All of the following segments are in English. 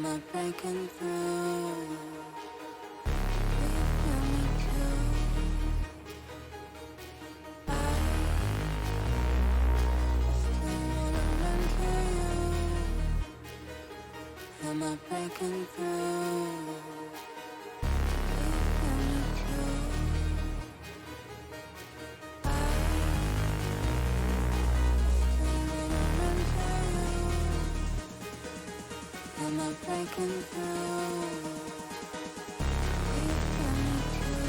Am I breaking through? Will you feel me too? I still wanna run to you. Am I breaking through? Will you feel me too? I still wanna run to you. Am I breaking through? Will you feel me too? I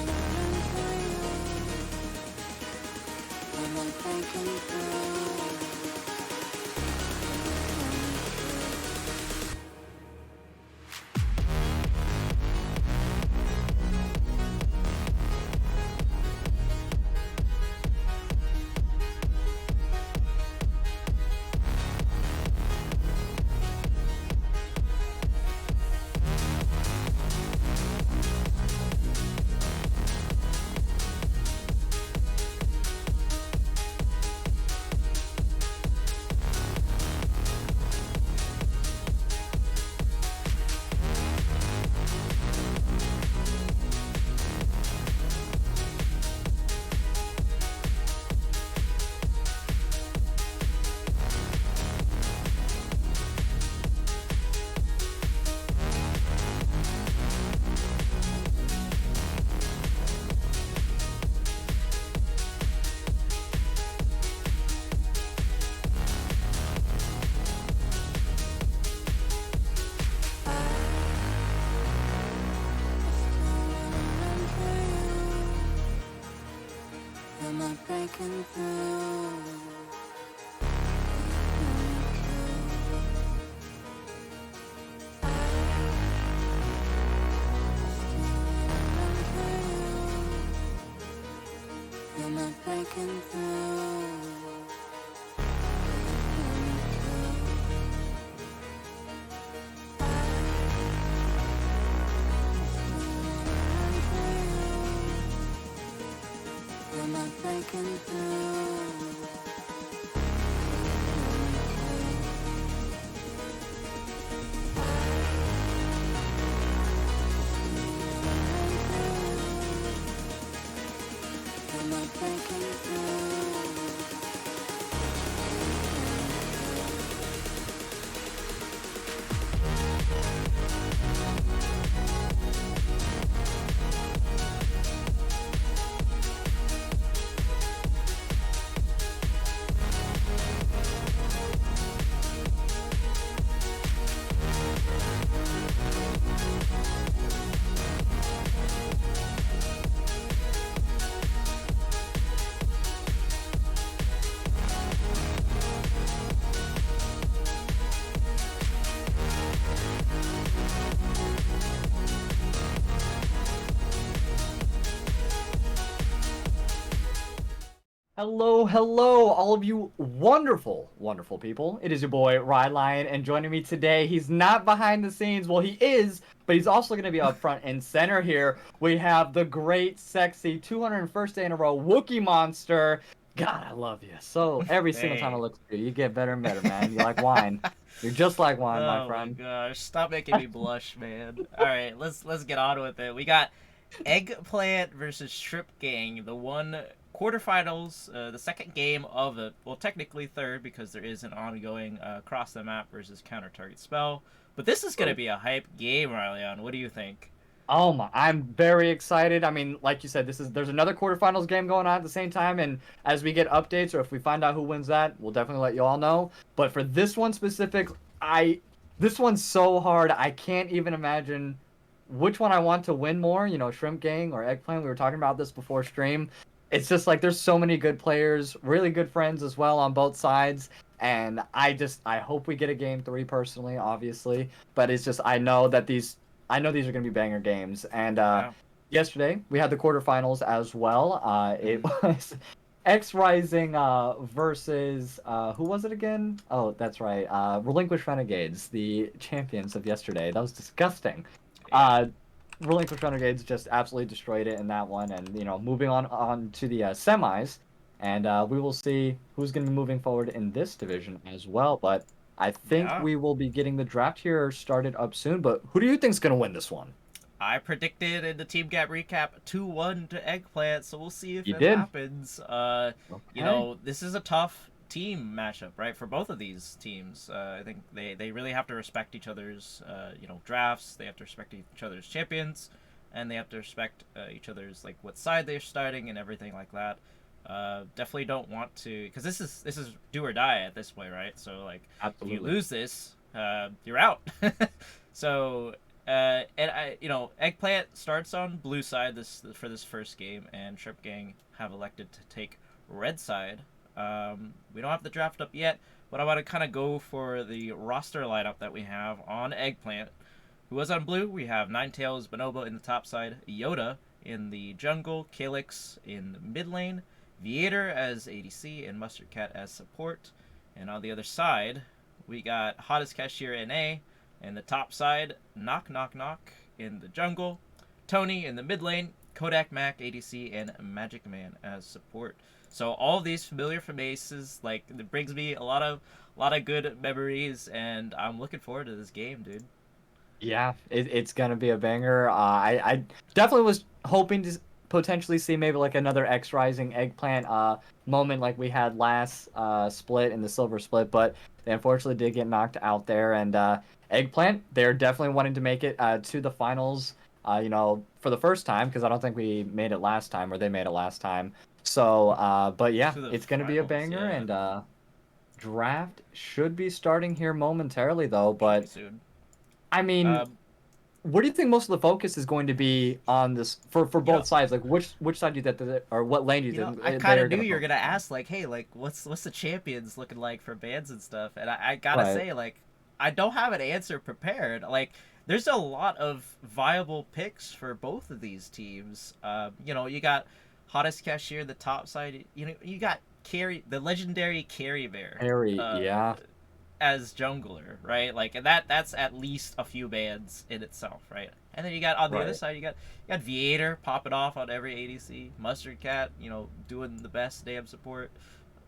still wanna run to you. Am I breaking through? Am I breaking through? Am I breaking through? Am I breaking through? Am I breaking through? Hello, hello, all of you wonderful, wonderful people. It is your boy, Rylionn, and joining me today, he's not behind the scenes. Well, he is, but he's also going to be up front and center here. We have the great, sexy, 201st day in a row Wookie monster. God, I love you. So every single time I Dang. look at you, you get better and better, man. You're like wine. You're just like wine, my Oh my friend. gosh! Stop making me blush, man. All right, let's get on with it. We got Eggplant versus Shrimp Gang, the one quarterfinals, the second game of it. Well, technically third because there is an ongoing cross the map versus counter target spell. But this is gonna be a hype game, Rylionn. What do you think? Oh my, I'm very excited. I mean, like you said, there's another quarterfinals game going on at the same time, and as we get updates or if we find out who wins that, we'll definitely let you all know. But for this one specific, this one's so hard. I can't even imagine which one I want to win more, Shrimp Gang or Eggplant. We were talking about this before stream. It's just like there's so many good players, really good friends as well on both sides. And I hope we get a game three personally, obviously. But it's just I know these are going to be banger games. And Yeah. yesterday we had the quarterfinals as well. It was X Rising versus who was it again? Oh, that's right. Relinquished Renegades, the champions of yesterday. That was disgusting. Yeah. Uh, Relinquished Renegades just absolutely destroyed it in that one, and moving on to the semis. And we will see who's going to be moving forward in this division as well. But I think Yeah. we will be getting the draft here started up soon. But who do you think's going to win this one? I predicted in the team gap recap 2-1 to Eggplant, so we'll see if You it did? happens. You Okay. know, this is a tough team matchup, right, for both of these teams. I think they really have to respect each other's, drafts. They have to respect each other's champions, and they have to respect each other's, like, what side they're starting and everything like that. Definitely don't want to, because this is do or die at this point, right? So, like, Absolutely. if you lose this, you're out. So Eggplant starts on blue side for this first game, and Shrimp Gang have elected to take red side. We don't have the draft up yet, but I want to kind of go for the roster lineup that we have on Eggplant. Who was on blue? We have Ninetales, Bonobo in the top side, Yoda in the jungle, Calyx in the mid lane, Viator as ADC, and Mustard Cat as support. And on the other side, we got Hottest Cashier NA. In the top side, Knock in the jungle, Tony in the mid lane, Kodak Mac ADC, and Magic Man as support. So all of these familiar faces, like, it brings me a lot of good memories, and I'm looking forward to this game, dude. Yeah, it's gonna be a banger. I definitely was hoping to potentially see maybe like another X Rising Eggplant moment like we had last split in the silver split, but they unfortunately did get knocked out there. And Eggplant, they're definitely wanting to make it to the finals. For the first time, because I don't think we made it last time, or they made it last time. So, but yeah, To the it's gonna be a finals, banger, yeah. and draft should be starting here momentarily though. But Soon. I mean, Um, what do you think most of the focus is going to be on this for both know- sides? Like which side do you think or what lane do you think I they kind are of knew gonna you were gonna focus on? ask, like, hey, like, what's the champions looking like for bands and stuff, and I gotta Right. say, like, I don't have an answer prepared. Like, there's a lot of viable picks for both of these teams. You got Hottest Cashier, the top side. You got the legendary Carry Bear. Harry, Uh, yeah. as jungler, right? Like, and that's at least a few bans in itself, right? And then you got on the other Right. side, you got Viator popping off on every ADC, Mustard Cat, doing the best damn support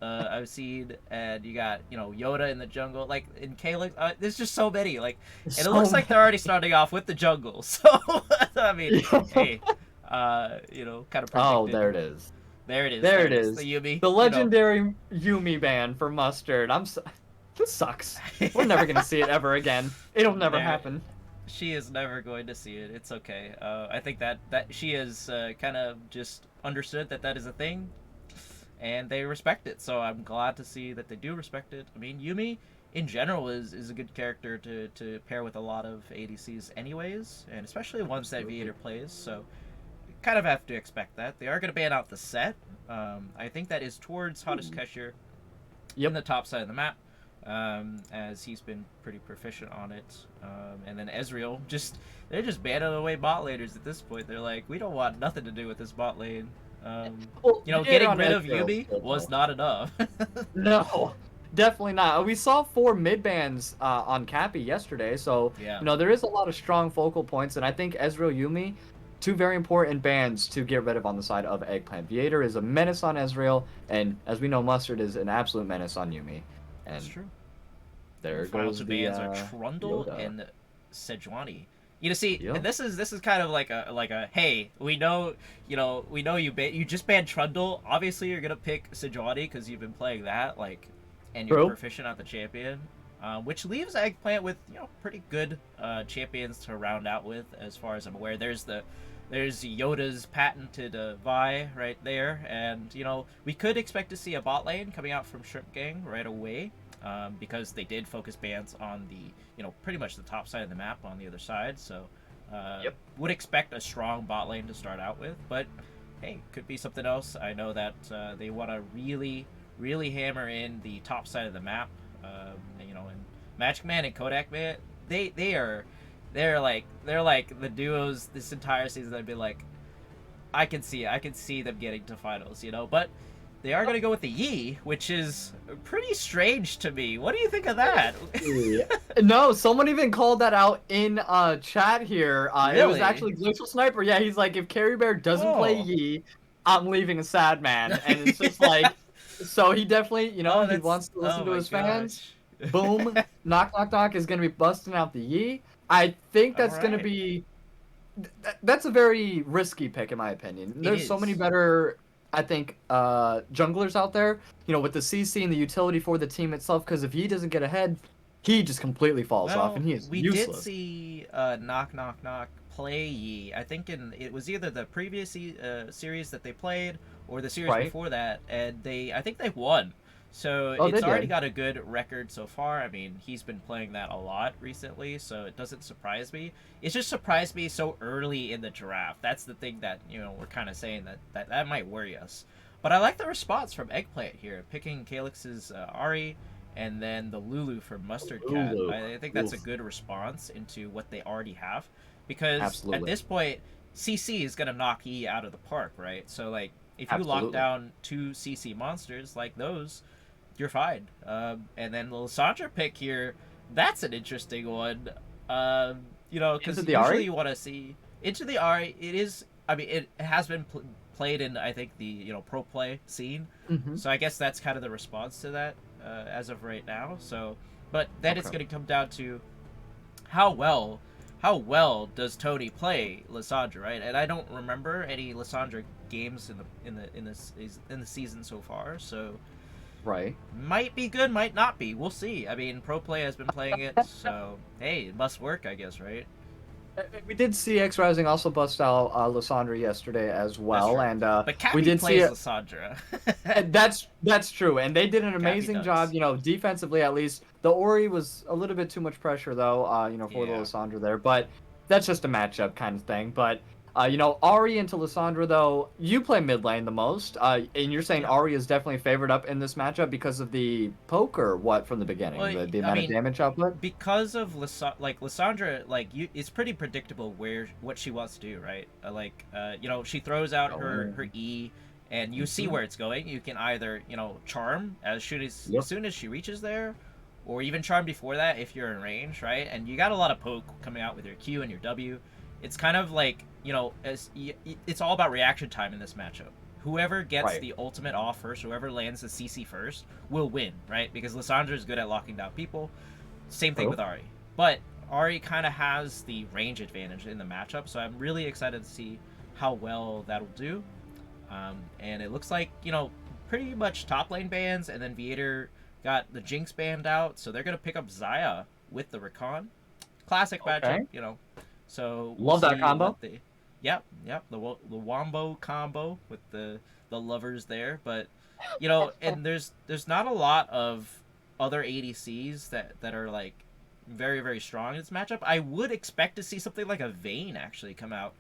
I've seen, and you got Yoda in the jungle, like in Calyx. There's just so many, like, and it So looks like they're already starting off with the jungle. So I mean, hey, kind of predicted. Oh, there it is. There it is. There it is. The Yubi. The legendary Yumi ban for Mustard. This sucks. We're never gonna see it ever again. It'll never There- happen. She is never going to see it. It's okay. I think that she has kind of just understood that is a thing, and they respect it. So I'm glad to see that they do respect it. I mean, Yumi in general is a good character to pair with a lot of ADCs anyways, and especially ones that Absolutely. Viator plays. So kind of have to expect that. They are going to ban out the set. I think that is towards Hottest Cashier in the top side of the map. As he's been pretty proficient on it. And then Ezreal, they're just banning away bot laners at this point. They're like, we don't want nothing to do with this bot lane. Well, Getting on rid of Ezreal Yubi still, was though. not enough. No, definitely not. We saw 4 mid bans on Cappy yesterday, so Yeah. there is a lot of strong focal points, and I think Ezreal Yumi, 2 very important bans to get rid of on the side of Eggplant. Viator is a menace on Ezreal, and as we know, Mustard is an absolute menace on Yumi. And That's true. there Final goes two the bans are Trundle Yoda. and Sejuani. See, Yep. and this is kind of like a hey, we know you just banned Trundle. Obviously, you're gonna pick Sejuani because you've been playing that, like, and you're True. proficient at the champion, which leaves Eggplant with pretty good champions to round out with, as far as I'm aware. There's Yoda's patented Vi right there, and we could expect to see a bot lane coming out from Shrimp Gang right away. Because they did focus bans on the, pretty much the top side of the map on the other side. So, Yep. would expect a strong bot lane to start out with. But, hey, could be something else. I know that they want to really, really hammer in the top side of the map. And Magic Man and Kodak Man, they're like the duos this entire season. I'd be like, I can see them getting to finals, but they are going to go with the Yi, which is pretty strange to me. What do you think of that? No, someone even called that out in chat here. It was Really? actually Glacial Sniper. Yeah, he's like, if Carry Bear doesn't play Oh. Yi, I'm leaving a sad man. And it's just like, So he definitely, Oh, he that's wants to listen oh to my his fans. gosh. Boom, knock, knock, knock is gonna be busting out the Yi. I think All that's gonna right. be. That's a very risky pick in my opinion. It There's so many is. better, I think, junglers out there. With the CC and the utility for the team itself. Because if he doesn't get ahead, he just completely falls off, Well, and he is we did useless. see Knock Knock Knock play Yi. I think it was either the previous series that they played or the series Right? before that, and I think they won. So Oh, they it's already did. got a good record so far. I mean, he's been playing that a lot recently, so it doesn't surprise me. It just surprised me so early in the draft. That's the thing that we're kind of saying that might worry us. But I like the response from Eggplant here, picking Calix's Ari and then the Lulu for Mustard Cat. Lulu. I think that's a Oof. good response into what they already have, because at Absolutely. this point, CC is gonna knock E out of the park, right? So like, if you lock Absolutely. down two CC monsters like those, you're fine. And then the Lissandra pick here, that's an interesting one. Into Because the usually Ari? you want to see into the Ari. It is. I mean, it has been played in, I think, the pro play scene. Mm-hmm. So I guess that's kind of the response to that as of right now. So, but then it's Okay. going to come down to how well does Tony play Lissandra, right? And I don't remember any Lissandra games in the season so far. So Right. might be good, might not be. We'll see. I mean, Pro Play has been playing it, so hey, it must work, I guess, right? We did see X Rising also bust out Lysandra yesterday as That's well, true. and But we Cappy did see plays it. Lissandra. That's true, and they did an Cappy amazing job. does. Defensively at least. The Ori was a little bit too much pressure though. For the Yeah. Lysandra there, but that's just a matchup kind of thing. But Ari into Lysandra though, you play mid lane the most, and you're saying Yeah. Ari is definitely favored up in this matchup because of the poke or what from the Well, beginning, the I amount of mean, damage output. because of Lissandra, it's pretty predictable what she wants to do, right? She throws out her E, and you see Mhm. where it's going. You can either charm as Yep. soon as she reaches there, or even charm before that if you're in range, right? And you got a lot of poke coming out with your Q and your W. It's kind of like it's all about reaction time in this matchup. Whoever gets Right. the ultimate off first, whoever lands the CC first, will win, right? Because Lissandra is good at locking down people. Same thing True. with Ari. But Ari kind of has the range advantage in the matchup, so I'm really excited to see how well that'll do. And it looks like, pretty much top lane bans, and then Viator got the Jinx banned out, so they're going to pick up Xayah with the Rakan. Classic Okay. matchup. So Love that combo. Yep, the Wombo combo with the lovers there, but and there's not a lot of other ADCs that are like very very strong in this matchup. I would expect to see something like a Vayne actually come out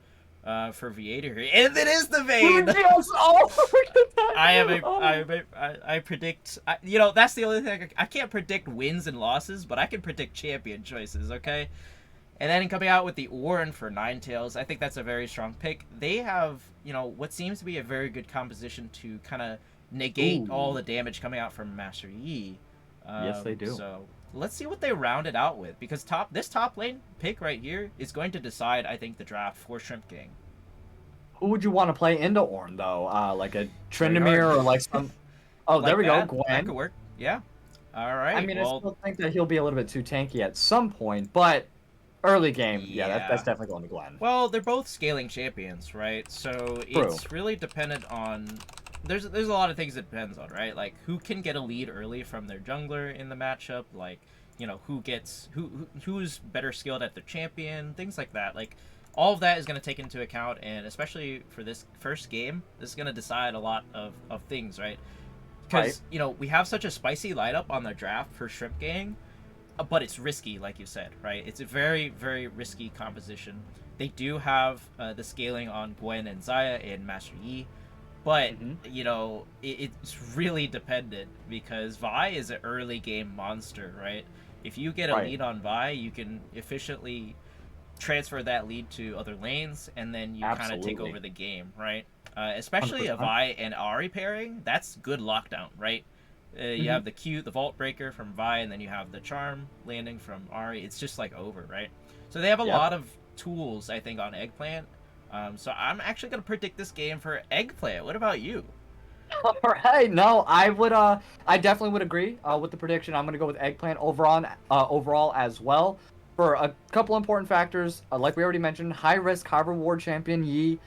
for Viator here, and it is the Vayne. Yes! Oh, look at that! I am a, Oh. I predict. That's the only thing I can't predict wins and losses, but I can predict champion choices. Okay. And then coming out with the Ornn for Ninetales, I think that's a very strong pick. They have, what seems to be a very good composition to kind of negate all Ooh. the damage coming out from Master Yi. Yes, they do. So let's see what they round it out with, because this top lane pick right here is going to decide, I think, the draft for Shrimp Gang. Who would you want to play into Ornn though? Like a Very Tryndamere hard. or like some? Oh, there Like we go, that. That could Gwen. work. Yeah. All I right. mean, I Well, still think that he'll be a little bit too tanky at some point, but early game, yeah, that's yeah. definitely going to Gwen. Well, they're both scaling champions, right? So it's really dependent on. There's a lot of things it depends on, right? Like who can get a lead early from their jungler in the matchup, like who's better skilled at their champion, things like that. Like all of that is going to take into account, and especially for this first game, this is going to decide a lot of things, right? Because we have such a spicy lineup on the draft for Shrimp Gang, but it's risky, like you said, right? It's a very, very risky composition. They do have the scaling on Gwen and Xayah and Master Yi, but it's really dependent because Vi is an early game monster, right? If you get a lead on Vi, you can efficiently transfer that lead to other lanes, and then you kind of take over the game, right? Especially a 100%. Vi and Ari pairing, that's good lockdown, right? You have the Q, the Vault Breaker from Vi, and then you have the Charm landing from Ari. It's just like over, right? So they have a lot of tools, I think, on Eggplant. So I'm actually going to predict this game for Eggplant. What about you? All right, no, I would I definitely would agree with the prediction. I'm gonna go with Eggplant overall as well for a couple important factors. Like we already mentioned, high risk, high reward champion Yi.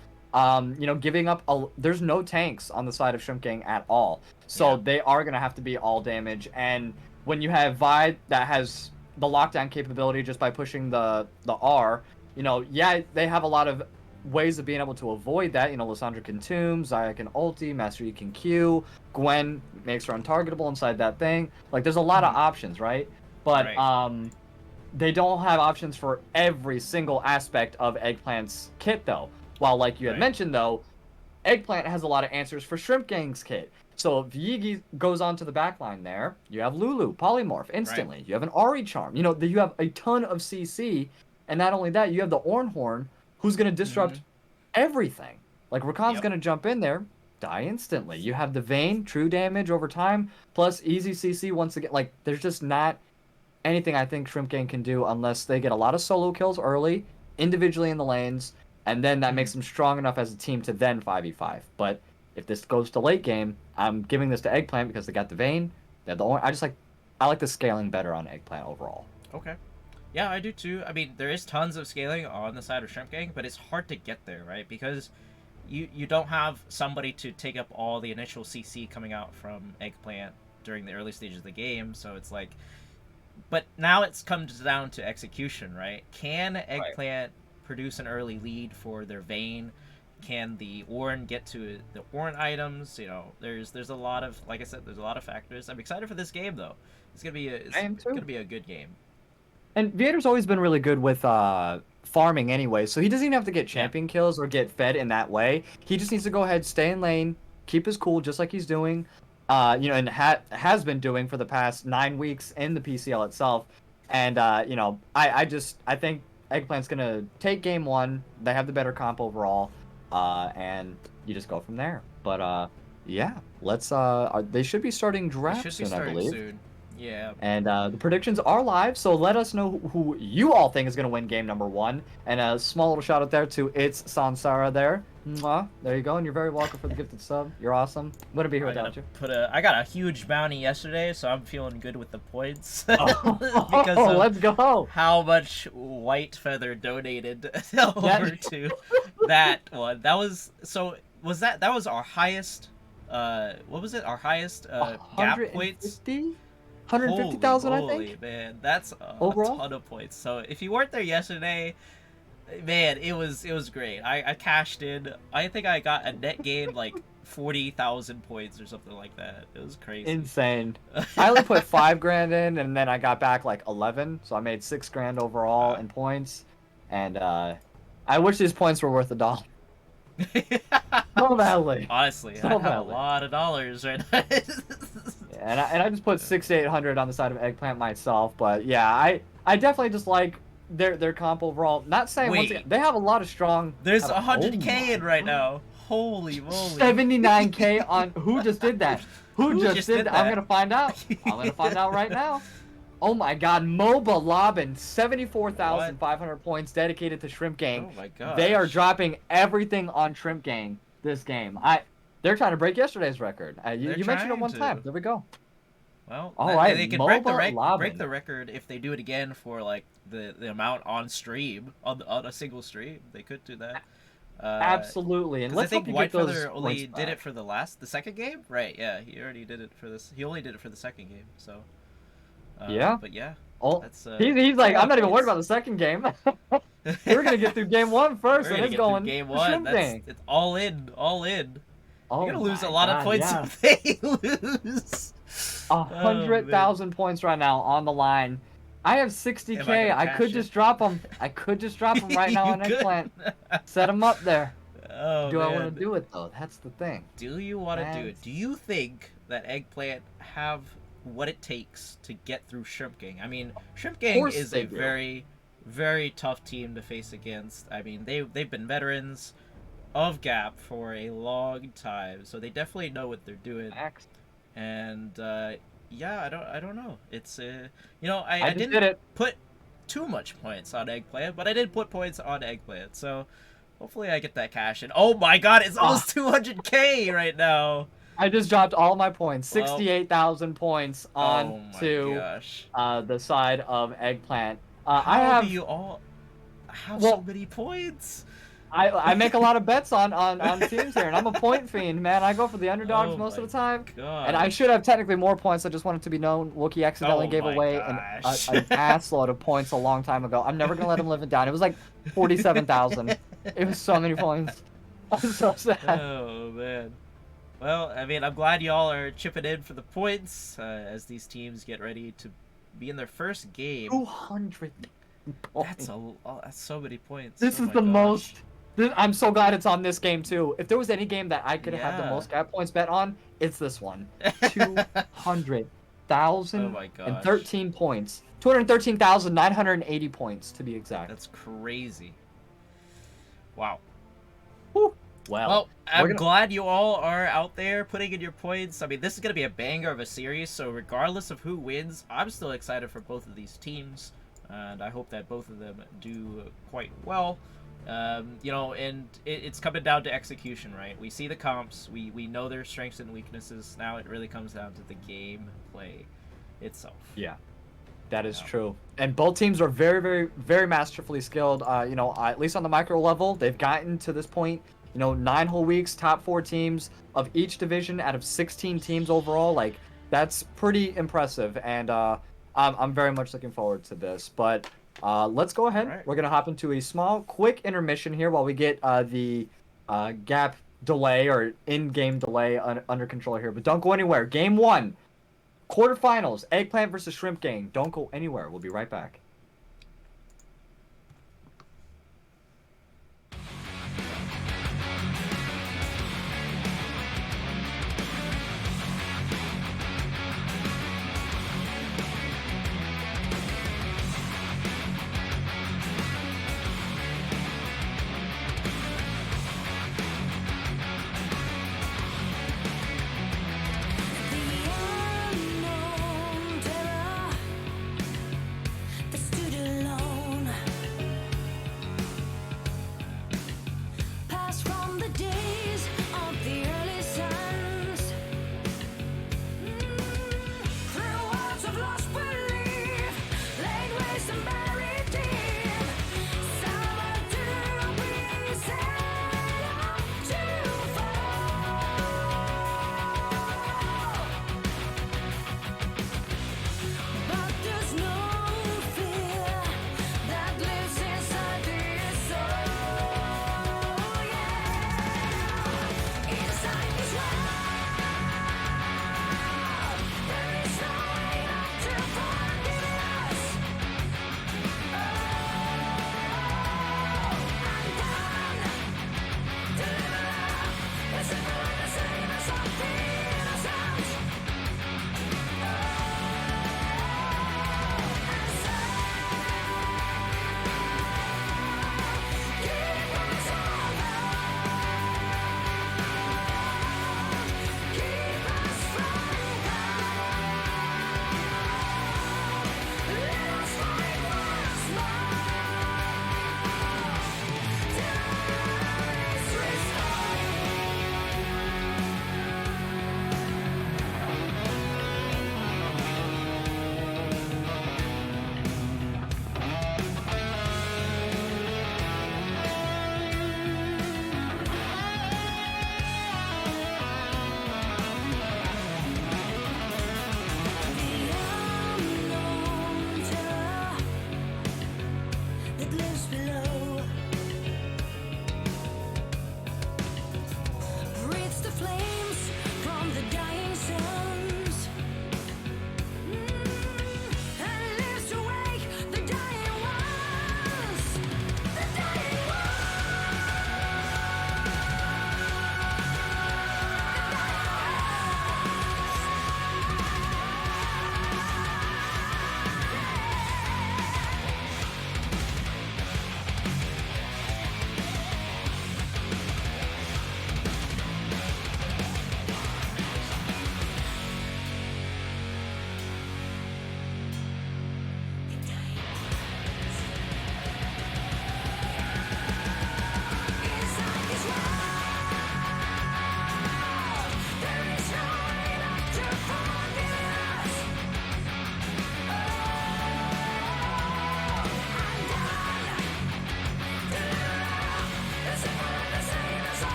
Giving up there's no tanks on the side of Shrimp Gang at all, so Yeah. they are gonna have to be all damage. And when you have Vi that has the lockdown capability just by pushing the R, yeah, they have a lot of ways of being able to avoid that. Lissandra can tomb, Zaya can ulti, Master Yi can Q, Gwen makes her untargetable inside that thing. Like, there's a lot of Mhm. options, right? But Right. they don't have options for every single aspect of Eggplant's kit, though. While, like you had Right. mentioned, though, Eggplant has a lot of answers for Shrimp Gang's kit. So if Yigi goes onto the backline there, you have Lulu, Polymorph, Right. instantly. You have an Ari Charm. You have a ton of CC, and not only that, you have the Ornhorn, who's going to Mhm. disrupt everything. Like, Rakan's Yep. going to jump in there, die instantly. You have the Vayne, true damage over time, plus easy CC once again. Like, there's just not anything I think Shrimp Gang can do unless they get a lot of solo kills early, individually in the lanes, and then that Mhm. makes them strong enough as a team to then 5v5. But if this goes to late game, I'm giving this to Eggplant because they got the Vayne. They're the only, I like the scaling better on Eggplant overall. Okay. Yeah, I do too. I mean, there is tons of scaling on the side of Shrimp Gang, but it's hard to get there, right? Because you don't have somebody to take up all the initial CC coming out from Eggplant during the early stages of the game, so it's like. But now it's comes down to execution, right? Can Right. Eggplant produce an early lead for their Vayne? Can the Ornn get to the Ornn items? There's a lot of, like I said, there's a lot of factors. I'm excited for this game though. I It's am too. gonna be a good game. And Vader's always been really good with farming anyway, so he doesn't even have to get Yeah. champion kills or get fed in that way. He just needs to go ahead, stay in lane, keep his cool, just like he's doing, and has been doing for the past 9 weeks in the PCL itself. And I think Eggplant's gonna take game one. They have the better comp overall, and you just go from there. But yeah, let's. They should be starting They draft should be soon, I starting believe. soon. Yeah. And the predictions are live, so let us know who you all think is going to win game number one. And a small little shout out there to It's Sansara there. Mwah. There you go, and you're very welcome for the gifted sub. You're awesome. Wouldn't be here without you. I got a huge bounty yesterday, so I'm feeling good with the points because Oh, of let's go. how much White Feather donated over to that one. That was our highest. What was it? Our highest gap points. 150,000, I Holy think. man, that's a Overall? ton of points. So if you weren't there yesterday, man, it was great. I cashed in. I think I got a net gain like 40,000 points or something like that. It was crazy. Insane. I only put 5 grand in, and then I got back like 11, so I made 6 grand overall in points. And I wish these points were worth $1. So badly. Honestly, So I have a badly. lot of dollars right now. And I just put 6,800 on the side of Eggplant myself, but yeah, I definitely just like their comp overall. Not saying once again, Wait. they have a lot of strong. There's Oh 100K in my right God. now. Holy moly. 79K on who just did that? Who just did that? I'm that? gonna find out. I'm gonna find out right now. Oh my God, MOBA Lobbin, 74,500 points dedicated to Shrimp Gang. Oh my god. They are dropping everything on Shrimp Gang this game. They're trying to break yesterday's record. You mentioned it one time. There we go. Well, All right, they can break MOBA the record if they do it again for like the amount on stream on a single stream. They could do that. Absolutely, and 'Cause let's I think hope you get those Whitefeather only points did it back. for the second game, right? Yeah, he already did it for this. He only did it for the second game, so. Yeah. But yeah, Oh, that's he's like, a lot I'm not of even worried points. about the second game. We're gonna get through game one first, We're and gonna it's get going through game to one. Shrimp Gang. It's all in, all in. Oh You're gonna lose my a lot of God, points yeah. if they lose. 100,000 points right now on the line. I have 60K. Am I gonna I could cash just it? drop them. I could just drop them right now You on could. Eggplant. Set them up there. Oh, Do I man. want to do it though? That's the thing. Do you want to do it? That's- Do you think that Eggplant have what it takes to get through Shrimp Gang? I mean, Shrimp Gang course is they a do. very, very tough team to face against. I mean, they've been veterans of Gap for a long time, so they definitely know what they're doing. Max. And yeah, I don't know. It's I just didn't did it. put too much points on Eggplant, but I did put points on Eggplant, so hopefully I get that cash in. Oh my god, it's almost 200K right now. I just dropped all my points. Well, 68,000 points oh my to gosh. the side of Eggplant. I How do have you all have so well, many points? I make a lot of bets on teams here, and I'm a point fiend, man. I go for the underdogs Oh most of my the time. gosh. And I should have technically more points. I just want it to be known. Wookie accidentally Oh gave my away gosh. an ass load of points a long time ago. I'm never gonna let him live it down. It was like 47,000. It was so many points. I'm so sad. Oh man. Well, I mean, I'm glad y'all are chipping in for the points as these teams get ready to be in their first game. 200 points. That's so many points. This Oh is my the gosh. most. I'm so glad it's on this game too. If there was any game that I could have the Yeah. most gap points bet on, it's this one. 200,000 Oh my gosh. and 13 points. 213,980 points to be exact. That's crazy. Wow. Whew. Well, I'm gonna- glad you all are out there putting in your points. I mean, this is going to be a banger of a series, so regardless of who wins, I'm still excited for both of these teams, and I hope that both of them do quite well. You know, and it's coming down to execution, right? We see the comps, we know their strengths and weaknesses. Now it really comes down to the game play itself. Yeah, that is Yeah. true. And both teams are very, very, very masterfully skilled. You know, at least on the micro level, they've gotten to this point. You know, 9 whole weeks, top 4 teams of each division out of 16 teams overall. Like, that's pretty impressive, and I'm very much looking forward to this. But let's go ahead. Right. We're gonna hop into a small, quick intermission here while we get the gap delay or in-game delay under control here. But don't go anywhere. Game 1, quarterfinals, Eggplant versus Shrimp Gang. Don't go anywhere. We'll be right back. The unknown terror, the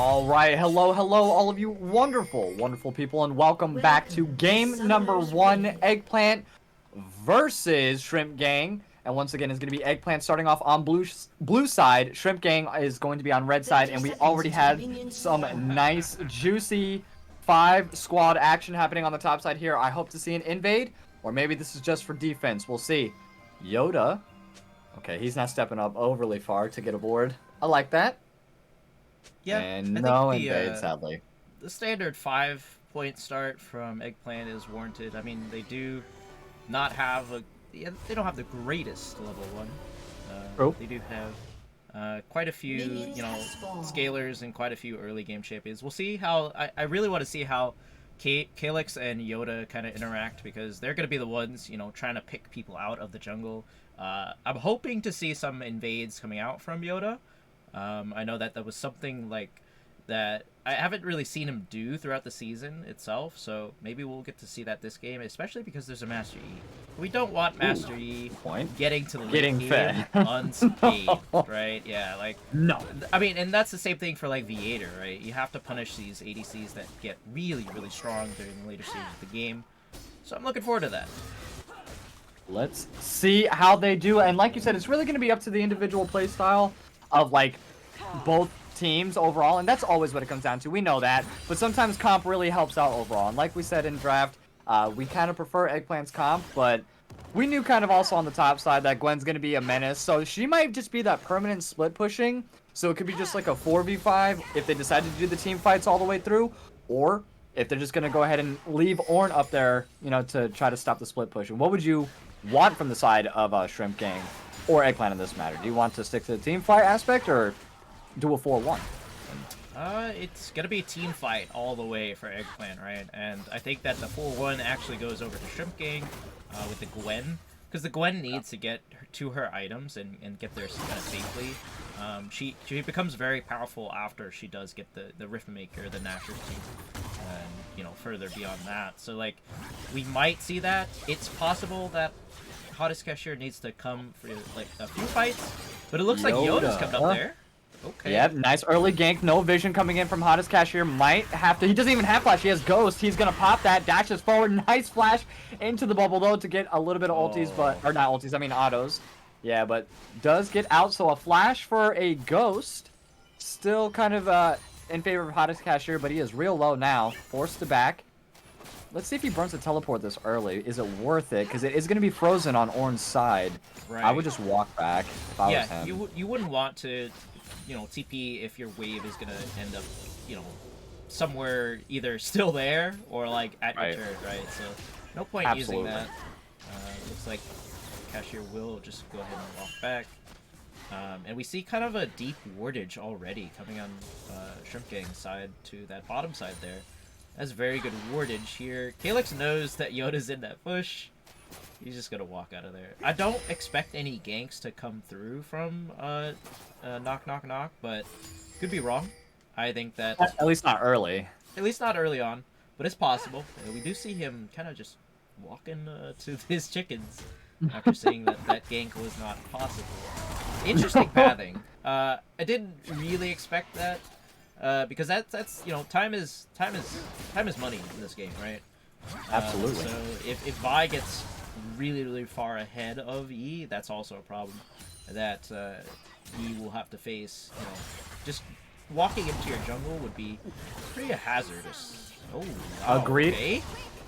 All right, hello, all of you wonderful people, and welcome back to game number 1, Eggplant versus Shrimp Gang. And once again, it's going to be Eggplant starting off on blue side. Shrimp Gang is going to be on red side, and we already had some nice, juicy 5-squad action happening on the top side here. I hope to see an invade, or maybe this is just for defense. We'll see. Yoda. Okay, he's not stepping up overly far to get aboard. I like that. Yeah, and I no think invade, sadly. the standard 5-point start from Eggplant is warranted. I mean, they do not have they don't have the greatest level 1. True. They do have quite a few, scalers and quite a few early game champions. We'll see how. I really want to see how Calyx and Yoda kind of interact, because they're going to be the ones, trying to pick people out of the jungle. I'm hoping to see some invades coming out from Yoda. I know that was something that I haven't really seen him do throughout the season itself, so maybe we'll get to see that this game, especially because there's a Master E. We don't want Master E getting to the late game unscathed, right? Yeah, no. I mean, and that's the same thing for Viator, right? You have to punish these ADCs that get really, really strong during the later stages of the game. So I'm looking forward to that. Let's see how they do, and like you said, it's really going to be up to the individual playstyle of both teams overall, and that's always what it comes down to. We know that, but sometimes comp really helps out overall. And like we said in draft, we kind of prefer Eggplant's comp, but we knew kind of also on the top side that Gwen's going to be a menace, so she might just be that permanent split pushing. So it could be just like a 4v5 if they decide to do the team fights all the way through, or if they're just going to go ahead and leave Ornn up there, to try to stop the split pushing. What would you want from the side of Shrimp Gang or Eggplant in this matter? Do you want to stick to the team fight aspect, or do a 4-1? It's gonna be a team fight all the way for Eggplant, right? And I think that the 4-1 actually goes over to Shrimp Gang with the Gwen, because the Gwen needs to get to her items and get there kind of safely. She becomes very powerful after she does get the Riftmaker, the Nasher team, and further beyond that. So we might see that. It's possible that Hottest Cashier needs to come for a few fights, but it looks like Yoda's coming up there. Okay. Yep, nice early gank. No vision coming in from Hottest Cashier. Might have to. He doesn't even have flash. He has Ghost. He's gonna pop that. Dashes forward. Nice flash into the bubble though to get a little bit of ultis, or not ultis. I mean autos. Yeah, but does get out. So a flash for a Ghost. Still kind of in favor of Hottest Cashier, but he is real low now. Forced to back. Let's see if he burns the teleport this early. Is it worth it? Because it is going to be frozen on Ornn's side. Right. I would just walk back if I was him. You wouldn't want to, TP if your wave is going to end up, somewhere either still there or at your turret, right? So no point using that. Looks like Cashier will just go ahead and walk back. And we see kind of a deep wardage already coming on Shrimp Gang's side to that bottom side there. That's very good wardage here. Calyx knows that Yoda's in that bush. He's just gonna walk out of there. I don't expect any ganks to come through from knock knock knock, but could be wrong. I think that at least not early. At least not early on, but it's possible. We do see him kind of just walking to his chickens after seeing that gank was not possible. Interesting pathing. I didn't really expect that. Because that's time is money in this game, right? Absolutely. So if Vi gets really far ahead of E, that's also a problem that E will have to face. Just walking into your jungle would be pretty hazardous. Oh, wow, agreed. okay.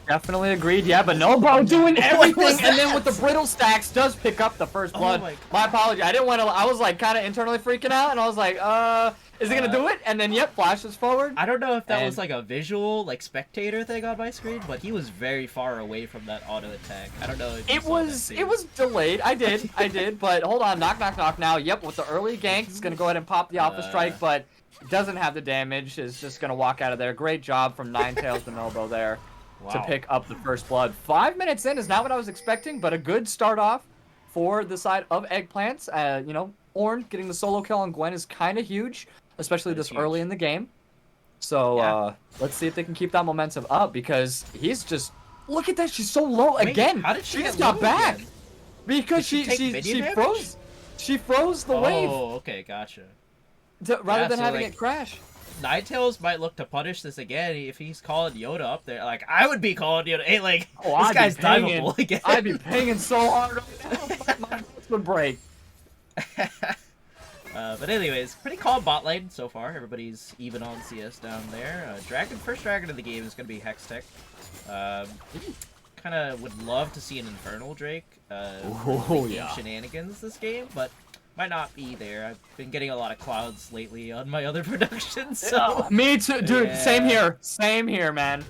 Definitely agreed. Yeah, but no, bro, doing everything, and then with the brittle stacks, does pick up the first blood. Oh my apology. I didn't want to. I was kind of internally freaking out, and I was like, is it gonna do it? And then yep, flashes forward. I don't know if that was a visual spectator thing on my screen, but he was very far away from that auto attack. I don't know if it was delayed. I did, but hold on, knock knock knock now. Yep, with the early gank, it's gonna go ahead and pop the alpha strike, but doesn't have the damage. Is just gonna walk out of there. Great job from Ninetales and Elbow there. Wow. To pick up the first blood. 5 minutes in is not what I was expecting, but a good start off for the side of Eggplants. Ornn getting the solo kill on Gwen is kind of huge, especially this early in the game. So let's see if they can keep that momentum up, because he's just look at that. She's so low again. How did she just got back? Again? Because she froze. She froze the wave. Oh, okay, gotcha. Rather than having it crash. Ninetales might look to punish this again if he's calling Yoda up there. Like, I would be calling Yoda. Hey, like, Oh, this I'd guy's be pinging. diveable again. I'd be pinging so hard right now. My heart would break. But anyways, pretty calm bot lane so far. Everybody's even on CS down there. First dragon of the game is going to be Hextech. Kind of would love to see an Infernal Drake yeah. shenanigans this game, but might not be there. I've been getting a lot of clouds lately on my other productions, so... Me too, dude. Yeah. Same here. Same here, man.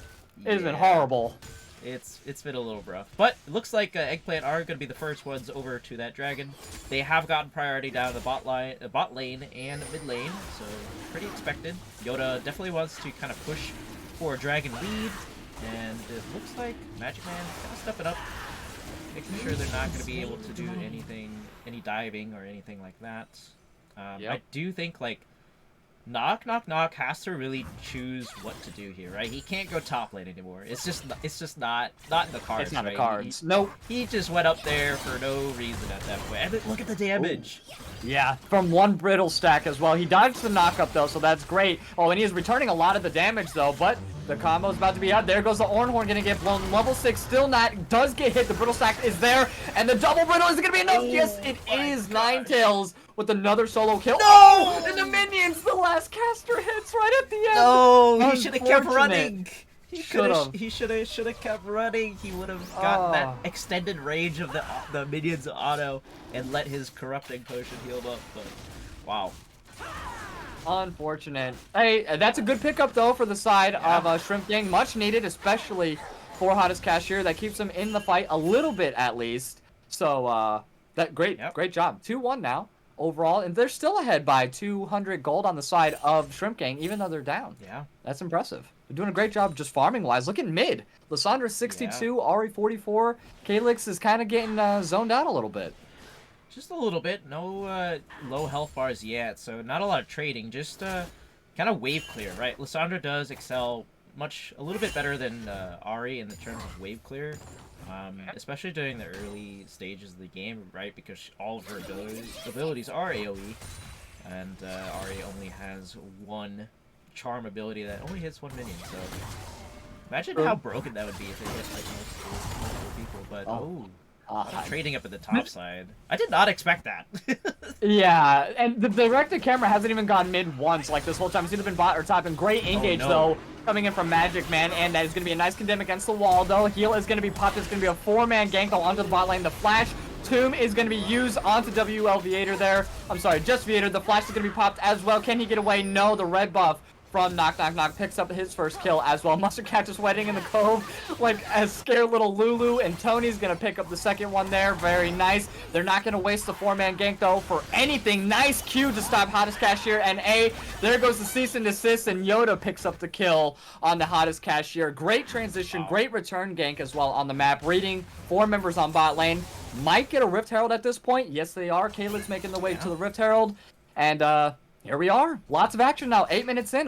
It's been horrible. It's been a little rough. But it looks like Eggplant are going to be the first ones over to that dragon. They have gotten priority down the bot lane and mid lane, so pretty expected. Yoda definitely wants to kind of push for a dragon lead, and it looks like Magic Man kind of stepping up, making sure they're not going to be able to do any diving or anything like that. I do think, like, Knock has to really choose what to do here, right? He can't go top lane anymore. It's just not in the cards. It's not right? the cards. Nope. He just went up there for no reason at that point. And look at the damage. Ooh. Yeah, from one brittle stack as well. He dodged the knock-up, though, so that's great. Oh, and he is returning a lot of the damage, though, but the combo's about to be out. There goes the Ornhorn, gonna get blown. Level 6, still not. Does get hit. The brittle stack is there, and the double brittle is gonna be enough. Yes, it is. Ninetales with another solo kill. No! And the minions, the last caster hits right at the end. No, he should have kept Unfortunate. running. He should have kept running. He would have gotten that extended range of the minions auto and let his corrupting potion heal up. But wow, unfortunate. Hey, that's a good pickup though for the side of Shrimp Gang. Much needed, especially for Hottest Cashier. That keeps him in the fight a little bit at least. So that great job. 2-1 now overall, and they're still ahead by 200 gold on the side of Shrimp Gang, even though they're down. Yeah, that's impressive. They're doing a great job just farming wise. Look at mid. Lissandra 62, Ari 44. Calyx is kind of getting zoned out a little bit. Just a little bit. No low health bars yet, so not a lot of trading. Just kind of wave clear, right? Lissandra does excel a little bit better than Ari in the terms of wave clear. Especially during the early stages of the game, right? Because all of her abilities are AoE, and Ari only has one charm ability that only hits one minion. So imagine how broken that would be if it hit like multiple people. But trading up at the top side, I did not expect that. Yeah, and the directed camera hasn't even gone mid once like this whole time. It's either been bot or top, and great engage though coming in from Magic Man, and that is going to be a nice condemn against the wall though. Heal is going to be popped. It's going to be a 4-man gank onto the bot lane. The flash Tomb is going to be used onto WL Viator there. I'm sorry, just Viator. The flash is going to be popped as well. Can he get away? No, the red buff from Knock picks up his first kill as well. Mustard Cat just waiting in the cove like a scared little Lulu, and Tony's gonna pick up the second one there. Very nice. They're not gonna waste the 4-man gank though for anything. Nice Q to stop Hottest Cashier, and there goes the cease and desist, and Yoda picks up the kill on the Hottest Cashier. Great transition, great return gank as well on the map. Reading 4 members on bot lane. Might get a Rift Herald at this point. Yes, they are. Calyx making the way to the Rift Herald, and here we are. Lots of action now. 8 minutes in.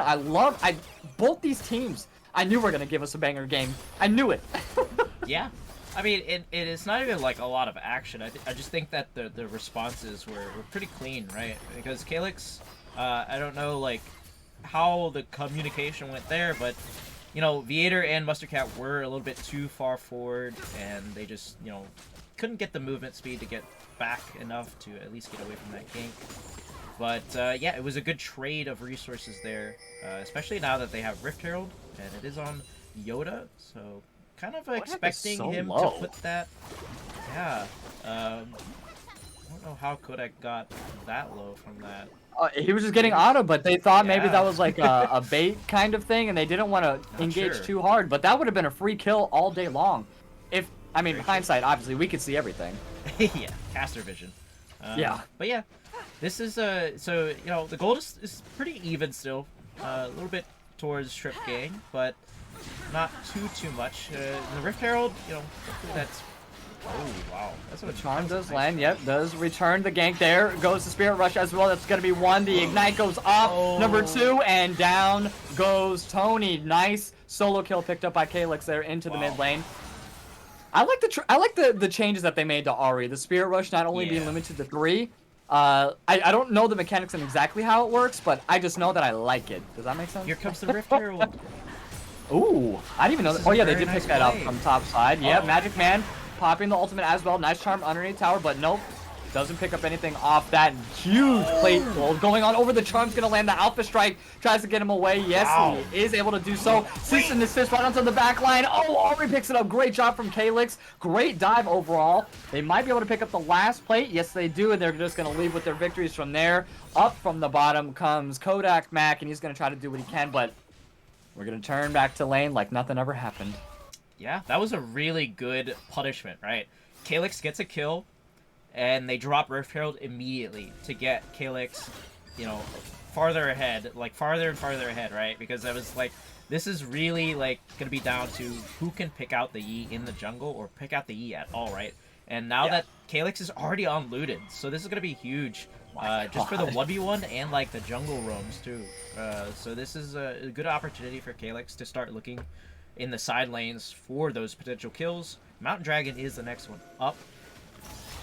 Both these teams, I knew were going to give us a banger game. I knew it. Yeah. I mean, it is not even like a lot of action. I just think that the responses were pretty clean, right? Because Calyx, I don't know like how the communication went there, but you know, Viator and Mustard Cat were a little bit too far forward, and they just, you know, couldn't get the movement speed to get back enough to at least get away from that gank. But, yeah, it was a good trade of resources there, especially now that they have Rift Herald, and it is on Yoda, so kind of expecting him to put that... Yeah, I don't know how Kodak got that low from that. He was just getting auto, but they thought maybe that was like a bait kind of thing, and they didn't want to engage too hard, but that would have been a free kill all day long. I mean, hindsight, obviously, we could see everything. Yeah, caster vision. Yeah. But yeah. This is, so, you know, the gold is pretty even still. A little bit towards Shrimp Gang, but not too much. The Rift Herald, you know, that's... Oh, wow. That's what Charm does land, yep, does return the gank there. Goes the Spirit Rush as well. That's going to be 1. The Ignite goes off. Number 2, and down goes Tony. Nice solo kill picked up by Calyx there into the mid lane. I like the changes that they made to Ari. The Spirit Rush not only being limited to 3, I don't know the mechanics and exactly how it works, but I just know that I like it. Does that make sense? Here comes the Rift Herald. Ooh, I didn't even know This that. is Oh a yeah, they very did nice pick that up play. from top side. Yeah, Oh. Magic Man popping the ultimate as well. Nice charm underneath tower, but nope. Doesn't pick up anything off that huge plate gold going on over the charm's gonna land the alpha strike, tries to get him away. Yes, Wow. he is able to do so. Cease and desist right onto the back line. Oh, Ari picks it up. Great job from Calyx. Great dive overall. They might be able to pick up the last plate. Yes, they do, and they're just gonna leave with their victories from there. Up from the bottom comes Kodak Mac, and he's gonna try to do what he can, but we're gonna turn back to lane like nothing ever happened. Yeah, that was a really good punishment, right? Calyx gets a kill, and they drop Rift Herald immediately to get Calyx, you know, farther ahead, like farther and farther ahead, right? Because I was like, this is really like gonna be down to who can pick out the E in the jungle or pick out the E at all, right? And now that Calyx is already on looted, so this is gonna be huge, just for the 1v1 and like the jungle roams too. So this is a good opportunity for Calyx to start looking in the side lanes for those potential kills. Mountain Dragon is the next one up.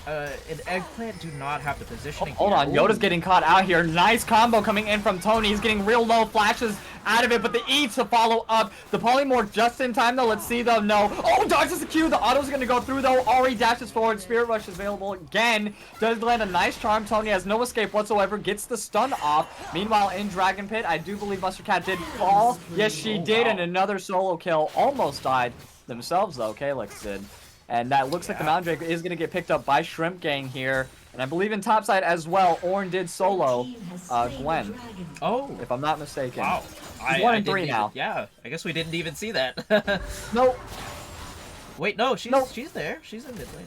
And Eggplant do not have the positioning. Hold here. on, Yoda's getting caught out here. Nice combo coming in from Tony. He's getting real low flashes out of it, but the E to follow up. The polymorph just in time though. Let's see though. No. Oh, dodges the Q. The auto's gonna go through though. Ari dashes forward. Spirit Rush is available again. Does land a nice charm. Tony has no escape whatsoever. Gets the stun off. Meanwhile, in Dragon Pit, I do believe Mustard Cat did fall. Yes, she did, and another solo kill. Almost died themselves though. Calyx did. And that looks like the Mountain Drake is going to get picked up by Shrimp Gang here. And I believe in topside as well, Ornn did solo Gwen, Oh, if I'm not mistaken. wow. He's 1 and 3 now. Yeah, I guess we didn't even see that. Nope. Wait, no, she's Nope. she's there. She's in mid lane.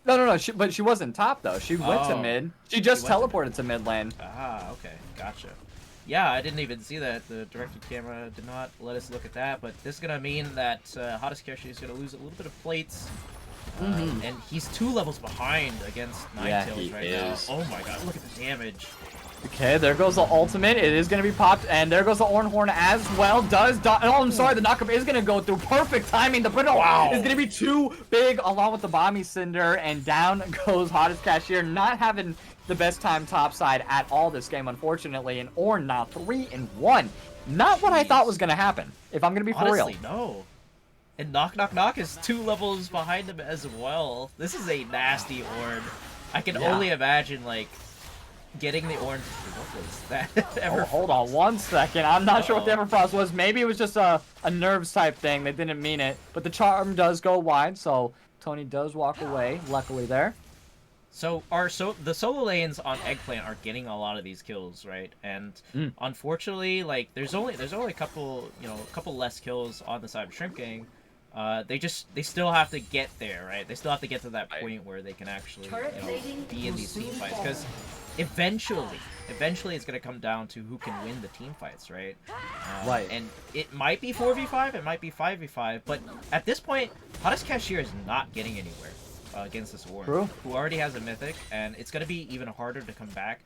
No. But she wasn't top, though. She went to Oh. mid. She just She went to teleported to mid lane. Ah, okay, gotcha. Yeah, I didn't even see that. The directed camera did not let us look at that, but this is gonna mean that Hottest Cashew is gonna lose a little bit of plates. And he's 2 levels behind against Ninetales he right is. now. Oh my god, look at the damage. Okay, there goes the ultimate. It is going to be popped, and there goes the Ornn Horn as well. Oh, I'm sorry, the knockup is going to go through. Perfect timing. The brittle is going to be too big, along with the Bomby Cinder, and down goes Hottest Cashier. Not having the best time topside at all this game, unfortunately, and Ornn now 3 and 1. Not what I thought was going to happen, if I'm going to be for real. Honestly, no. And Knock Knock Knock is 2 levels behind him as well. This is a nasty Ornn. I can only imagine, like, getting the Ornn. What was that? Hold on 1 second. I'm not sure what the Everfrost was. Maybe it was just a nerves type thing. They didn't mean it. But the charm does go wide, so Tony does walk away, luckily there. So the solo lanes on Eggplant are getting a lot of these kills, right? And unfortunately, like there's only a couple, a couple less kills on the side of Shrimp Gang. They still have to get there, right? They still have to get to that point where they can actually, be in these team fights. Because eventually it's gonna come down to who can win the team fights, right? Right. And it might be 4v5, it might be 5v5, but at this point, Hottest Cashier is not getting anywhere against this Ornn, True. who already has a mythic, and it's gonna be even harder to come back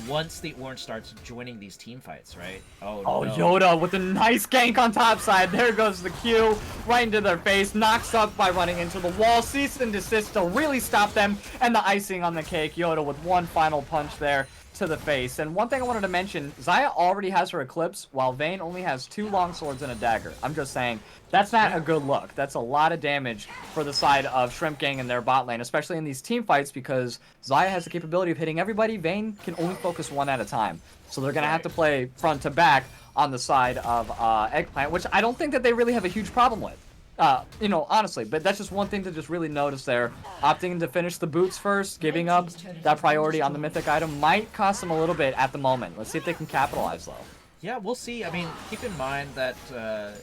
once the Ornn starts joining these team fights, right? Oh, no. Yoda with a nice gank on top side. There goes the Q right into their face. Knocks up by running into the wall. Cease and desist to really stop them. And the icing on the cake. Yoda with one final punch there to the face. And one thing I wanted to mention, Xayah already has her Eclipse, while Vayne only has 2 long swords and a dagger. I'm just saying, that's not a good look. That's a lot of damage for the side of Shrimp Gang and their bot lane, especially in these team fights, because Xayah has the capability of hitting everybody. Vayne can only focus 1 at a time. So they're going to have to play front to back on the side of Eggplant, which I don't think that they really have a huge problem with. Honestly, but that's just one thing to just really notice there. Opting to finish the boots first, giving up that priority on the mythic item might cost them a little bit at the moment. Let's see if they can capitalize, though. Yeah, we'll see. I mean, keep in mind that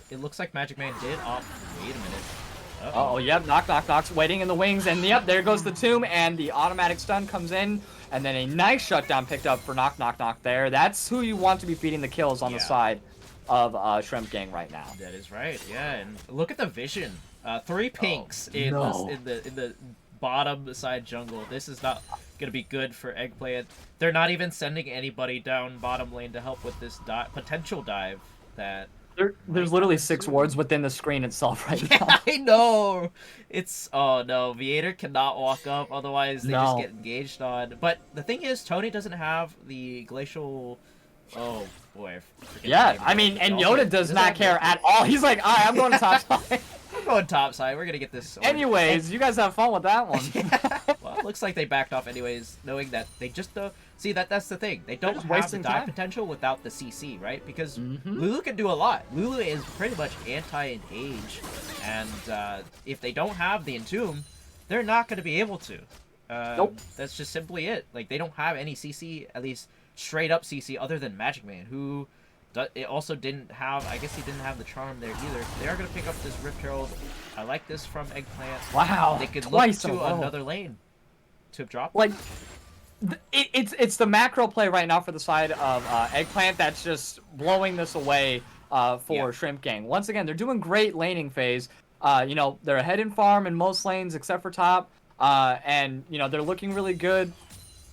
it looks like Magic Man did opt. Wait a minute. Uh-oh, yep, Knock's waiting in the wings, and yep, there goes the tomb, and the automatic stun comes in, and then a nice shutdown picked up for Knock there. That's who you want to be feeding the kills on the side of Shrimp Gang right now. That is right. Yeah, and look at the vision. 3 pinks in the bottom side jungle. This is not gonna be good for Eggplant. They're not even sending anybody down bottom lane to help with this potential dive that There's literally 6 words within the screen itself right now. I know. It's oh no, Viator cannot walk up, otherwise they just No. get engaged on. But the thing is, Tony doesn't have the glacial. Oh boy. I forget the Yeah, name I of mean, it. and Also, Yoda does doesn't not have care the- at all. He's like, alright, I'm going to top side. I'm going top side. We're gonna get this. Anyways, you guys have fun with that one. Well, it looks like they backed off anyways, knowing that they just see that's the thing. They don't just have the wasting dive time. potential without the CC, right? Because Mhm. Lulu can do a lot. Lulu is pretty much anti-engage, and if they don't have the Entomb, they're not going to be able to. Nope. That's just simply it. Like they don't have any CC, at least straight up CC, other than Magic Man, who it also didn't have. I guess he didn't have the charm there either. They are going to pick up this Rift Herald. I like this from Eggplant. Wow, They could look twice in a to row. another lane to drop. Like, it's the macro play right now for the side of Eggplant that's just blowing this away for Yeah. Shrimp Gang. Once again, they're doing great laning phase. You know, they're ahead in farm in most lanes except for top. And, you know, they're looking really good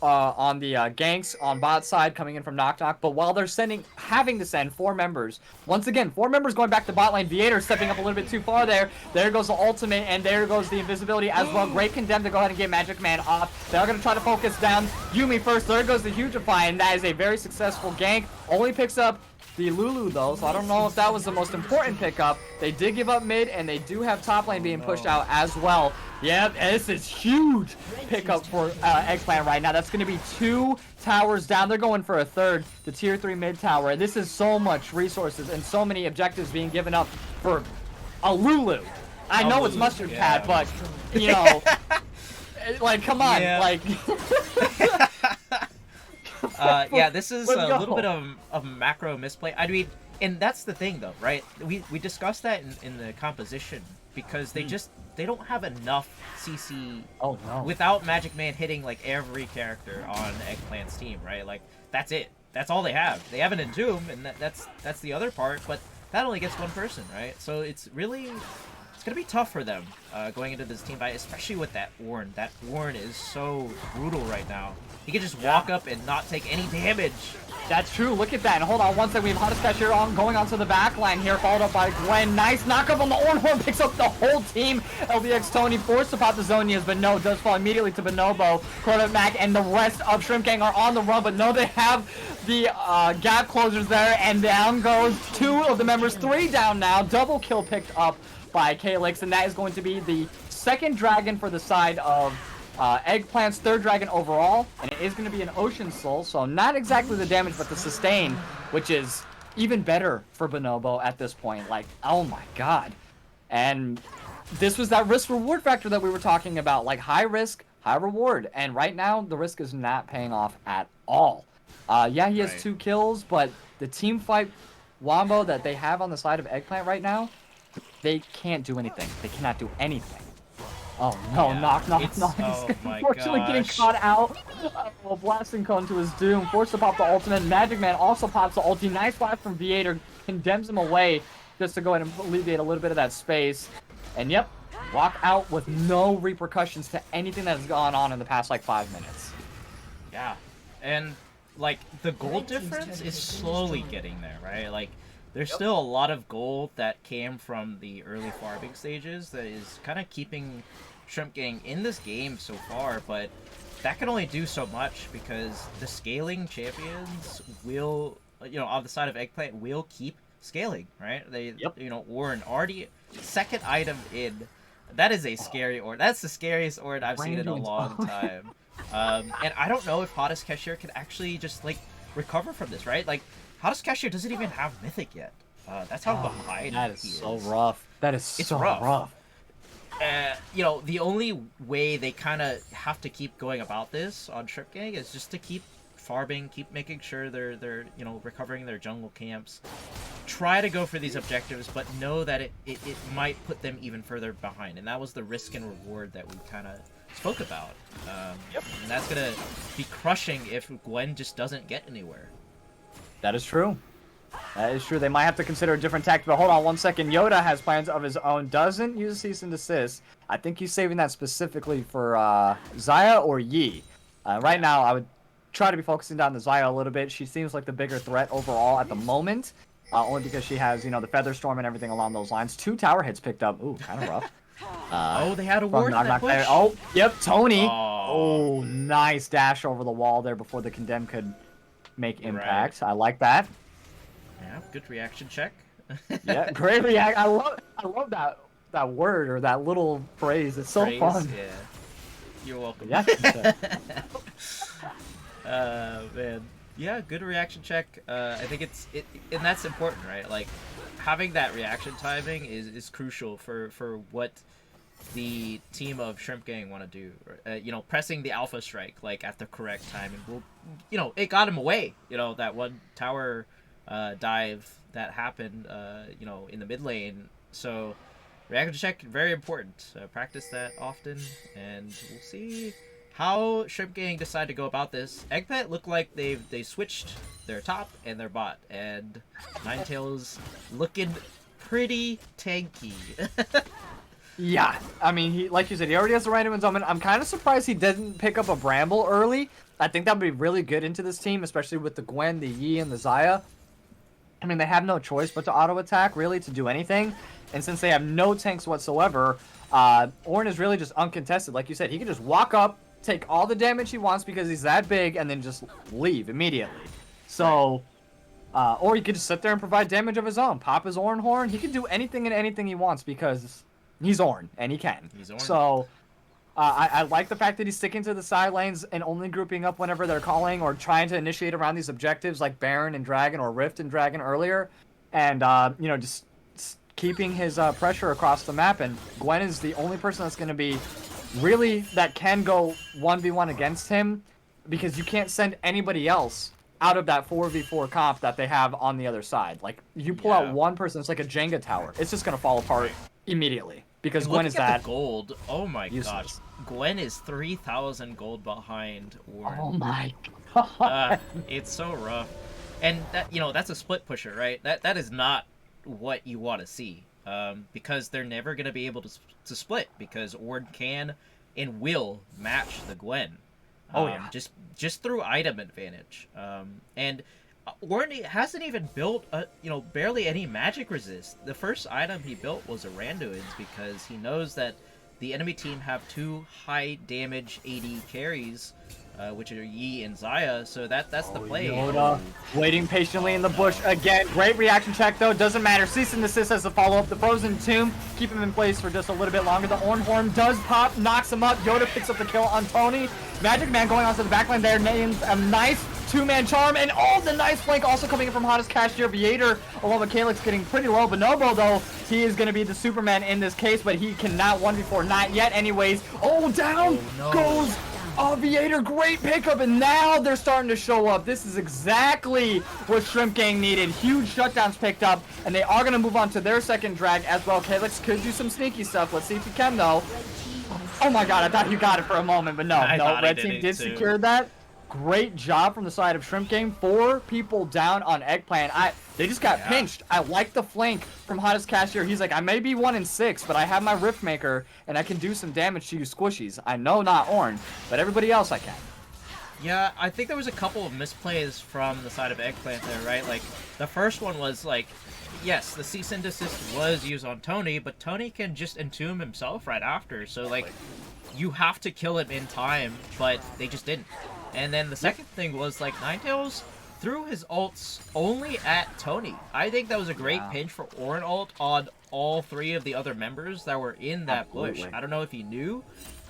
on the ganks on bot side coming in from Knock Knock. But while they're having to send 4 members, once again, 4 members going back to bot lane. Viator stepping up a little bit too far there. There goes the ultimate, and there goes the invisibility as well. Great condemn to go ahead and get Magic Man off. They're going to try to focus down Yuumi first. There goes the Hugify, and that is a very successful gank. Only picks up the Lulu though, so I don't know if that was the most important pickup. They did give up mid, and they do have top lane being pushed out as well. Yep, this is huge pickup for Eggplant right now. That's going to be 2 towers down. They're going for a third, the tier 3 mid tower. This is so much resources and so many objectives being given up for a Lulu. I know it's Lulu, Mustard yeah. Pad, but, you know, like, come on, Yeah. like... Yeah, this is Let's a go. little bit of macro misplay. I mean, and that's the thing though, right? We discussed that in the composition because they don't have enough CC Oh, no. without Magic Man hitting like every character on Eggplant's team, right? Like that's it. That's all they have. They have an Entomb, and that's the other part, but that only gets 1 person, right? So it's gonna be tough for them going into this team fight, especially with that Warren. That Warren is so brutal right now. He can just walk up and not take any damage. That's true. Look at that. And hold on one second. We have Hottest Catcher on going onto the back line here, followed up by Gwen. Nice knockup on the Ornhorn. Picks up the whole team. LVX Tony forced to pop the Zonias, but no, does fall immediately to Bonobo. Mac and the rest of Shrimp Gang are on the run, but no, they have the gap closers there, and down goes 2 of the members. 3 down now. Double kill picked up by Calyx, and that is going to be the 2nd dragon for the side of Eggplant's 3rd dragon overall, and it is going to be an Ocean Soul, so not exactly the damage, but the sustain, which is even better for Bonobo at this point. Like, oh my god. And this was that risk-reward factor that we were talking about, like high risk, high reward, and right now the risk is not paying off at all. Yeah, he has Right. 2 kills, but the team fight wombo that they have on the side of Eggplant right now, they can't do anything. They cannot do anything. Oh no, Yeah, knock. oh He's my unfortunately getting gosh. caught out. Blasting cone to his doom. Forced to pop the ultimate. Magic Man also pops the ulti. Nice blast from Viator. Condemns him away just to go ahead and alleviate a little bit of that space. And yep, walk out with no repercussions to anything that has gone on in the past like 5 minutes. Yeah, and like the gold difference is slowly getting there, right? Like there's still a lot of gold that came from the early farming stages that is kind of keeping Shrimp Gang in this game so far, but that can only do so much because the scaling champions will, you know, on the side of Eggplant will keep scaling, right? They, you know, Warren already 2nd item in. That is a scary ord. That's the scariest ord I've seen in a long time. And I don't know if Hottest Cashier can actually just like recover from this, right? Like Hottest Cashier doesn't even have Mythic yet. That's how behind That is he so rough. That is It's so rough. rough. You know, the only way they kind of have to keep going about this on Shrimp Gang is just to keep farming, keep making sure they're you know, recovering their jungle camps. Try to go for these objectives, but know that it might put them even further behind. And that was the risk and reward that we kind of spoke about. And that's going to be crushing if Gwen just doesn't get anywhere. That is true. That is true. They might have to consider a different tactic, but hold on one second. Yoda has plans of his own. Doesn't use cease and desist. I think he's saving that specifically for Xayah or Yi. Right now, I would try to be focusing down the Xayah a little bit. She seems like the bigger threat overall at the moment. only because she has, the Feather Storm and everything along those lines. 2 tower hits picked up. Ooh, kind of rough. Oh, they had a From ward in Knock that Knock push. there. Oh, yep, Tony. Oh. Oh, nice dash over the wall there before the Condemn could make impact. Right. I like that. Yeah, good reaction check. Yeah, great react. I love that word or that little phrase. It's so fun. Yeah. You're welcome. Yeah. Man. Yeah, good reaction check. I think and that's important, right? Like, having that reaction timing is crucial for what the team of Shrimp Gang want to do. Pressing the alpha strike like at the correct timing will, it got him away. That one tower dive that happened, in the mid lane. So reaction check, very important. Practice that often, and we'll see how Shrimp Gang decide to go about this. Eggplant look like they switched their top and their bot, and Ninetales looking pretty tanky. Yeah, I mean, he, like you said, he already has the random endowment. I'm kind of surprised he didn't pick up a Bramble early. I think that would be really good into this team, especially with the Gwen, the Yi, and the Xayah. I mean, they have no choice but to auto-attack, really, to do anything. And since they have no tanks whatsoever, Ornn is really just uncontested. Like you said, he can just walk up, take all the damage he wants because he's that big, and then just leave immediately. So, or he could just sit there and provide damage of his own. Pop his Ornn horn. He can do anything and anything he wants because he's Ornn, and he can. He's Ornn. So, I like the fact that he's sticking to the side lanes and only grouping up whenever they're calling or trying to initiate around these objectives like Baron and Dragon or Rift and Dragon earlier. And, just keeping his pressure across the map. And Gwen is the only person that's going to be really that can go 1v1 against him because you can't send anybody else out of that 4v4 comp that they have on the other side. Like, you pull out one person, it's like a Jenga tower. It's just going to fall apart immediately. Because Gwen is that gold. Oh my gosh. useless. Gwen is 3,000 gold behind Ornn. Oh my god. It's so rough. And that that's a split pusher, right? That is not what you want to see. Because they're never going to be able to split because Ornn can and will match the Gwen. Just through item advantage. And Ornn hasn't even built barely any magic resist. The first item he built was a Randuin's because he knows that the enemy team have 2 high damage AD carries, which are Yi and Xayah, so that's the play. Yoda waiting patiently in the bush again. Great reaction check though, doesn't matter. Cease and desist as the follow-up. The Frozen Tomb, keep him in place for just a little bit longer. The Ornn horn does pop, knocks him up. Yoda picks up the kill on Tony. Magic Man going onto the backline there, names a nice 2-man charm, and the nice flank also coming in from Hottest Cashier. Viator, along with Calyx getting pretty low. Bonobo, though, he is going to be the Superman in this case, but he cannot 1v4, not yet anyways. Down goes Viator, great pickup, and now they're starting to show up. This is exactly what Shrimp Gang needed. Huge shutdowns picked up, and they are going to move on to their second drag as well. Calyx could do some sneaky stuff. Let's see if he can, though. Oh my god, I thought you got it for a moment, but no, Red Team did secure that. Great job from the side of Shrimp Gang. 4 people down on Eggplant. They just got pinched. I like the flank from Hottest Cashier. He's like, I may be 1-6, but I have my Rift Maker, and I can do some damage to you squishies. I know not Ornn, but everybody else I can. Yeah, I think there was a couple of misplays from the side of Eggplant there, right? Like, the first one was like, yes, the cease and desist was used on Tony, but Tony can just entomb himself right after, so like, you have to kill him in time, but they just didn't. And then the second thing was like Ninetales threw his ults only at Tony. I think that was a great pinch for Ornn ult on all 3 of the other members that were in that bush. I don't know if he knew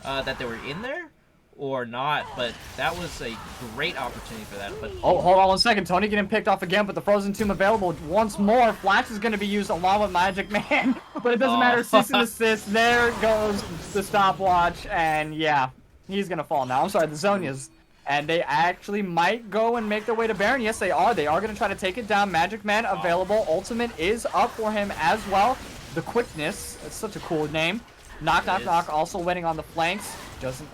that they were in there or not, but that was a great opportunity for that. But hold on 1 second. Tony getting picked off again, but the Frozen Tomb available once more. Flash is going to be used along with Magic Man, but it doesn't matter. Cease and desist. There goes the stopwatch, and yeah, he's going to fall now. I'm sorry, the Zonia's. And they actually might go and make their way to Baron. Yes, they are. They are going to try to take it down. Magic Man available. Ultimate is up for him as well. The Quickness. That's such a cool name. Knock, knock, knock. Also waiting on the flanks. Doesn't...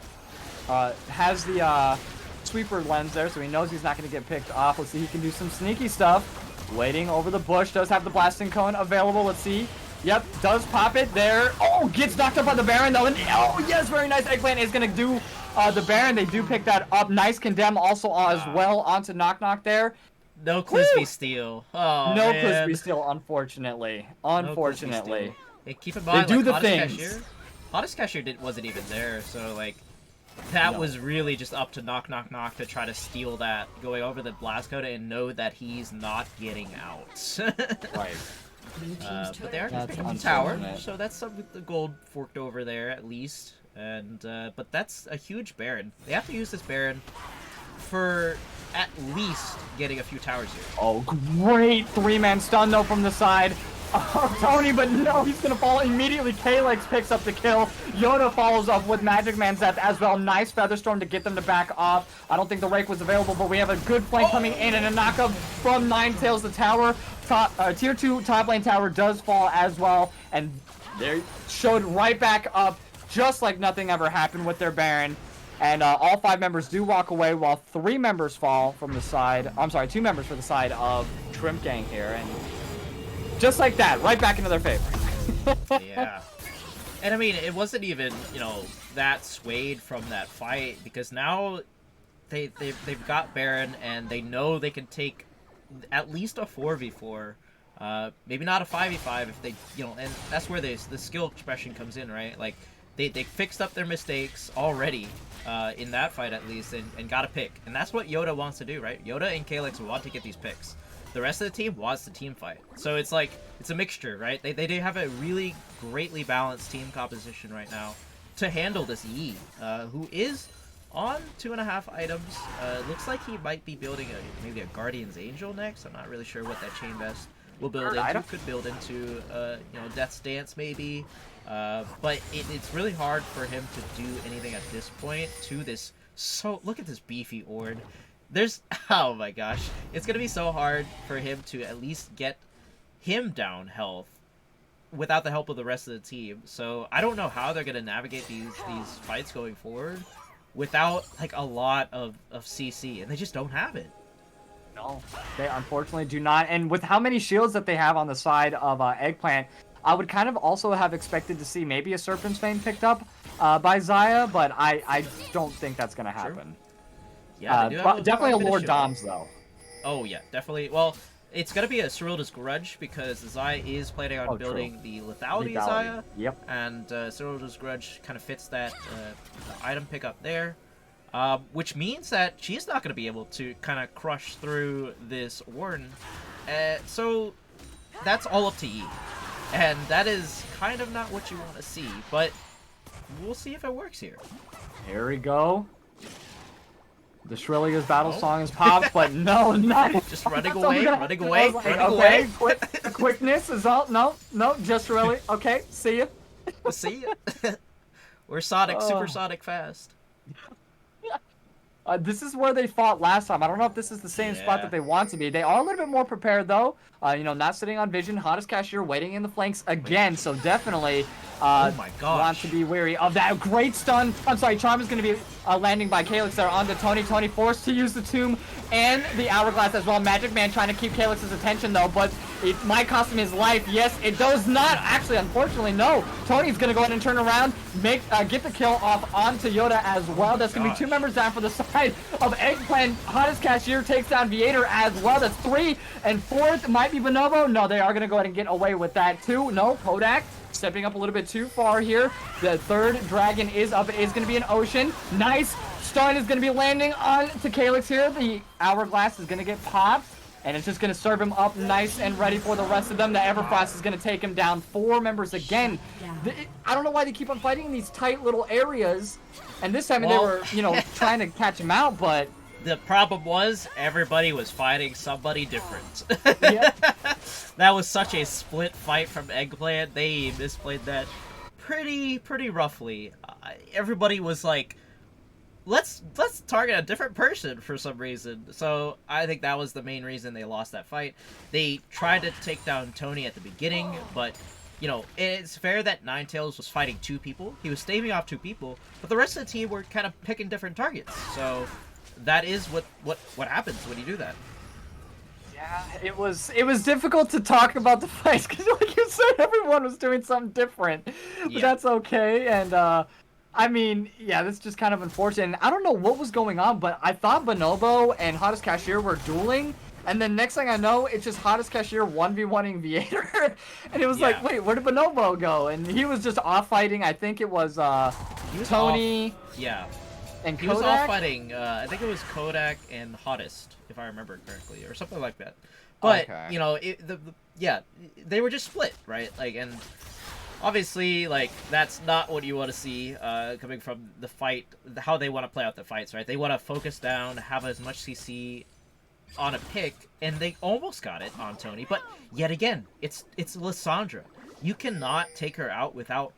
has the sweeper lens there, so he knows he's not going to get picked off. Let's see. He can do some sneaky stuff. Waiting over the bush. Does have the blasting cone available. Let's see. Yep, does pop it there. Gets knocked up by the Baron though. And yes, very nice. Eggplant is going to do the Baron. They do pick that up. Nice condemn also as well onto Knock Knock there. No Clisby steal. Oh, No man. Clisby steal, unfortunately. No Clisby Unfortunately. steal. Hey, keep in mind, do like, the Hottest things. Cashier. Hottest Cashier wasn't even there, so, like, that No. was really just up to Knock Knock Knock to try to steal that, going over the blast code and know that he's not getting out. Right. But they are That's picking up the tower, unfortunate. so that's some of the gold forked over there at least. And but that's a huge Baron. They have to use this Baron for at least getting a few towers here. Oh, great 3-man stun though from the side. Oh, Tony, but no, he's gonna fall immediately. Calyx picks up the kill. Yoda follows up with Magic Man's death as well. Nice Featherstorm to get them to back off. I don't think the Rake was available, but we have a good flank coming in and a knockup from Ninetales. The tower, tier 2 top lane tower does fall as well, and they showed right back up, just like nothing ever happened with their Baron. And all 5 members do walk away while 3 members fall from the side. I'm sorry, 2 members for the side of Shrimp Gang here. And just like that, right back into their favor. Yeah. And I mean, it wasn't even, you know, that swayed from that fight, because now they've got Baron and they know they can take at least a 4v4. Maybe not a 5v5 if they, you know, and that's where the skill expression comes in, right? Like, they fixed up their mistakes already, in that fight at least, and got a pick. And that's what Yoda wants to do, right? Yoda and Calyx want to get these picks. The rest of the team wants the team fight. So it's like, it's a mixture, right? They do have a really greatly balanced team composition right now to handle this Yi, who is on 2.5 items. Looks like he might be building maybe a Guardian's Angel next. I'm not really sure what that chain vest will build into. Could build into, you know, Death's Dance maybe. But it's really hard for him to do anything at this point to this. So look at this beefy Ord. There's, oh my gosh, it's gonna be so hard for him to at least get him down health without the help of the rest of the team. So I don't know how they're gonna navigate these fights going forward without like a lot of CC, and they just don't have it. No, they unfortunately do not. And with how many shields that they have on the side of Eggplant, I would kind of also have expected to see maybe a Serpent's Fang picked up by Xayah, but I don't think that's gonna happen. Sure. Yeah, they do have definitely a bit of Lord shield. Doms though. Oh yeah, definitely. Well, it's gonna be a Cyrilda's Grudge because Xayah is planning on building the Lethality Xayah. Yep. And Cyrilda's Grudge kind of fits that item pickup there. Which means that she's not gonna be able to kind of crush through this Warden. So that's all up to Yi. And that is kind of not what you want to see, but we'll see if it works here. Here we go. The Shrilia's battle song is popped, but no, not just running away, running away, like, running okay, away. Quickness is all. No, just really. Okay, see ya. See ya. We're Sonic, supersonic fast. This is where they fought last time. I don't know if this is the same spot that they want to be. They are a little bit more prepared though. You know, not sitting on vision. Hottest Cashier waiting in the flanks again, so definitely oh my gosh. want to be wary of that. Great stun. I'm sorry, Charm is going to be landing by Calyx there onto Tony. Tony forced to use the Tomb and the Hourglass as well. Magic Man trying to keep Calyx's attention though, but it might cost him his life. Yes, it does not. Actually, unfortunately, no. Tony's going to go ahead and turn around, get the kill off onto Yoda as well. That's going to be 2 members down for the side of Eggplant. Hottest Cashier takes down Viator as well. That's 3, and 4th might be Bonobo. No, they are going to go ahead and get away with that too. No, Kodak stepping up a little bit too far here. The 3rd dragon is up. It is going to be an Ocean. Nice stun is going to be landing on to Calyx here. The Hourglass is going to get popped, and it's just going to serve him up nice and ready for the rest of them. The Everfrost is going to take him down. 4 members again. I don't know why they keep on fighting in these tight little areas. And this time they were, you know, trying to catch him out, but the problem was everybody was fighting somebody different. Yep. That was such a split fight from Eggplant. They misplayed that pretty roughly. Everybody was like, let's target a different person for some reason. So I think that was the main reason they lost that fight. They tried to take down Tony at the beginning, but you know, it's fair that Ninetales was fighting 2 people. He was staving off 2 people, but the rest of the team were kind of picking different targets. So that is what happens when you do that. yeah, it was difficult to talk about the fights because, like you said, everyone was doing something different. But that's okay. And I mean, yeah, that's just kind of unfortunate. And I don't know what was going on, but I thought Bonobo and Hottest Cashier were dueling And then next thing I know, it's just hottest cashier 1v1ing Viator. And it was like, Yeah. wait, where did Bonobo go? And he was just off fighting. I think it was He was Tony Yeah. and He Kodak. was all fighting. I think it was Kodak and Hottest, if I remember correctly, or something like that. But Okay. you know, yeah, they were just split, right? Like, and obviously, like that's not what you want to see coming from the fight. How they want to play out the fights, right? They want to focus down, have as much CC on a pick, and they almost got it on Tony. But yet again, it's Lissandra. You cannot take her out without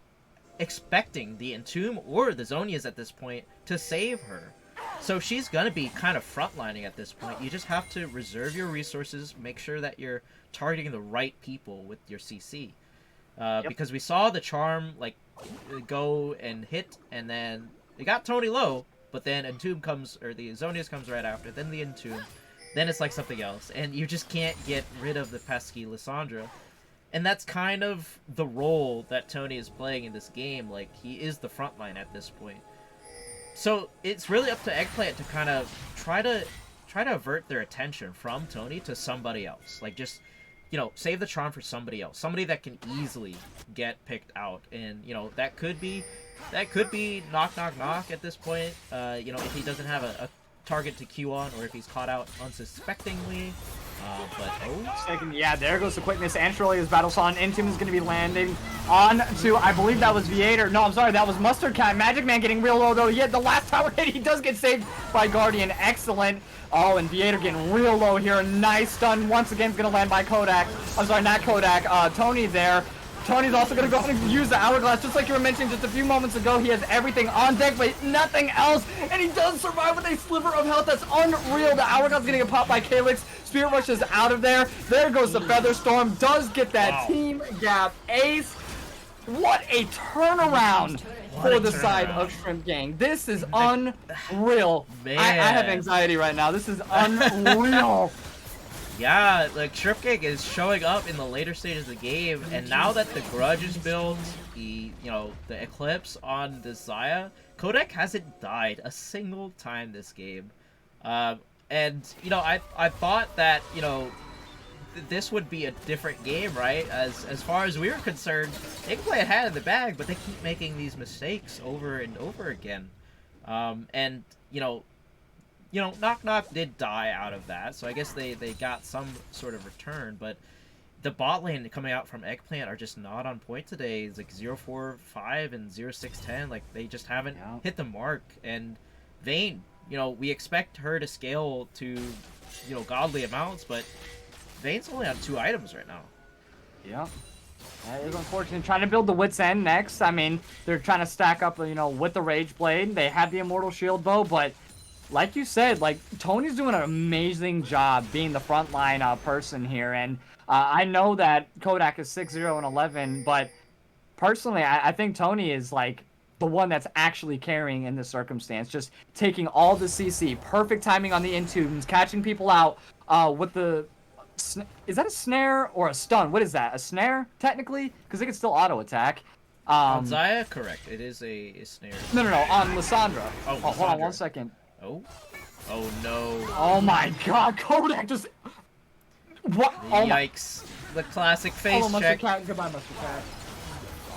expecting the Entomb or the Zonias at this point to save her. So she's gonna be kind of frontlining at this point. You just have to reserve your resources, make sure that you're targeting the right people with your CC. Because we saw the charm like go and hit, and then it got Tony low, but then Entomb comes, or the Zonias comes right after, then the Entomb, then it's like something else, and you just can't get rid of the pesky Lissandra. And that's kind of the role that Tony is playing in this game. Like, he is the front line at this point. So it's really up to Eggplant to kind of try to avert their attention from Tony to somebody else. Like, just, you know, save the charm for somebody else, somebody that can easily get picked out. And you know, that could be knock knock knock at this point. You know, if he doesn't have a target to queue on, or if he's caught out unsuspectingly. Yeah, there goes the quickness. Antrolia's battle song. Entomb is going to be landing on to, I believe that was Viator. No, I'm sorry, that was Mustard Cat. Magic Man getting real low, though. Yet the last tower hit, he does get saved by Guardian. Excellent. Oh, and Viator getting real low here. Nice stun. Once again, is going to land by Kodak. I'm sorry, not Kodak. Tony there. Tony's also going to go and use the Hourglass, just like you were mentioning just a few moments ago. He has everything on deck, but nothing else. And he does survive with a sliver of health. That's unreal. The Hourglass is going to get popped by Calyx. Spirit Rush is out of there. There goes the Featherstorm. Does get that team gap ace. What a turnaround for the side of Shrimp Gang. This is unreal. Man. I have anxiety right now. This is unreal. Yeah, like Shrimp Gang is showing up in the later stages of the game, and now that the Grudge is built, the Eclipse on the Xayah, Kodak hasn't died a single time this game. And you know, I thought that, you know, this would be a different game, right? As far as we were concerned, they can play it had in the bag, but they keep making these mistakes over and over again. And you know, Knock Knock did die out of that, so I guess they got some sort of return, but the bot lane coming out from Eggplant are just not on point today. It's like 0-4-5 and 0-6-10, like they just haven't hit the mark. And Vayne, you know, we expect her to scale to, you know, godly amounts, but Vayne's only on 2 items right now. Yeah. That is unfortunate. Trying to build the Wit's End next. I mean, they're trying to stack up, you know, with the Rage Blade. They have the Immortal Shield bow, but like you said, like, Tony's doing an amazing job being the frontline person here. And I know that Kodak is 6-0 and 11, but personally, I think Tony is, like, the one that's actually carrying in this circumstance. Just taking all the CC, perfect timing on the Entombs, catching people out with the... Is that a snare or a stun? What is that? A snare, technically? Because it can still auto-attack. On Xayah, correct. It is a snare. No, on Lissandra. Oh, hold on 1 second. Oh no. Oh my god, Kodak just... What? Oh my... Yikes. The classic face check. Cat. Goodbye, Mustard Cat.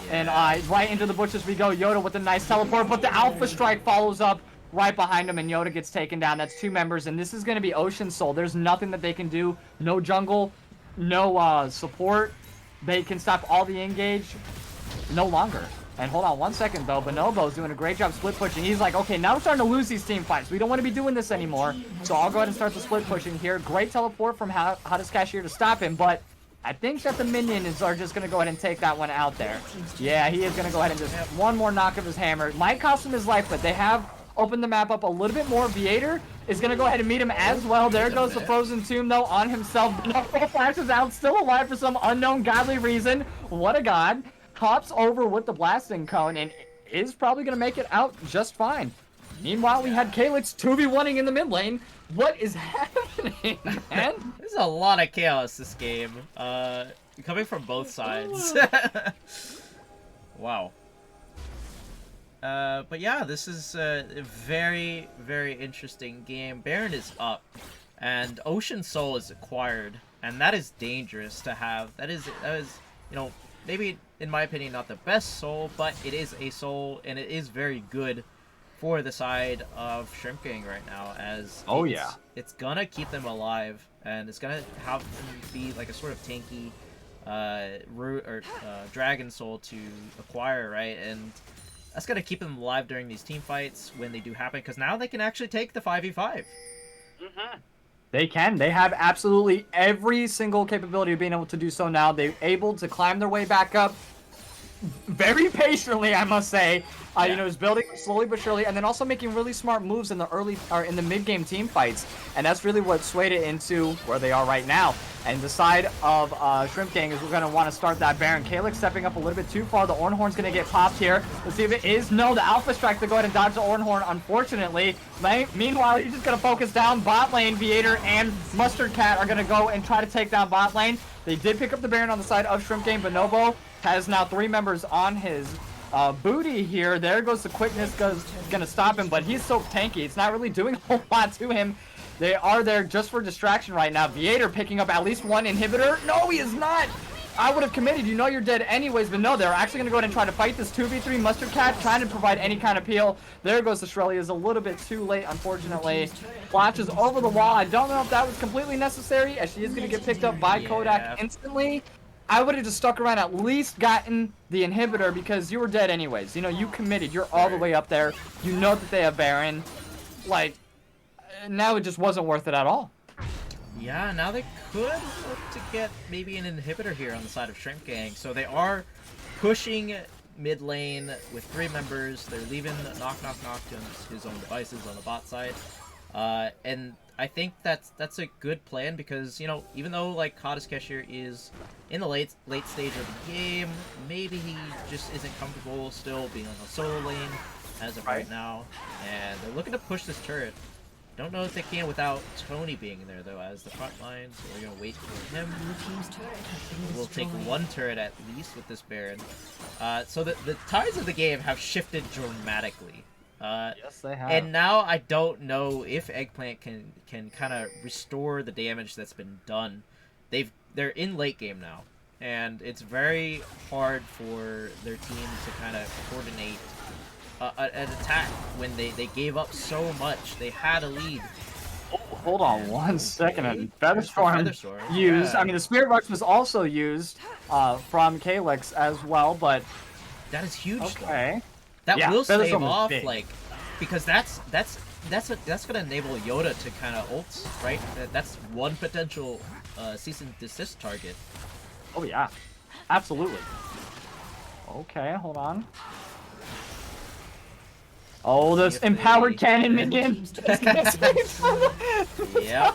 Yeah. And right into the bushes we go. Yoda with a nice teleport, but the Alpha Strike follows up right behind him, and Yoda gets taken down. That's 2 members, and this is going to be Ocean Soul. There's nothing that they can do. No jungle, no support. They can stop all the engage no longer. And hold on 1 second, though. Bonobo's doing a great job split pushing. He's like, okay, now we're starting to lose these team fights. We don't want to be doing this anymore. So I'll go ahead and start the split pushing here. Great teleport from Hottest Cashier to stop him, but I think that the minions are just going to go ahead and take that one out there. Yeah, he is going to go ahead and just one more knock of his hammer. Might cost him his life, but they have opened the map up a little bit more. Viator is going to go ahead and meet him as well. There goes the Frozen Tomb, though, on himself. Bonobo flashes out, still alive for some unknown godly reason. What a god. Hops over with the blasting cone and is probably going to make it out just fine. Meanwhile, we had Calyx 2v1ing in the mid lane. What is happening, man? There's a lot of chaos this game. Coming from both sides. Wow. But yeah, this is a very, very interesting game. Baron is up and Ocean Soul is acquired, and that is dangerous to have. That is, you know, maybe in my opinion not the best soul, but it is a soul, and it is very good for the side of Shrimp Gang right now, as it's gonna keep them alive, and it's gonna have them be like a sort of tanky Dragon Soul to acquire, right? And that's gonna keep them alive during these team fights when they do happen, because now they can actually take the 5v5. They can. They have absolutely every single capability of being able to do so now. They're able to climb their way back up very patiently, I must say. You know, is building slowly but surely, and then also making really smart moves in the early or in the mid-game team fights, and that's really what swayed it into where they are right now. And the side of Shrimp Gang is we're gonna want to start that Baron. Calyx stepping up a little bit too far. The Ornhorn's gonna get popped here. Let's see if it is. No, the Alpha Strike to go ahead and dodge the Ornhorn, unfortunately. Meanwhile, he's just gonna focus down bot lane. Viator and Mustard Cat are gonna go and try to take down bot lane. They did pick up the Baron on the side of Shrimp Gang. Bonobo has now 3 members on his booty here. There goes the quickness, gonna stop him, but he's so tanky. It's not really doing a whole lot to him. They are there just for distraction right now. Viator picking up at least 1 inhibitor. No, he is not. I would have committed. You know you're dead anyways, but no, they're actually going to go ahead and try to fight this 2v3 Mustard Cat, trying to provide any kind of peel. There goes the Shrelia. Is a little bit too late, unfortunately. Flashes over the wall. I don't know if that was completely necessary, as she is going to get picked up by Kodak instantly. I would have just stuck around, at least gotten the inhibitor, because you were dead anyways. You know, you committed. You're all the way up there. You know that they have Baron. Like, now it just wasn't worth it at all. Yeah, now they could look to get maybe an inhibitor here on the side of Shrimp Gang. So they are pushing mid lane with 3 members. They're leaving Knock Knock Knock to his own devices on the bot side. And I think that's a good plan, because, you know, even though like Hottest Cashier is in the late stage of the game, maybe he just isn't comfortable still being on the solo lane as of right now. And they're looking to push this turret. Don't know if they can without Tony being there, though, as the front line, so we're going to wait for him. We'll take 1 turret at least with this Baron. So the tides of the game have shifted dramatically. Yes, they have. And now I don't know if Eggplant can kind of restore the damage that's been done. They're in late game now, and it's very hard for their team to kind of coordinate an attack when they gave up so much. They had a lead. Oh, hold on one second. And Featherstorm used. Yeah. I mean, the Spirit Rush was also used from Calyx as well, but that is huge. Okay. That will save off, like, because that's gonna enable Yoda to kind of ult, right? That's one potential cease and desist target. Oh yeah, absolutely. Okay, hold on. Oh, this empowered cannon minion. Yeah.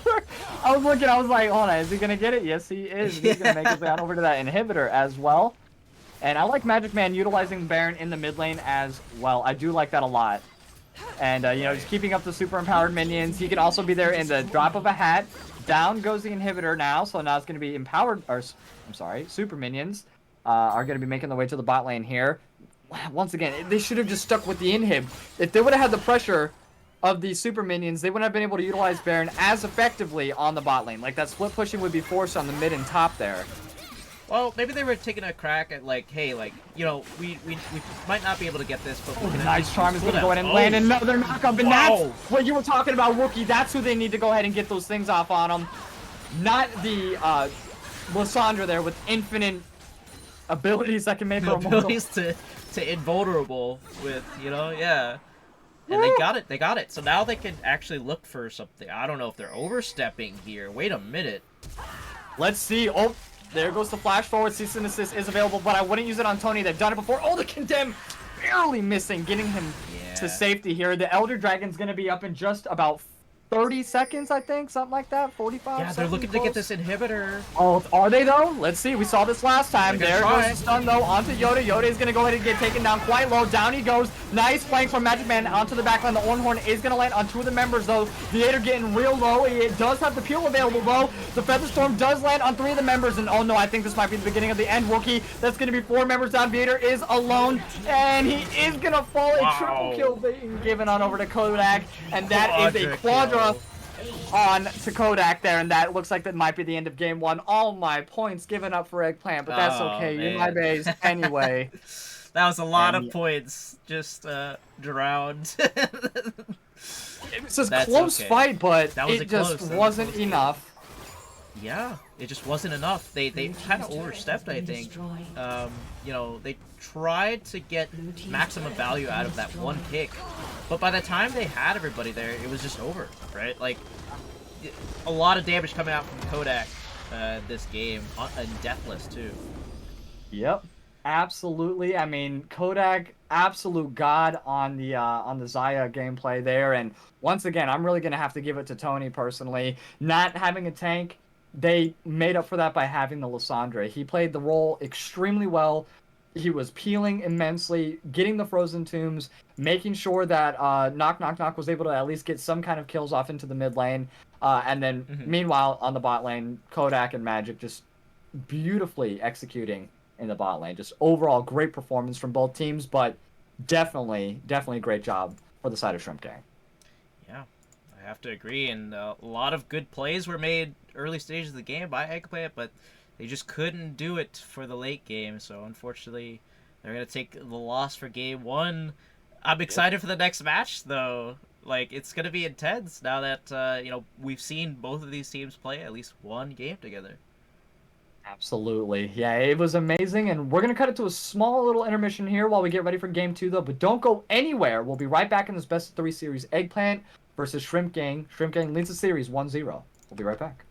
I was looking, I was like, hold on, is he gonna get it? Yes, he is. He's gonna make his way on over to that inhibitor as well. And I like Magic Man utilizing Baron in the mid lane as well. I do like that a lot. And, you know, just keeping up the super empowered minions. He can also be there in the drop of a hat. Down goes the inhibitor now, so now it's going to be empowered, or, I'm sorry, super minions are going to be making their way to the bot lane here. Once again, they should have just stuck with the inhib. If they would have had the pressure of these super minions, they wouldn't have been able to utilize Baron as effectively on the bot lane. Like, that split pushing would be forced on the mid and top there. Well, maybe they were taking a crack at, like, hey, like, you know, we might not be able to get this, but we can nice Charm is going to go ahead and land another knockup, and that's what you were talking about, Wookie. That's who they need to go ahead and get those things off on them. Not the Lysandra there with infinite abilities that can make her immortal. Abilities to invulnerable with, you know, yeah. And they got it. So now they can actually look for something. I don't know if they're overstepping here. Wait a minute. Let's see. Oh, there goes the flash forward. Cease and Assist is available, but I wouldn't use it on Tony. They've done it before. Oh, the Condemn barely missing, getting him to safety here. The Elder Dragon's going to be up in just about 30 seconds, I think, something like that. 45 Yeah, they're looking to get this inhibitor. Oh, are they, though? Let's see. We saw this last time. There goes the stun, though, onto Yoda. Yoda is going to go ahead and get taken down quite low. Down he goes. Nice flank from Magic Man onto the backline. The Ornhorn is going to land on 2 of the members, though. Viator getting real low. It does have the peel available, though. The Featherstorm does land on 3 of the members, and oh, no, I think this might be the beginning of the end, Wookie. That's going to be 4 members down. Viator is alone, and he is going to fall. A triple kill being given on over to Kodak, and that is a quadra on to Kodak there, and that looks like that might be the end of game one. All my points given up for Eggplant, but that's Oh, okay. You're my man. base anyway. That was a lot And of points just drowned. It was a That's close okay. fight, but That was it a just close- that was a wasn't close game. enough. Yeah, it just wasn't enough. They kind of overstepped, I think. You know, they tried to get maximum value out of that one pick, but by the time they had everybody there, it was just over, right? Like, a lot of damage coming out from Kodak this game, and Deathless too. Yep, absolutely. I mean, Kodak, absolute god on the Xayah gameplay there, and once again, I'm really gonna have to give it to Tony personally. Not having a tank, they made up for that by having the Lissandra. He played the role extremely well. He was peeling immensely, getting the frozen tombs, making sure that Knock Knock Knock was able to at least get some kind of kills off into the mid lane, and then meanwhile on the bot lane, Kodak and Magic just beautifully executing in the bot lane. Just overall great performance from both teams, but definitely a great job for the side of Shrimp Gang. Yeah, I have to agree, and a lot of good plays were made early stages of the game by Eggplant, but they just couldn't do it for the late game, so unfortunately they're going to take the loss for game one. I'm excited for the next match, though. Like, it's going to be intense now that, you know, we've seen both of these teams play at least one game together. Absolutely. Yeah, it was amazing, and we're going to cut it to a small little intermission here while we get ready for game two, though, but don't go anywhere. We'll be right back in this best of three series. Eggplant versus Shrimp Gang. Shrimp Gang leads the series 1-0. We'll be right back.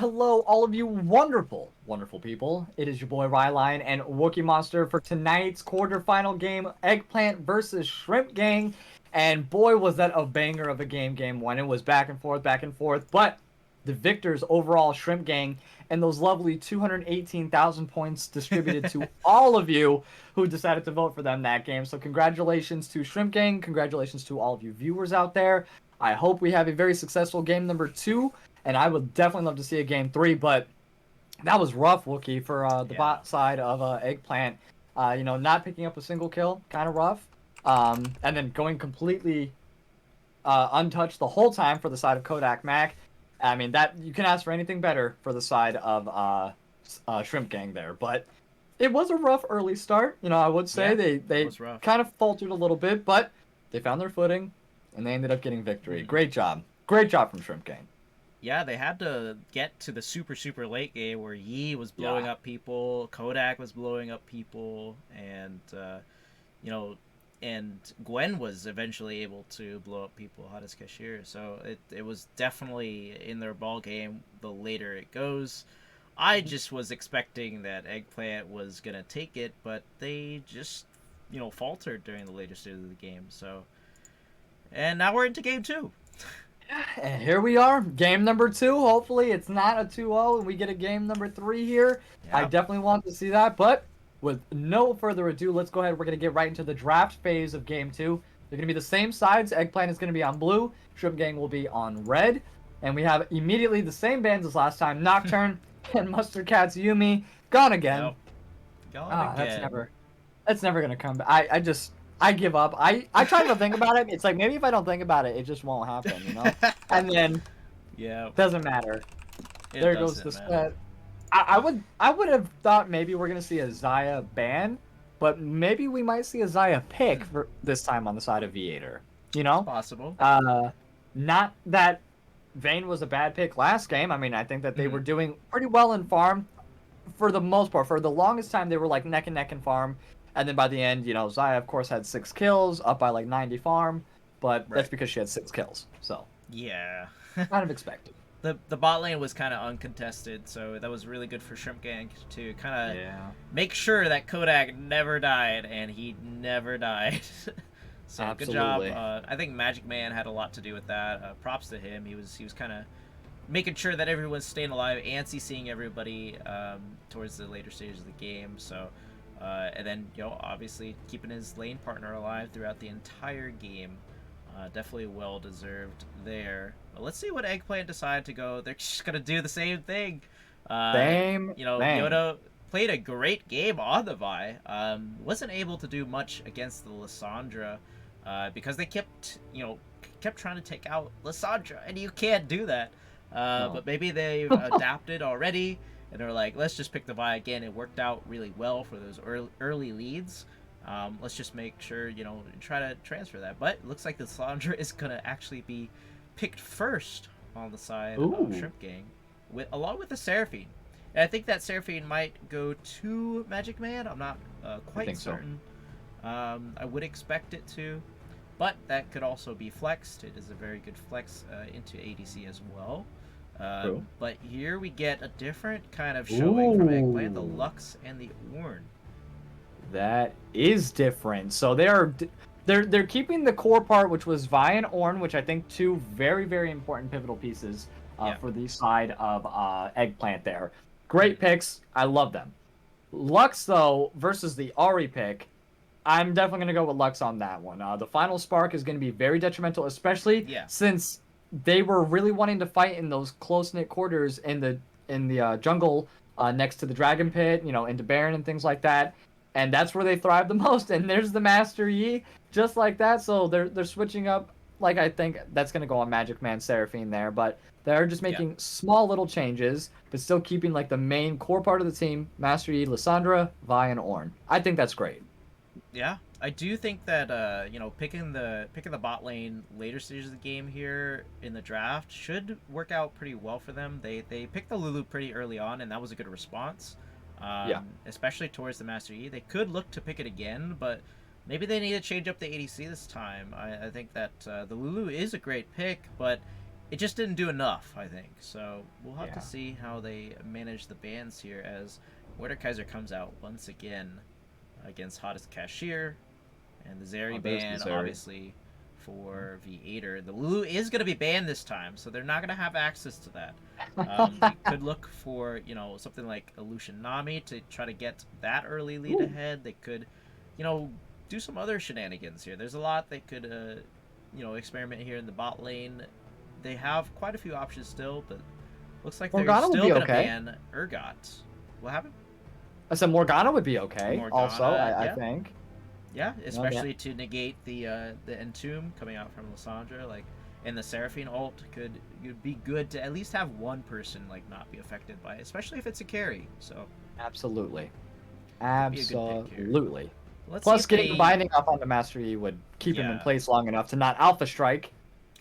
Hello, all of you wonderful, wonderful people. It is your boy Rylionn and Wookie Monster for tonight's quarterfinal game, Eggplant versus Shrimp Gang. And boy, was that a banger of a game one. It was back and forth, but the victors overall, Shrimp Gang, and those lovely 218,000 points distributed to all of you who decided to vote for them that game. So congratulations to Shrimp Gang. Congratulations to all of you viewers out there. I hope we have a very successful game number 2. And I would definitely love to see a game 3, but that was rough, Wookie, for the bot side of Eggplant. Not picking up a single kill, kind of rough. And then going completely untouched the whole time for the side of Kodak Mac. I mean, that you can ask for anything better for the side of Shrimp Gang there. But it was a rough early start. I would say they kind of faltered a little bit, but they found their footing, and they ended up getting victory. Great job. Great job from Shrimp Gang. Yeah, they had to get to the super late game where Yi was blowing up people, Kodak was blowing up people, and and Gwen was eventually able to blow up people, hot as cashier. So it was definitely in their ball game the later it goes. I just was expecting that Eggplant was gonna take it, but they just faltered during the later stage of the game. So, and now we're into game 2. And here we are, game number 2. Hopefully it's not a 2-0 and we get a game number 3 here. Yeah. I definitely want to see that, but with no further ado, let's go ahead. We're going to get right into the draft phase of game 2. They're going to be the same sides. Eggplant is going to be on blue. Shrimp Gang will be on red. And we have immediately the same bands as last time. Nocturne and Mustard Cat's Yumi. Gone again. Nope. Gone again. That's never going to come back. I give up. I try to think about it. It's like maybe if I don't think about it, it just won't happen, And then, doesn't matter. There goes the set. I would have thought maybe we're gonna see a Xayah ban, but maybe we might see a Xayah pick for this time on the side of Viator. Possible. Not that Vayne was a bad pick last game. I mean, I think that they were doing pretty well in farm, for the most part. For the longest time, they were like neck and neck in farm. And then by the end, Xayah, of course, had 6 kills, up by like 90 farm. But that's because she had 6 kills. So yeah, kind of expected. the bot lane was kind of uncontested, so that was really good for Shrimp Gang to kind of Yeah. make sure that Kodak never died, and he never died. So good job. Absolutely. I think Magic Man had a lot to do with that. Props to him. He was kind of making sure that everyone's staying alive and CCing everybody towards the later stages of the game. So, and then obviously keeping his lane partner alive throughout the entire game. Definitely well deserved there. But let's see what Eggplant decide to go. They're just gonna do the same thing. Same thing. Yoda played a great game on the Vi. Wasn't able to do much against the Lissandra because they kept trying to take out Lissandra, and you can't do that. No. But maybe they've adapted already, and they're like, let's just pick the Vi again. It worked out really well for those early leads. Let's just make sure, try to transfer that. But it looks like the Lissandra is going to actually be picked first on the side of Shrimp Gang, along with the Seraphine. And I think that Seraphine might go to Magic Man. I'm not quite certain. So. I would expect it to. But that could also be flexed. It is a very good flex into ADC as well. But here we get a different kind of showing from Eggplant, the Lux and the Ornn. That is different. So they're keeping the core part, which was Vi and Ornn, which I think two very, very important pivotal pieces for the side of Eggplant there. Great picks. I love them. Lux, though, versus the Ahri pick, I'm definitely going to go with Lux on that one. The final spark is going to be very detrimental, especially since they were really wanting to fight in those close-knit quarters in the jungle next to the Dragon Pit, into Baron and things like that. And that's where they thrive the most. And there's the Master Yi, just like that. So they're switching up. Like, I think that's going to go on Magic Man Seraphine there. But they're just making small little changes, but still keeping, like, the main core part of the team, Master Yi, Lissandra, Vi, and Ornn. I think that's great. Yeah, I do think that, picking the bot lane later stages of the game here in the draft should work out pretty well for them. They picked the Lulu pretty early on, and that was a good response. Especially towards the Master Yi. They could look to pick it again, but maybe they need to change up the ADC this time. I think that the Lulu is a great pick, but it just didn't do enough, I think. So we'll have to see how they manage the bans here as Mordekaiser comes out once again against Hottest Cashier, and the Zeri ban, obviously, for V8er. The Lulu is going to be banned this time, so they're not going to have access to that. They could look for, something like a Lucian Nami to try to get that early lead ahead. They could, do some other shenanigans here. There's a lot they could, experiment here in the bot lane. They have quite a few options still, but looks like they're still going to ban Urgot. What happened? I said Morgana would be okay. Morgana, also, I think. Yeah, especially to negate the Entomb coming out from Lissandra, and the Seraphine ult could be good to at least have one person not be affected by it, especially if it's a carry. So absolutely. Plus, getting the binding up on the Master Yi would keep him in place long enough to not Alpha Strike.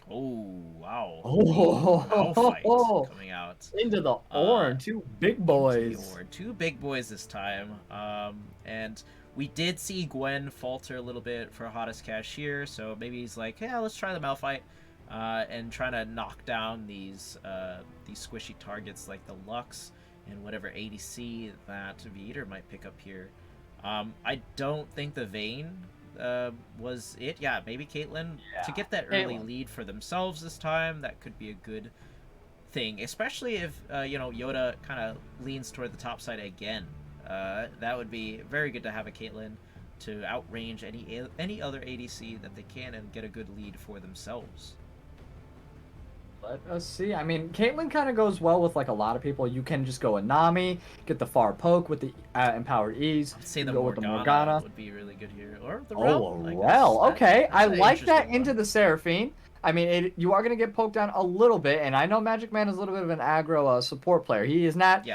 Oh wow! Malphite coming out into the Ornn, two big boys. Two big boys this time. And we did see Gwen falter a little bit for Hottest Cashier, so maybe he's like, yeah, let's try the Malphite, and trying to knock down these squishy targets like the Lux and whatever ADC that V8er might pick up here. I don't think the Vayne was it. Yeah, maybe Caitlyn to get that early lead for themselves this time. That could be a good thing, especially if Yoda kind of leans toward the top side again. That would be very good to have a Caitlyn to outrange any other ADC that they can and get a good lead for themselves. Let us see. I mean, Caitlyn kind of goes well with a lot of people. You can just go a Nami, get the far poke with the empowered ease. I'd say the go Morgana would be really good here, or the Rylionn. Okay. I like that into the Seraphine. I mean, you are going to get poked down a little bit, and I know Magic Man is a little bit of an aggro support player. He is not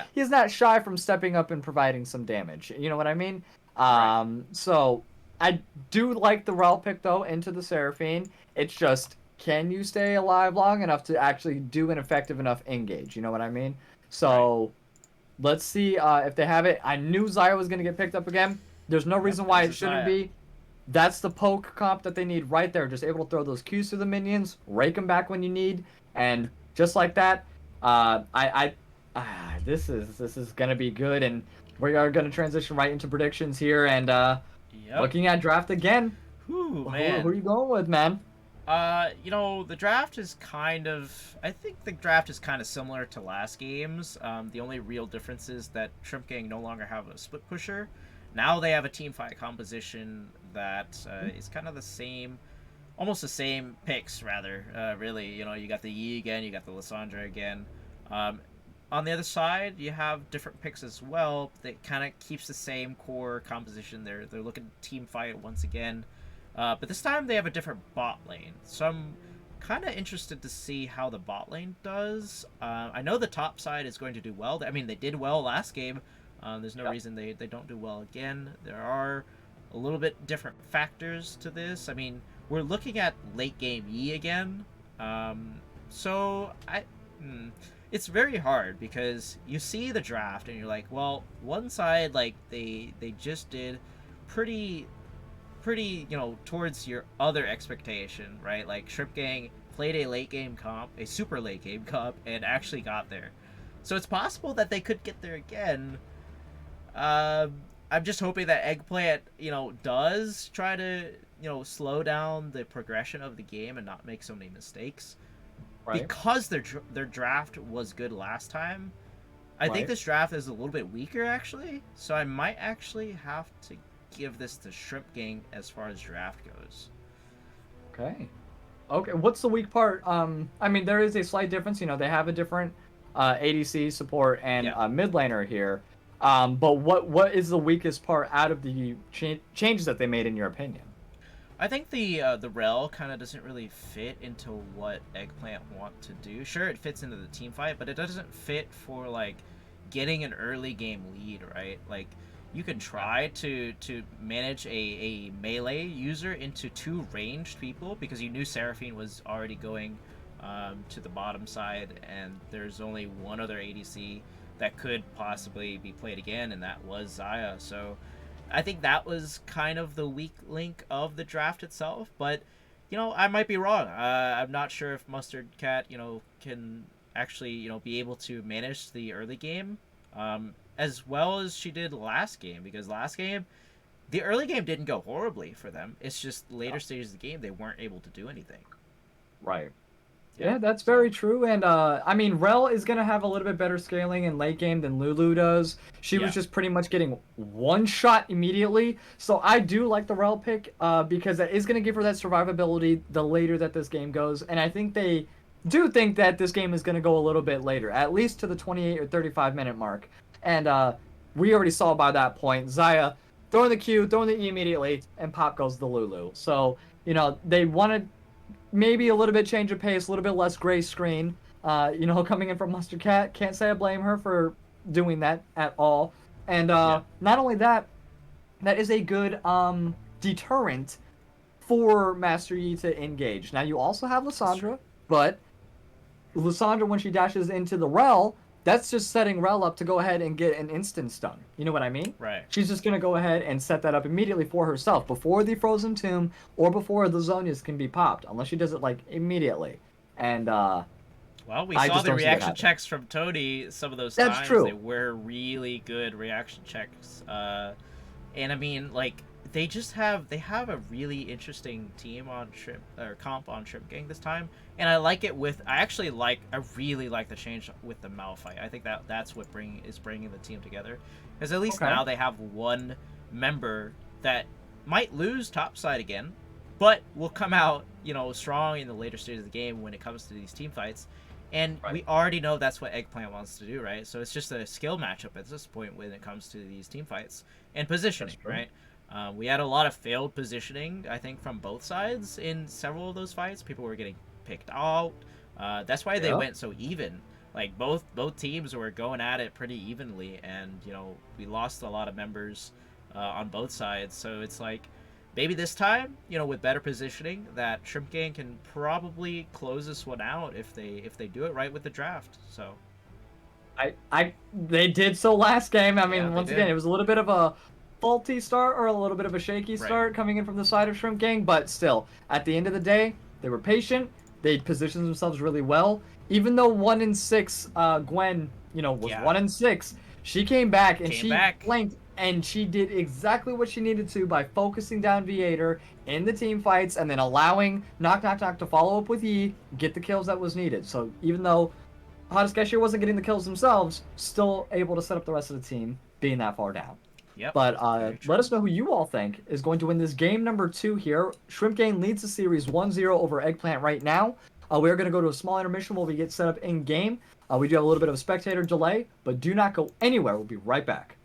shy from stepping up and providing some damage. You know what I mean? So I do like the Rel pick, though, into the Seraphine. It's just, can you stay alive long enough to actually do an effective enough engage? You know what I mean? So let's see if they have it. I knew Xayah was going to get picked up again. There's no reason why it shouldn't be. That's the poke comp that they need right there. Just able to throw those Qs through the minions, rake them back when you need, and just like that, This is gonna be good, and we are gonna transition right into predictions here, and Yep. looking at draft again. Whew, Who man. are you going with, man? The draft is I think the draft is kind of similar to last game's. The only real difference is that Shrimp Gang no longer have a split pusher. Now they have a team fight composition that is kind of the same, almost the same picks, rather. Really, you got the Yi again, you got the Lissandra again. Um, on the other side, you have different picks as well that kind of keeps the same core composition. They're looking to team fight once again. But this time they have a different bot lane. So I'm kind of interested to see how the bot lane does. I know the top side is going to do well. I mean, they did well last game. There's no reason they don't do well again. There are a little bit different factors to this. I mean, we're looking at late game Yi again. So it's very hard because you see the draft and you're like, well, one side, like, they just did pretty towards your other expectation, right? Like, Shrimp Gang played a late game comp, a super late game comp, and actually got there. So it's possible that they could get there again. I'm just hoping that Eggplant, does try to, slow down the progression of the game and not make so many mistakes. Right. Because their draft was good last time, I think this draft is a little bit weaker, actually. So I might actually have to give this to Shrimp Gang as far as draft goes. Okay, what's the weak part? I mean, there is a slight difference. They have a different ADC support and mid laner here. But what is the weakest part out of the changes that they made, in your opinion? I think the rel kind of doesn't really fit into what Eggplant want to do. Sure, it fits into the team fight, but it doesn't fit for, like, getting an early game lead, right? Like, you can try to manage a melee user into two ranged people, because you knew Seraphine was already going to the bottom side, and there's only one other ADC that could possibly be played again, and that was Xayah. So I think that was kind of the weak link of the draft itself, but I might be wrong. I'm not sure if Mustard Cat can actually be able to manage the early game as well as she did last game, because last game the early game didn't go horribly for them. It's just later stages of the game they weren't able to do anything. Right. Yeah, that's very true. And I mean, Rel is gonna have a little bit better scaling in late game than Lulu does. She was just pretty much getting one shot immediately. So I do like the Rel pick because that is gonna give her that survivability the later that this game goes. And I think they do think that this game is gonna go a little bit later, at least to the 28 or 35-minute mark. And we already saw by that point Xayah throwing the Q, throwing the E immediately, and pop goes the Lulu. So they wanted maybe a little bit change of pace, a little bit less gray screen. Coming in from Mustard Cat, can't say I blame her for doing that at all. And not only that, that is a good deterrent for Master Yi to engage. Now you also have Lissandra, but Lissandra, when she dashes into the Rel, that's just setting Rel up to go ahead and get an instant stun. You know what I mean? Right. She's just going to go ahead and set that up immediately for herself before the Frozen Tomb or before the Zonias can be popped, unless she does it, like, immediately. And, well, we saw the reaction checks from Tony some of those times. That's true. They were really good reaction checks. And I mean, like, they have a really interesting team on comp on Shrimp Gang this time, and I really like the change with the Malphite. I think that's what is bringing the team together, because at least now they have one member that might lose topside again, but will come out strong in the later stages of the game when it comes to these team fights. And we already know that's what Eggplant wants to do, right? So it's just a skill matchup at this point when it comes to these team fights and positioning, right? We had a lot of failed positioning, I think, from both sides in several of those fights. People were getting picked out. That's why they went so even. Like, both teams were going at it pretty evenly, and we lost a lot of members on both sides. So it's like, maybe this time, with better positioning, that Shrimp Gang can probably close this one out if they do it right with the draft. So they did so last game. I mean, once again, did. it was a little bit of a faulty start or a little bit of a shaky start coming in from the side of Shrimp Gang, but still, at the end of the day, they were patient. They positioned themselves really well. Even though 1-6, Gwen, was Yeah. 1-6, she came back and Came she back. flanked and she did exactly what she needed to by focusing down Viator in the team fights and then allowing Knock Knock Knock to follow up with Yi, get the kills that was needed. So even though Hottest Cashier wasn't getting the kills themselves, still able to set up the rest of the team being that far down. Yep. But Very true. let us know who you all think is going to win this game number 2 here. Shrimp Gang leads the series 1-0 over Eggplant right now. We're going to go to a small intermission while we get set up in game. We do have a little bit of a spectator delay, but do not go anywhere. We'll be right back.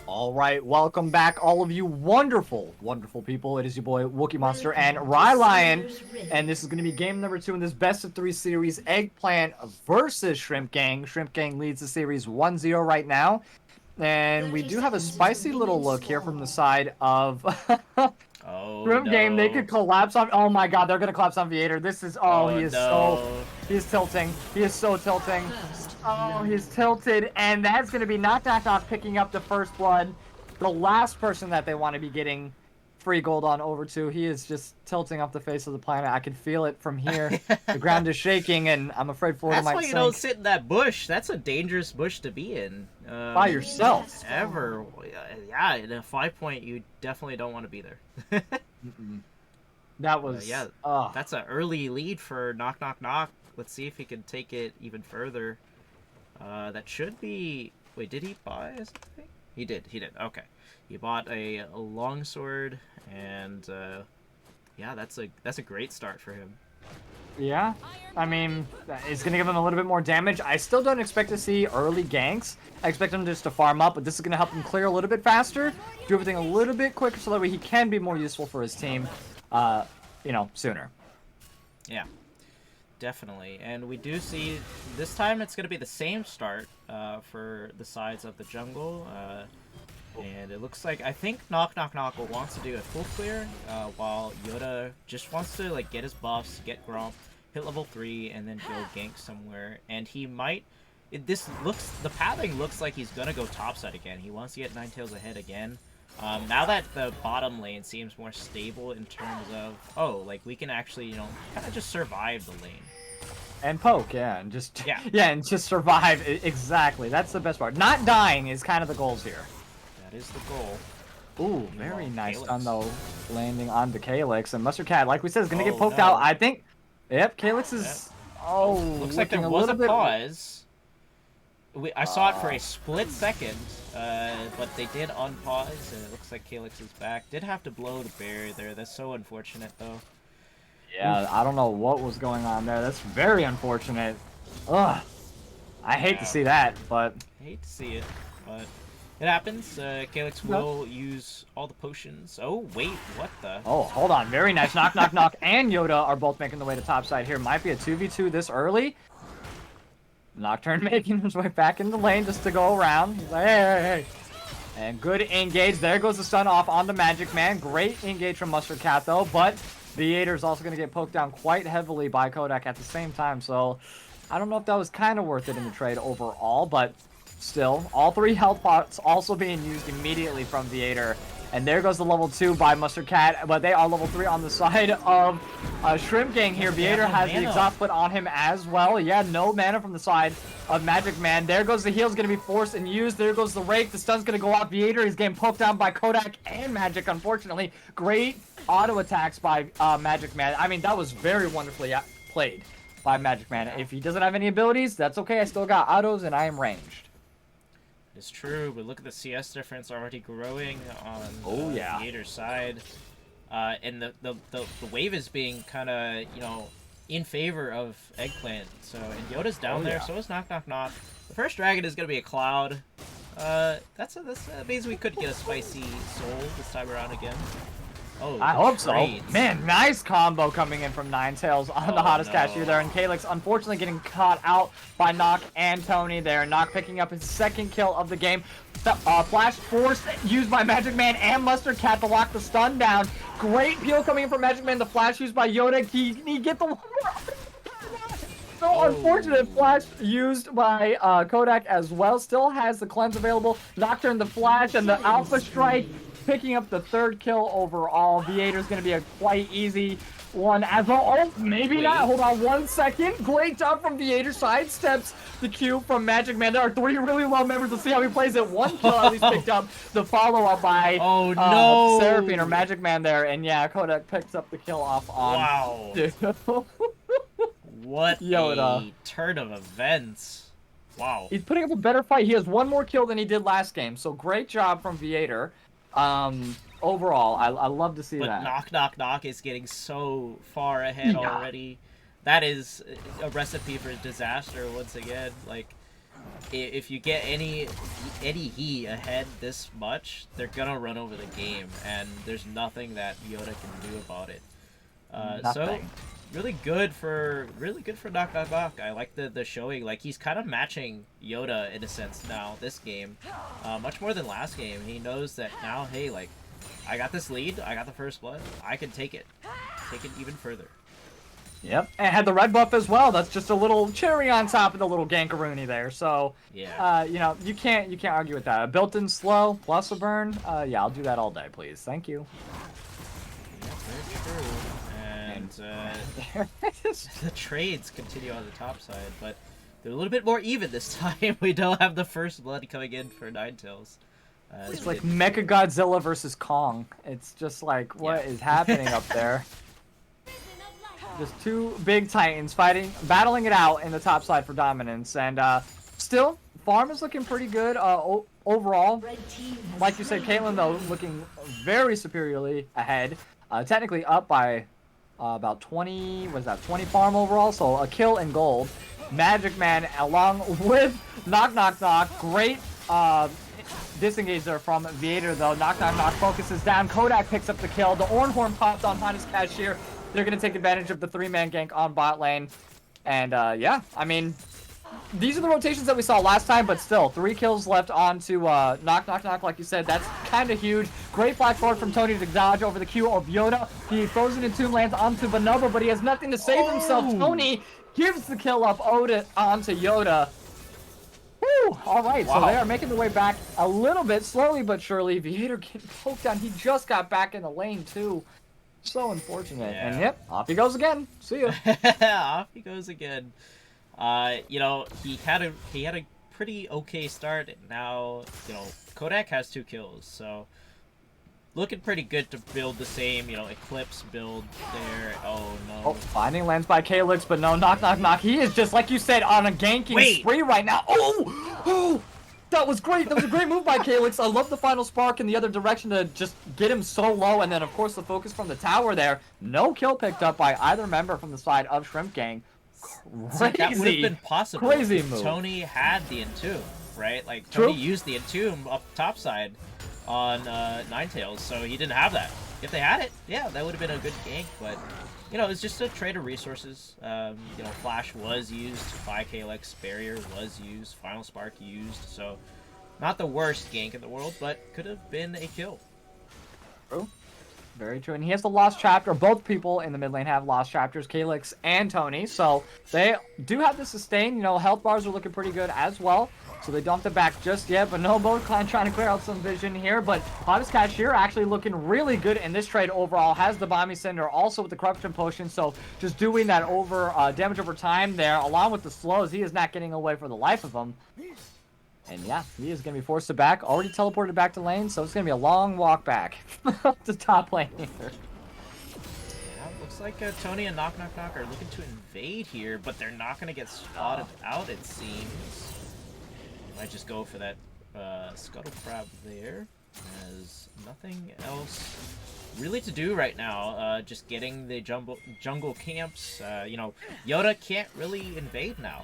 All right, welcome back, all of you wonderful, wonderful people. It is your boy Wookie Monster and Rylionn, and this is going to be game number 2 in this best of 3 series, Eggplant versus Shrimp Gang. Shrimp Gang leads the series 1-0 right now, and we do have a spicy little look here from the side of Oh Oh Shrimp Game, they could collapse on. Oh my God, they're gonna collapse on Viator. This is. Oh, he is so. He is tilting. He is so tilting. Oh, he's tilted, and that's gonna be Knock Knock Knock picking up the first blood. The last person that they want to be getting free gold on over to. He is just tilting off the face of the planet. I can feel it from here. The ground is shaking, and I'm afraid Florida might That's why you sink. don't sit in that bush. That's a dangerous bush to be in. By yourself. Ever. Yeah, in a 5-point, you definitely don't want to be there. That was. Yeah, that's an early lead for Knock Knock Knock. Let's see if he can take it even further. That should be... Wait, did he buy something? He did. Okay. He bought a longsword, and yeah, that's a great start for him. Yeah, I mean, it's going to give him a little bit more damage. I still don't expect to see early ganks. I expect him just to farm up, but this is going to help him clear a little bit faster, do everything a little bit quicker, so that way he can be more useful for his team, you know, sooner. Yeah, definitely. And we do see, this time it's going to be the same start for the sides of the jungle. And it looks like, I think Knock Knock Knock wants to do a full clear, while Yoda just wants to like get his buffs, get Gromp, hit level 3, and then go gank somewhere. And he might, the pathing looks like he's gonna go topside again. He wants to get Ninetales ahead again. Now that the bottom lane seems more stable in terms of, oh, like we can actually, you know, kind of just survive the lane. And poke, yeah, and just Yeah. yeah, and just survive. Exactly, that's the best part. Not dying is kind of the goals here. That is the goal. Ooh, very nice Calyx. stun though, landing on the Calyx. And Mustard Cat, like we said, is going to get Oh, poked no. out. I think, yep, Calyx is, oh, Looks like there looking was a little bit... pause. I saw it for a split second, but they did unpause, and it looks like Calyx is back. Did have to blow the barrier there. That's so unfortunate, though. Yeah, I don't know what was going on there. That's very unfortunate. Ugh. I hate to see that, but... Hate to see it, but it happens. Calyx will use all the potions. Oh, wait, what the? Oh, hold on. Very nice. Knock, knock, knock, and Yoda are both making the way to topside here. Might be a 2v2 this early. Nocturne making his way back in the lane just to go around. He's like, hey. And good engage. There goes the stun off on the Magic Man. Great engage from Mustard Cat, though. But Viator's also going to get poked down quite heavily by Kodak at the same time. So I don't know if that was kind of worth it in the trade overall. But still, all 3 health pots also being used immediately from Viator. And there goes the level 2 by Mustard Cat, but they are level 3 on the side of Shrimp Gang here. Viator has the exhaust put on him as well. Yeah, no mana from the side of Magic Man. There goes the heal's going to be forced and used. There goes the rake. The stun's going to go off Viator. He's getting poked down by Kodak and Magic, unfortunately. Great auto attacks by Magic Man. I mean, that was very wonderfully played by Magic Man. If he doesn't have any abilities, that's okay. I still got autos and I am ranged. It's true, but look at the CS difference already growing on Viator's side. And the wave is being kind of, you know, in favor of Eggplant. So, and Yoda's down there, so is Knock Knock Knock. The first dragon is going to be a cloud. That means we could get a spicy soul this time around again. Oh, I hope so. great. Man, nice combo coming in from Ninetales on the hottest cashier there. And Calyx unfortunately getting caught out by Nock and Tony there. Nock picking up his 2nd kill of the game. Flash force used by Magic Man and Mustard Cat to lock the stun down. Great peel coming in from Magic Man. The flash used by Yoda. He get the one more. So unfortunate flash used by Kodak as well. Still has the cleanse available. Nocturne, the flash, and the alpha strike. Picking up the 3rd kill overall. Viator's going to be a quite easy one as well. Oh, maybe not. Hold on 1 second. Great job from Viator. Sidesteps the Q from Magic Man. There are 3 really low members. Let's see how he plays it. 1 kill at least picked up. The follow-up by Seraphine or Magic Man there. And yeah, Kodak picks up the kill off on... Wow. What Yoda. a turn of events. Wow. He's putting up a better fight. He has 1 more kill than he did last game. So great job from Viator. Overall, I love to see that. But Knock Knock Knock is getting so far ahead already. That is a recipe for disaster once again. Like, if you get any heat ahead this much, they're gonna run over the game, and there's nothing that Yoda can do about it. So really good for Knock Knock Knock. I like the showing. Like, he's kind of matching Yoda in a sense now this game, much more than last game. He knows that now, hey, like, I got this lead. I got the first blood. I can take it. Take it even further. Yep, and had the red buff as well. That's just a little cherry on top of the little gankaroonie there. So, Yeah. you know, you can't argue with that. A built-in slow plus a burn. Yeah, I'll do that all day, please. Thank you. Yeah, very true. And the trades continue on the top side, but they're a little bit more even this time. We don't have the first blood coming in for Ninetales. It's like Mecha Godzilla versus Kong. It's just like, what is happening up there? Just two big titans battling it out in the top side for dominance, and still, farm is looking pretty good overall. Like you said, Caitlyn though looking very superiorly ahead, technically up by about 20. Was that 20 farm overall? So a kill and gold. Magic Man along with Knock. Great disengage there from Viator though. Knock focuses down. Kodak picks up the kill. The Ornhorn popped on Honda's Cashier. They're going to take advantage of the 3-man gank on bot lane. And, yeah, I mean, these are the rotations that we saw last time, but still, 3 kills left onto Knock, like you said. That's kind of huge. Great flash forward from Tony to dodge over the Q of Yoda. He frozen in Tomb lands onto Bonobo, but he has nothing to save himself. Tony gives the kill up onto Yoda. Woo! All right, so they are making their way back a little bit, slowly but surely. Viator getting poked down. He just got back in the lane, too. So unfortunate. Yeah. And yep, off he goes again. See ya. Off he goes again. You know, he had a pretty okay start, and now, you know, Kodak has 2 kills, so looking pretty good to build the same, you know, Eclipse build there. Oh no. Oh, finding lands by Calyx, but no, knock. He is just like you said on a ganking spree right now. Oh! That was great. That was a great move by Calyx. I love the final spark in the other direction to just get him so low, and then of course the focus from the tower there. No kill picked up by either member from the side of Shrimp Gang. Crazy. That would have been possible. Crazy move. Tony had the Entomb, right? Like Tony used the Entomb up top side on Ninetales, so he didn't have that. If they had it, yeah, that would have been a good gank, but you know, it's just a trade of resources. You know, Flash was used by Calyx, Barrier was used, Final Spark used, so not the worst gank in the world, but could have been a kill. True. Very true. And he has the lost chapter. Both people in the mid lane have lost chapters, Calyx and Tony. So they do have the sustain. You know, health bars are looking pretty good as well. So they don't have to back just yet. But no, both Clan trying to clear out some vision here. But Hottest Cashier actually looking really good in this trade overall. Has the Bombing Cinder also with the Corruption Potion. So just doing that damage over time there, along with the slows. He is not getting away for the life of him. And yeah, he is going to be forced to back. Already teleported back to lane, so it's going to be a long walk back to top lane here. Yeah, looks like Tony and Knock are looking to invade here, but they're not going to get spotted out, it seems. Might just go for that Scuttle Crab there. Has nothing else really to do right now. Just getting the jungle camps. You know, Yoda can't really invade now.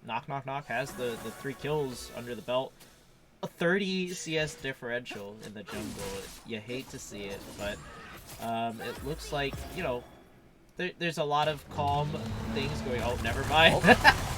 Knock has the 3 kills under the belt. A 30 CS differential in the jungle. You hate to see it, but it looks like, you know, there's a lot of calm things going on. Oh, never mind.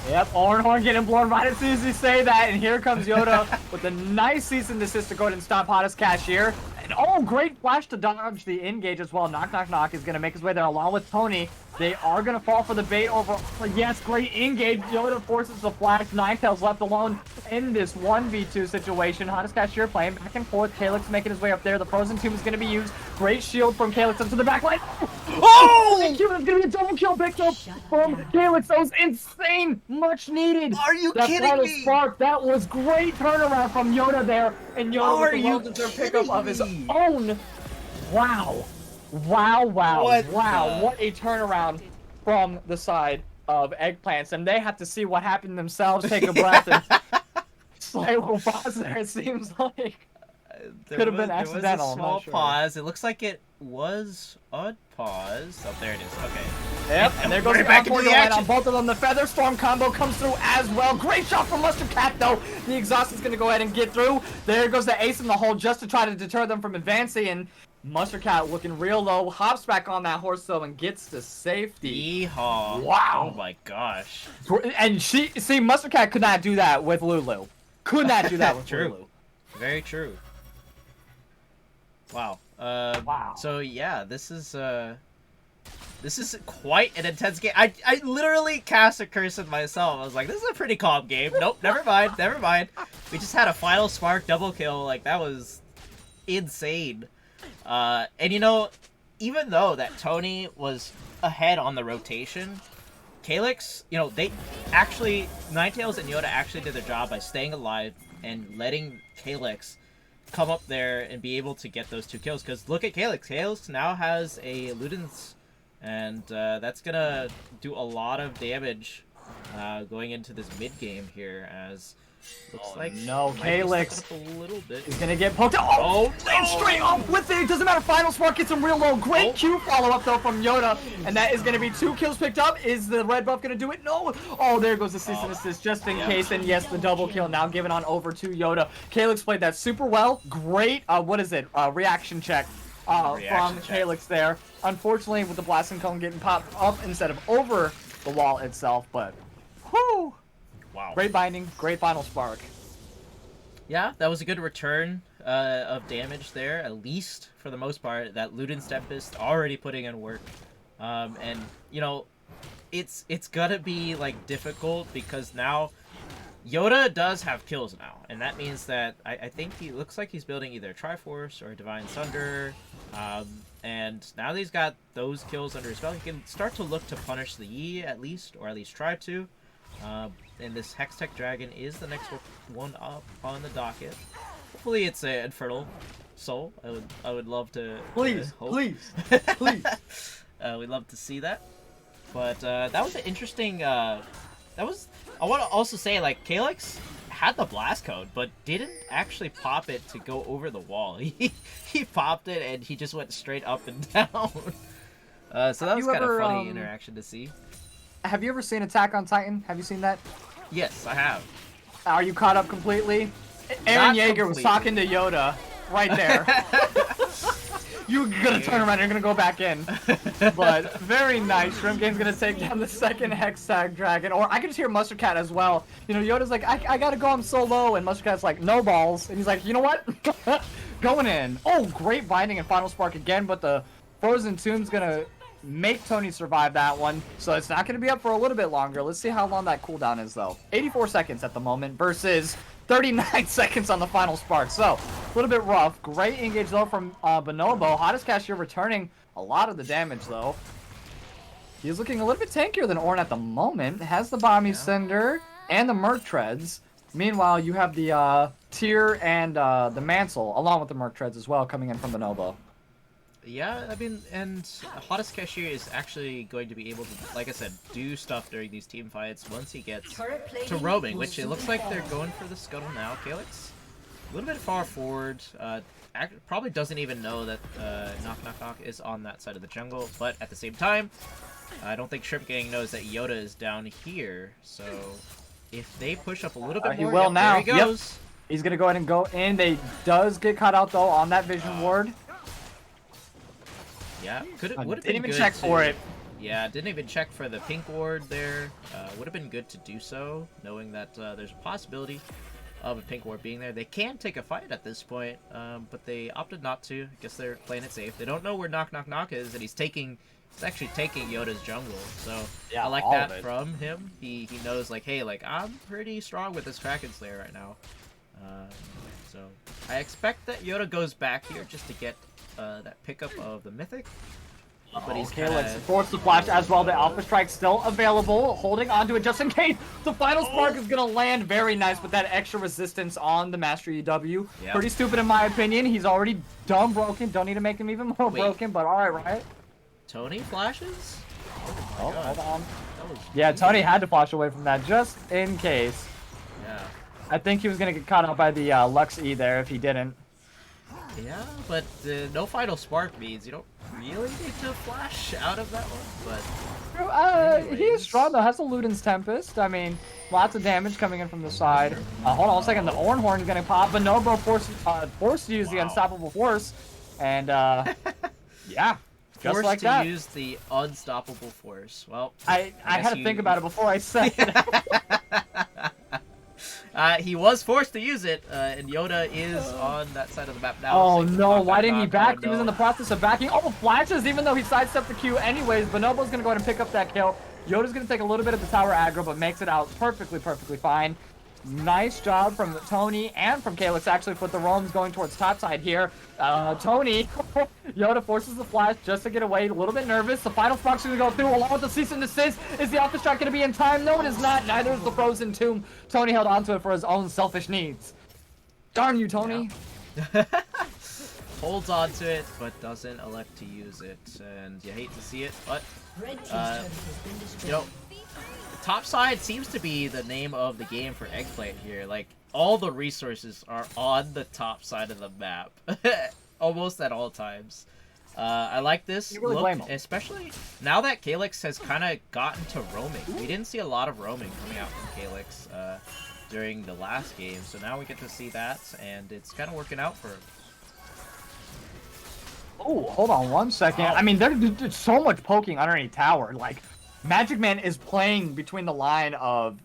Yep, Ornhorn getting blown right as soon as you say that, and here comes Yoda with a nice cease and desist to go ahead and stop Hottest Cashier. And oh, great flash to dodge the engage as well. Knock is going to make his way there along with Tony. They are going to fall for the bait over. Yes, great engage. Yoda forces the flash. Ninetales left alone in this 1v2 situation. Hottest Cashier playing back and forth. Calyx making his way up there. The Frozen Tomb is going to be used. Great shield from Calyx up to the back line. Oh! There's going to be a double kill picked up from Calyx. That was insane. Much needed. Are you that kidding me? Spark. That was great turnaround from Yoda there. And Yoda with the well-deserved pickup of his own. Wow. Wow. What a turnaround from the side of Eggplants. And they have to see what happened themselves, take a breath, and slight little pause there, it seems like. Could have been accidental. There was a small pause. It looks like it was a pause. Oh, there it is. Okay. Yep, and there goes the back into the action on both of them. The Feather Storm combo comes through as well. Great shot from Mustard Cat, though. The Exhaust is going to go ahead and get through. There goes the Ace in the hole just to try to deter them from advancing. And Mustard Cat looking real low. Hops back on that horse, though, and gets to safety. Yeehaw. Wow. Oh, my gosh. And see, Mustard Cat could not do that with Lulu. Could not do that with Lulu. Very true. Wow. Wow. So yeah, this is quite an intense game. I literally cast a curse on myself. I was like, this is a pretty calm game. Nope, never mind, never mind. We just had a final spark double kill. Like, that was insane. And you know, even though that Tony was ahead on the rotation, Calyx, you know, they actually, Ninetales and Yoda actually did their job by staying alive and letting Calyx come up there and be able to get those 2 kills. Because look at Calyx. Calyx now has a Luden's, and that's gonna do a lot of damage going into this mid game here. As looks like no, Calyx a little bit. He's gonna get poked. Oh, and straight up with it. It doesn't matter. Final spark gets him real low. Great Q follow up though from Yoda, and that is gonna be 2 kills picked up. Is the red buff gonna do it? No. Oh, there goes the cease and assist just in case. And yes, the double kill now given on over to Yoda. Calyx played that super well. Great. What is it? Reaction check. From Calyx there. Unfortunately, with the blasting cone getting popped up instead of over the wall itself, but whoo! Wow. Great binding, great final spark. Yeah, that was a good return of damage there, at least for the most part. That Luden's Tempest already putting in work, and you know, it's gonna be like difficult because now Yoda does have kills now, and that means that I think he looks like he's building either Triforce or Divine Sunder, and now that he's got those kills under his belt, he can start to look to punish the Yi at least, or at least try to. And this Hextech Dragon is the next one up on the docket. Hopefully it's an Infernal Soul. I would love to. Please, hope. please, please. We'd love to see that. But that was an interesting. I want to also say, like, Calyx had the blast code, but didn't actually pop it to go over the wall. He popped it and he just went straight up and down. So that was kind of funny interaction to see. Have you ever seen Attack on Titan? Have you seen that? Yes, I have. Are you caught up completely? Aaron Yeager was talking to Yoda right there. You're gonna turn around and you're gonna go back in. But very nice. Shrimp Game's gonna take down the second Hextech Dragon. Or I can just hear Mustard Cat as well. You know, Yoda's like, I gotta go, I'm so low. And Mustard Cat's like, no balls. And he's like, you know what? Going in. Oh, great binding and Final Spark again, but the Frozen Tomb's gonna make Tony survive that one, so it's not going to be up for a little bit longer. Let's see how long that cooldown is, though. 84 seconds at the moment versus 39 seconds on the final spark, so a little bit rough. Great engage, though, from Bonobo. Hottest Cashier returning a lot of the damage, though. He's looking a little bit tankier than Ornn at the moment. Has the Bomby Cinder and the Merc Treads. Meanwhile, you have the Tear and the Mantle, along with the Merc Treads as well, coming in from Bonobo. Yeah, I mean, and Hottest Cashier is actually going to be able to, like I said, do stuff during these team fights once he gets to roaming, which it looks like they're going for the Scuttle now. Calyx, a little bit far forward, probably doesn't even know that Knock Knock Knock is on that side of the jungle, but at the same time, I don't think Shrimp Gang knows that Yoda is down here, so if they push up a little bit more, he will now. There he goes. Yep. He's going to go ahead and go in. They does get caught out, though, on that Vision Ward. Yeah, would have been good. Didn't even check for it. Yeah, didn't even check for the pink ward there. Would have been good to do so, knowing that there's a possibility of a pink ward being there. They can take a fight at this point, but they opted not to. I guess they're playing it safe. They don't know where Knock Knock Knock is, and he's actually taking Yoda's jungle. So yeah, I like that from him. He knows, like, hey, like, I'm pretty strong with this Kraken Slayer right now. So I expect that Yoda goes back here just to get that pickup of the Mythic. But he's let's force the flash as well. The Alpha Strike still available, holding onto it just in case. The final spark is going to land very nice with that extra resistance on the Master EW. Yep. Pretty stupid in my opinion. He's already dumb broken. Don't need to make him even more broken, but alright, right? Tony flashes? Oh, hold on. Yeah, Tony had to flash away from that just in case. Yeah. I think he was going to get caught out by the Lux E there if he didn't. Yeah, but no final spark means you don't really need to flash out of that one, but... he is strong though, has the Luden's Tempest. I mean, lots of damage coming in from the side. Hold on a second, the Ornn Horn is going to pop, but Bonobo forced to use the Unstoppable Force, and yeah, just like that. Forced to use the Unstoppable Force. Well, I had to think about it before I said it. He was forced to use it, and Yoda is on that side of the map now. Oh so no, knock, why knock, didn't he knock. back? Oh, He was in no. the process of backing. Oh, flashes, even though he sidestepped the Q anyways. Bonobo's going to go ahead and pick up that kill. Yoda's going to take a little bit of the tower aggro, but makes it out perfectly fine. Nice job from Tony and from Calyx actually put the roams going towards top side here. Tony, Yoda forces the flash just to get away, a little bit nervous. The final spark's going to go through along with the cease and desist. Is the off the strike going to be in time? No, it is not. Neither is the frozen tomb. Tony held onto it for his own selfish needs. Darn you, Tony. Yeah. Holds on to it, but doesn't elect to use it, and you hate to see it, but you know, top side seems to be the name of the game for Eggplant here. Like, all the resources are on the top side of the map, almost at all times. I like this really blame look, him. especially now that Calyx has kind of gotten to roaming. We didn't see a lot of roaming coming out from Calyx during the last game, so now we get to see that, and it's kind of working out for him. Oh, hold on 1 second. I mean, there's so much poking underneath tower. Like, Magic Man is playing between the line of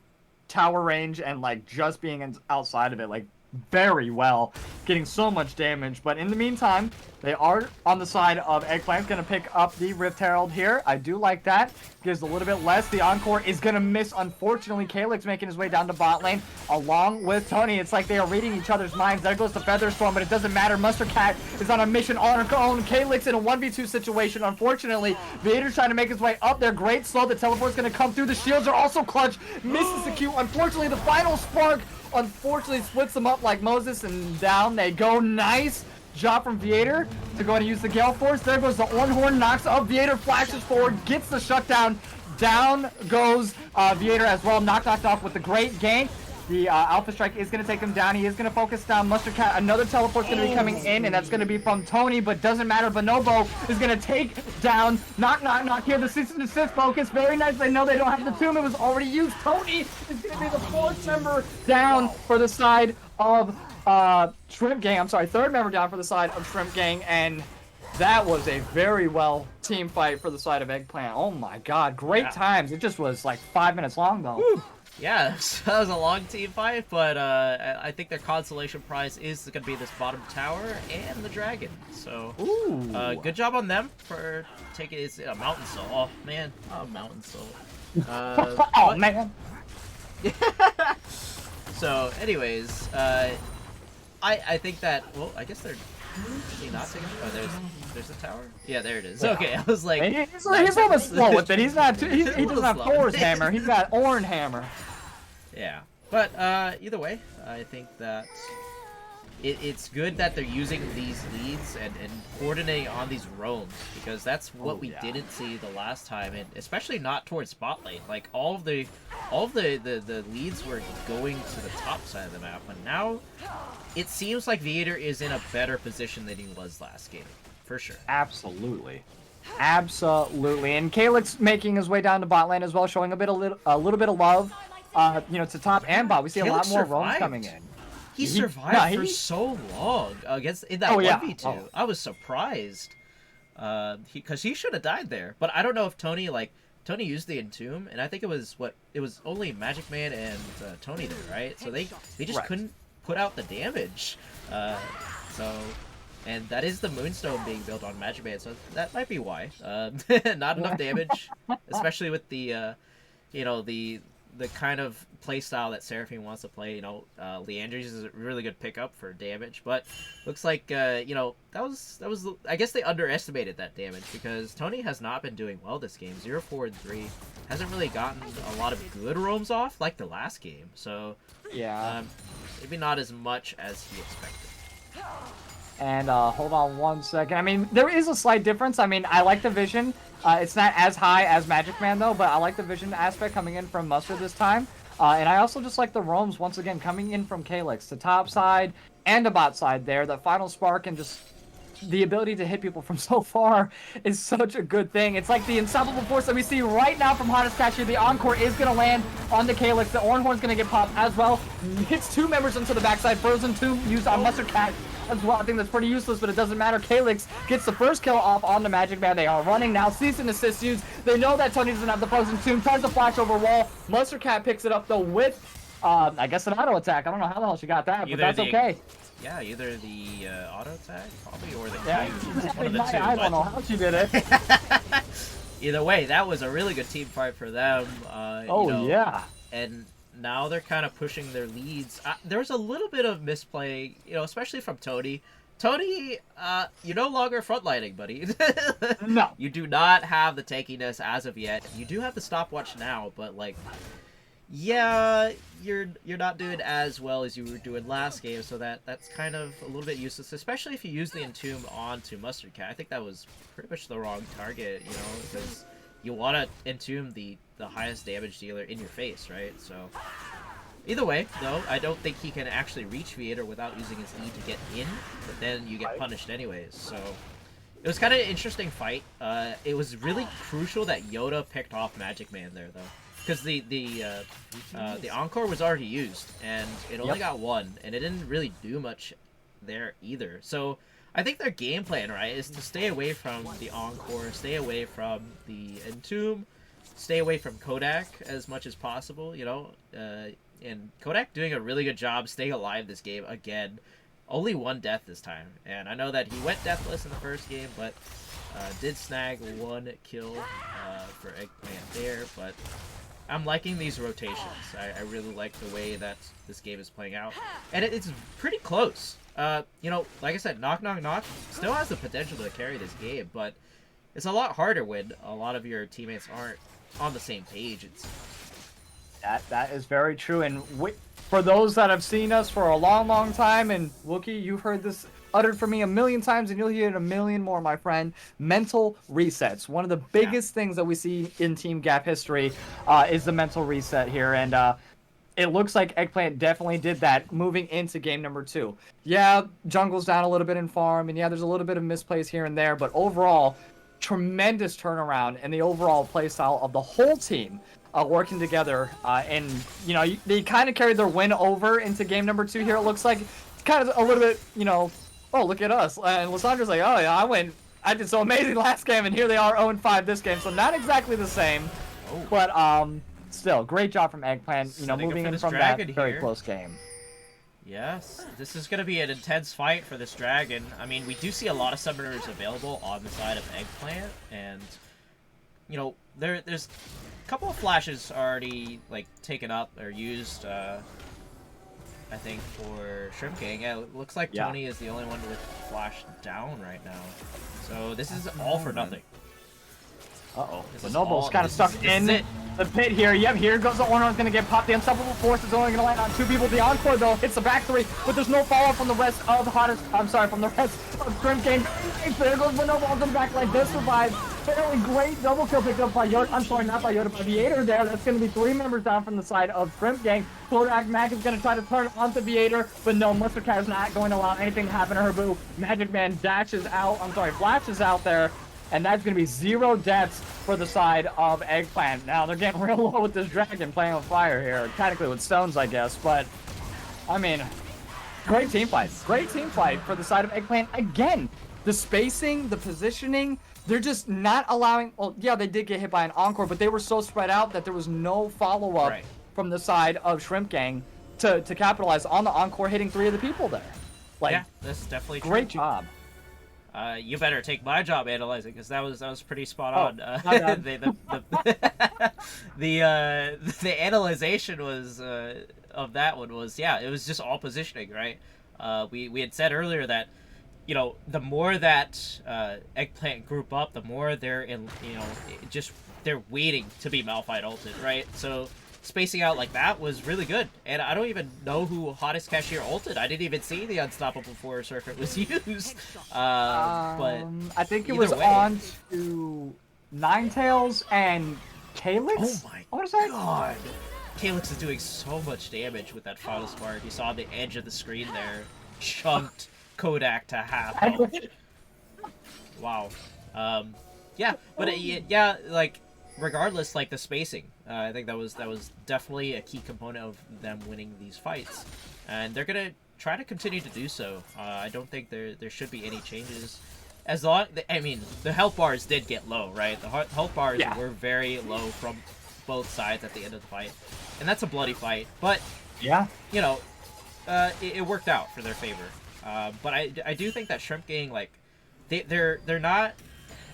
tower range and, like, just being outside of it, like, very well. Getting so much damage. But in the meantime, they are on the side of Eggplant. Going to pick up the Rift Herald here. I do like that. Gives a little bit less. The Encore is going to miss, unfortunately. Calyx making his way down to bot lane along with Tony. It's like they are reading each other's minds. There goes the Featherstorm, but it doesn't matter. Mustard Cat is on a mission on her own. Calyx in a 1v2 situation. Unfortunately, Vader's trying to make his way up there. Great slow. The teleport's going to come through. The shields are also clutch. Misses the Q. Unfortunately, the final spark unfortunately splits them up like Moses, and down they go. Nice job from Viator to go and use the Gale Force. There goes the Ornhorn, knocks up. Viator flashes forward, gets the shutdown. Down goes Viator as well. Knocked off with the great gank. The Alpha Strike is going to take him down. He is going to focus down Mustard Cat. Another teleport's going to be coming in, and that's going to be from Tony, but doesn't matter. Bonobo is going to take down. Knock here. The cease and desist focus. Very nice. They know they don't have the tomb. It was already used. Tony is going to be the fourth member down for the side of Shrimp Gang. I'm sorry, third member down for the side of Shrimp Gang, and that was a very well team fight for the side of Eggplant. Oh my god, great times. It just was like 5 minutes long though. Whew. Yeah, that was a long team fight, but I think their consolation prize is going to be this bottom tower and the dragon. So, good job on them for taking it. A mountain soul. Oh man, mountain soul. Oh man. So, anyways, I think that, well, I guess they're not taking. Oh, there's a tower. Yeah, there it is. Yeah. Okay, I was like, He's almost slow with it. He's not. He doesn't have Thor's hammer. He's got Orin hammer. Yeah, but either way, I think that it's good that they're using these leads and coordinating on these roams, because that's what we didn't see the last time, and especially not towards bot lane. Like all of the leads were going to the top side of the map, but now it seems like Vader is in a better position than he was last game, for sure. Absolutely. And Calyx making his way down to bot lane as well, showing a little bit of love. To top and bot. We see a lot more roams coming in. He survived for so long against in that 1v2. I was surprised, because he should have died there. But I don't know if Tony used the Entomb, and I think it was only Magic Man and Tony there, right? So they just couldn't put out the damage. And that is the Moonstone being built on Magic Man, so that might be why. Not enough damage, especially with the the kind of playstyle that Seraphine wants to play. Leandries is a really good pickup for damage, but looks like that was I guess they underestimated that damage, because Tony has not been doing well this game. 0-4-3, hasn't really gotten a lot of good roams off like the last game. So maybe not as much as he expected. And hold on 1 second. I mean, there is a slight difference. I mean, I like the vision. It's not as high as Magic Man, though, but I like the vision aspect coming in from Mustard this time. And I also just like the roams, once again, coming in from Calyx. The top side and the bot side there. The final spark and just the ability to hit people from so far is such a good thing. It's like the unstoppable force that we see right now from Hottest Catcher. The Encore is going to land on the Calyx. The Ornhorn's going to get popped as well. Hits two members into the backside. Frozen Tomb used on Mustard Cat as well. I think that's pretty useless, but it doesn't matter. Calyx gets the first kill off on the Magic Man. They are running now. Cease and desist used. They know that Tony doesn't have the Frozen Tomb. Tries to flash over wall. Mustard Cat picks it up, though, with I guess an auto attack. I don't know how the hell she got that, but Either that's the- okay. Yeah, either the auto attack, probably, or the Yeah, Q. One of the two. I but- don't know how she did it. Either way, that was a really good team fight for them. Oh, you know, yeah. And now they're kind of pushing their leads. There was a little bit of misplay, especially from Tony. Tony, you're no longer frontlining, buddy. No. You do not have the tankiness as of yet. You do have the stopwatch now, but like, yeah, you're not doing as well as you were doing last game, so that's kind of a little bit useless, especially if you use the Entomb onto Mustard Cat. I think that was pretty much the wrong target, because you want to Entomb the highest damage dealer in your face, right? So either way, though, I don't think he can actually reach Viator without using his E to get in, but then you get punished anyways, so it was kind of an interesting fight. It was really crucial that Yoda picked off Magic Man there, though. Because the Encore was already used, and it only got one, and it didn't really do much there either. So I think their game plan, right, is to stay away from the Encore, stay away from the Entomb, stay away from Kodak as much as possible, and Kodak doing a really good job staying alive this game again. Only one death this time, and I know that he went deathless in the first game, but did snag one kill for Eggplant there, but I'm liking these rotations. I really like the way that this game is playing out. And it's pretty close. Like I said, Knock Knock Knock still has the potential to carry this game, but it's a lot harder when a lot of your teammates aren't on the same page. That is very true. And for those that have seen us for a long, long time, and Wookie, you've heard this uttered from me a million times, and you'll hear it a million more, my friend. Mental resets. One of the biggest things that we see in Team Gap history is the mental reset here, and it looks like Eggplant definitely did that moving into game number 2. Yeah, jungle's down a little bit in farm, and yeah, there's a little bit of misplays here and there, but overall, tremendous turnaround in the overall playstyle of the whole team. Working together, and they kind of carried their win over into game number 2 here. It looks like it's kind of a little bit, oh, look at us. And Lissandra's like, oh yeah, I did so amazing last game, and here they are 0-5 this game. So not exactly the same, but still, great job from Eggplant. Moving in from that very close game. Yes, this is going to be an intense fight for this dragon. I mean, we do see a lot of summoners available on the side of Eggplant, and there's a couple of flashes already taken up or used. I think for Shrimp Gang. Yeah, it looks like Tony is the only one with flash down right now. So this is all for nothing. Uh-oh. The Noble's kind of stuck in the pit here. Yep, here goes the Ornor's going to get popped. The Unstoppable Force is only going to land on 2 people. The Encore, though, hits the back 3, but there's no follow-up from the rest of from the rest of Shrimp Gang. There goes the Noble on the back line. This survives. Fairly great double kill picked up by Yoda. I'm sorry, not by Yoda, by Viator there. That's going to be 3 members down from the side of Shrimp Gang. Kodak Mac is going to try to turn onto Viator, but no, Mustard Cat is not going to allow anything to happen to her boo. Magic Man flashes out there. And that's going to be 0 deaths for the side of Eggplant. Now, they're getting real low with this dragon playing with fire here. Technically with stones, I guess. But, I mean, great team fight. Great team fight for the side of Eggplant. Again, the spacing, the positioning, they're just not allowing... Well, yeah, they did get hit by an Encore, but they were so spread out that there was no follow-up from the side of Shrimp Gang to capitalize on the Encore hitting 3 of the people there. Yeah, that's definitely true. Great job. You better take my job analyzing, because that was pretty spot on. The analyzation was of that one was it was just all positioning, right? We had said earlier that the more that Eggplant group up, the more they're in they're waiting to be Malphite ulted, right? So spacing out like that was really good, and I don't even know who Hottest Cashier ulted. I didn't even see the Unstoppable Force Circuit was used. But I think it was way. on to Ninetales and Calyx. Oh my god! Calyx is doing so much damage with that final spark. You saw the edge of the screen there, chunked Kodak to half health. Wow. Yeah, but regardless, the spacing. I think that was definitely a key component of them winning these fights, and they're gonna try to continue to do so. I don't think there should be any changes. As long, the health bars did get low, right? The health bars were very low from both sides at the end of the fight, and that's a bloody fight. But Yeah. you know, it worked out for their favor. But I do think that Shrimp Gang, like, they're not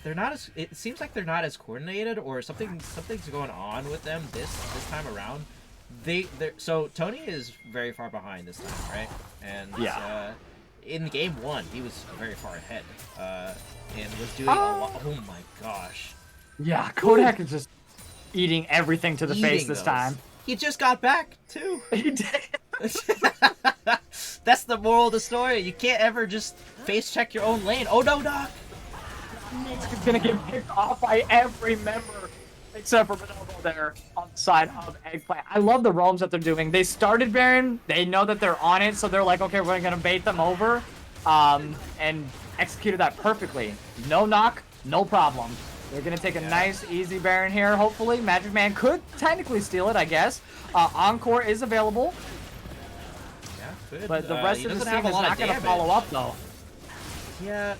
as, it seems like they're not as coordinated, or something's going on with them this time around. So Tony is very far behind this time, right? And Yeah. in game 1 he was very far ahead, and was doing a lot. Oh my gosh. Yeah, Kodak is just eating everything to the face Eating this those. time. He just got back too. He did. That's the moral of the story. You can't ever just face check your own lane. Oh no, Doc! He's gonna get picked off by every member except for Bonobo there on the side of Eggplant. I love the roams that they're doing. They started Baron. They know that they're on it, so they're like, okay, we're gonna bait them over, and executed that perfectly. No knock, no problem. They're gonna take a nice, easy Baron here. Hopefully, Magic Man could technically steal it, I guess. Encore is available, Yeah, good. but the rest he of the doesn't team have a is lot not of gonna damage. follow up though. Yeah,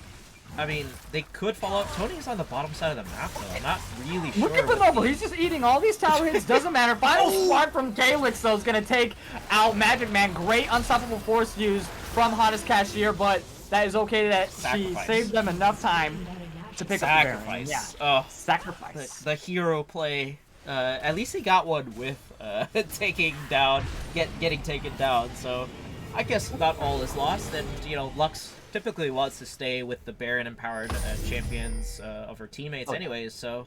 I mean, they could follow up. Tony's on the bottom side of the map, though. I'm not really sure. Look at Bonobo. He's just eating all these tower hits. Doesn't matter. Final squad from Calyx, though, is going to take out Magic Man. Great unstoppable force used from Hottest Cashier, but that is okay that she saved them enough time to pick up the Baron. Yeah. Oh, Sacrifice. the hero play. At least he got one with getting taken down. So I guess not all is lost. And Lux typically wants to stay with the Baron empowered champions of her teammates, anyways. So,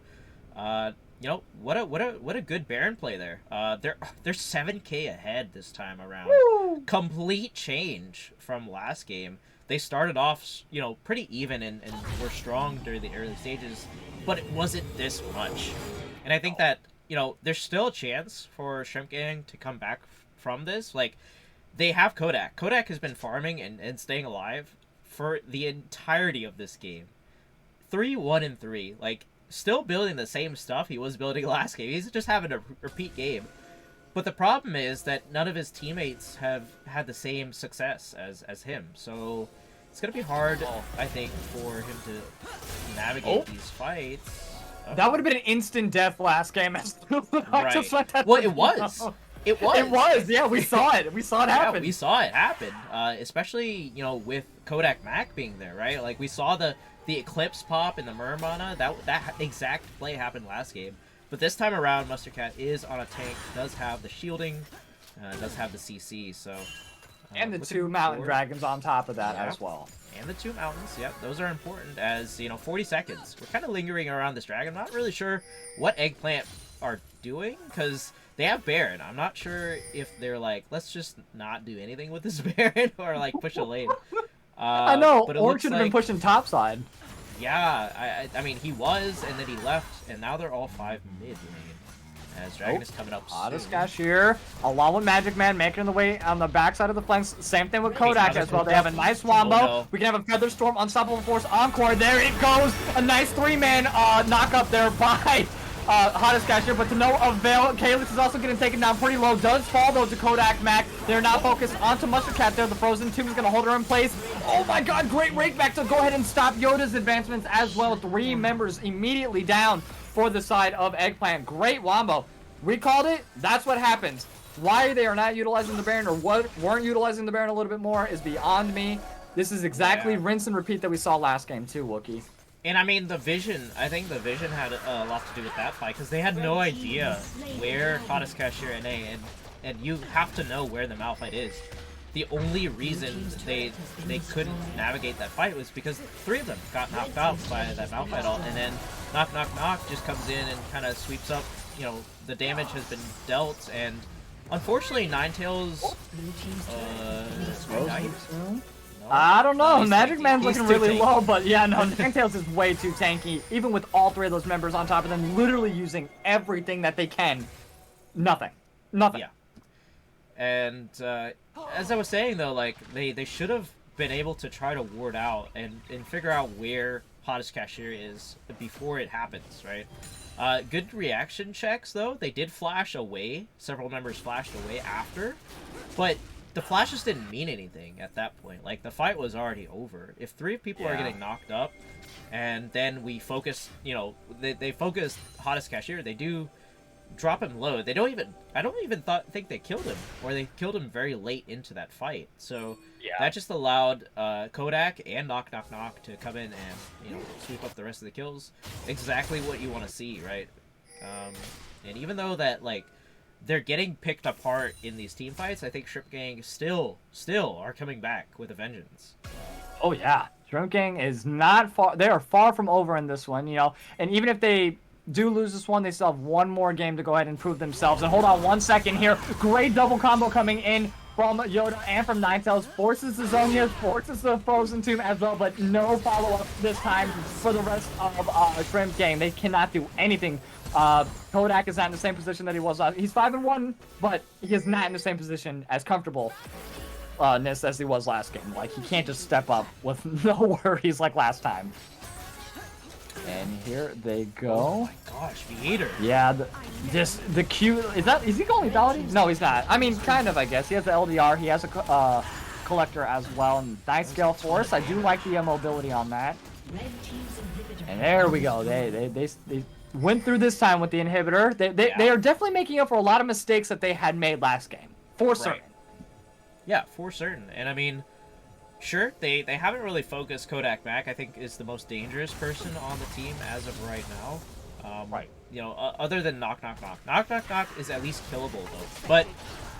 what a good Baron play there. They're 7K ahead this time around. Woo! Complete change from last game. They started off, pretty even and were strong during the early stages, but it wasn't this much. And I think that there's still a chance for Shrimp Gang to come back from this. Like, they have Kodak. Kodak has been farming and staying alive for the entirety of this game. 3-1-3. Like, still building the same stuff he was building last game. He's just having a repeat game. But the problem is that none of his teammates have had the same success as him. So it's going to be hard, I think, for him to navigate these fights. That would have been an instant death last game. Right. Just let that Well, it was. It was. It was. Yeah, we saw it. We saw it happen. Yeah, we saw it happen. Especially, with Kodak Mac being there, right? Like, we saw the Eclipse pop and the Murmana. That exact play happened last game. But this time around, Mustard Cat is on a tank, does have the shielding, does have the CC, so... and the 2 mountain dragons on top of that as well. And the 2 mountains, yep. Those are important as, 40 seconds. We're kind of lingering around this dragon. I'm not really sure what Eggplant are doing, because they have Baron. I'm not sure if they're like, let's just not do anything with this Baron, or like push a lane. I know, but it Orc looks should have been like- pushing topside. Yeah, I mean, he was, and then he left, and now they're all 5 mid lane. As Dragon is coming up Hottest soon. Cashier, along with Magic Man, making the way on the backside of the flanks. Same thing with Kodak as well. They have a nice Wombo. no. We can have a Feather Storm, Unstoppable Force, Encore. There it goes. A nice 3-man knock up there by Hottest Cashier, but to no avail. Calyx is also getting taken down pretty low. Does fall, though, to Kodak Mac. They're not focused onto Mustard Cat there. The Frozen Tomb is going to hold her in place. Oh my god, great rake back to go ahead and stop Yoda's advancements as well. 3 members immediately down for the side of Eggplant. Great Wombo. We called it. That's what happens. Why they are not utilizing the Baron, or what weren't utilizing the Baron a little bit more, is beyond me. This is exactly rinse and repeat that we saw last game too, Wookie. And I mean, I think the Vision had a lot to do with that fight, because they had no idea where Hottest Cashier and and you have to know where the Malphite is. The only reason they couldn't navigate that fight was because 3 of them got knocked out by that Malphite ult, and then knock just comes in and kind of sweeps up. The damage has been dealt, and unfortunately Ninetales died. I don't know. He's Magic tanky. Man's He's looking too really tanky. low, but yeah, no, Ninetales is way too tanky. Even with all 3 of those members on top of them, literally using everything that they can. Nothing. Yeah. And as I was saying, though, like, they should have been able to try to ward out and figure out where Hottest Cashier is before it happens, right? Good reaction checks, though. They did flash away. Several members flashed away after. But the flashes didn't mean anything at that point. Like, the fight was already over. If 3 people are getting knocked up, and then we focus, they focus Hottest Cashier, they do drop him low. They don't even, I don't even think they killed him, or they killed him very late into that fight. So that just allowed Kodak and Knock Knock Knock to come in and sweep up the rest of the kills. Exactly what you want to see, right? And even though that like they're getting picked apart in these team fights, I think Shrimp Gang still are coming back with a vengeance. Oh yeah, Shrimp Gang is not far. They are far from over in this one, And even if they do lose this one, they still have one more game to go ahead and prove themselves. And hold on 1 second here. Great double combo coming in from Yoda and from Ninetales. Forces the zone here, forces the Frozen Tomb as well, but no follow-up this time for the rest of Shrimp Gang. They cannot do anything. Kodak is not in the same position that he was last. He's 5-1, but he is not in the same position as comfortable as he was last game. Like, he can't just step up with no worries like last time. And here they go. Oh my gosh, Viator. Yeah, the Q, is he going lethality? No, he's not. I mean, kind of, I guess. He has the LDR, he has a collector as well, and nice scale force. I do like the mobility on that. And there we go. They went through this time with the inhibitor. They are definitely making up for a lot of mistakes that they had made last game. For certain. Yeah, for certain. And I mean, sure, they haven't really focused Kodak back. I think is the most dangerous person on the team as of right now. Right. Other than Knock Knock Knock. Knock Knock Knock is at least killable though. But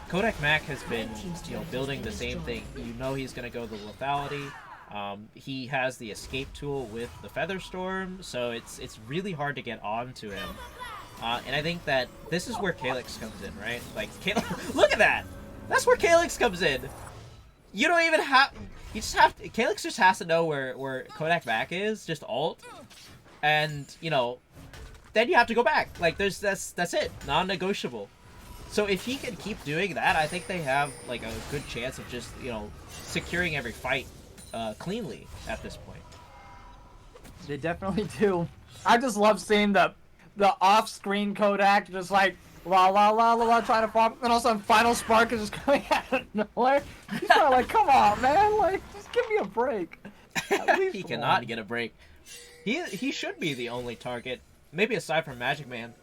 Kodak Mac has been building the same thing. He's gonna go the lethality. He has the escape tool with the Featherstorm, so it's really hard to get onto him. And I think that this is where Calyx comes in, right? Like, look at that! That's where Calyx comes in! You don't even have... You just have to... Calyx just has to know where Kodak back is, just ult, and, then you have to go back. Like, that's it. Non-negotiable. So if he can keep doing that, I think they have, like, a good chance of just, securing every fight cleanly at this point. They definitely do. I just love seeing the off-screen Kodak just like la la la la la trying to fall, and also Final Spark is just coming out of nowhere. He's probably like, come on, man, like just give me a break. He cannot get a break. He should be the only target, maybe aside from Magic Man,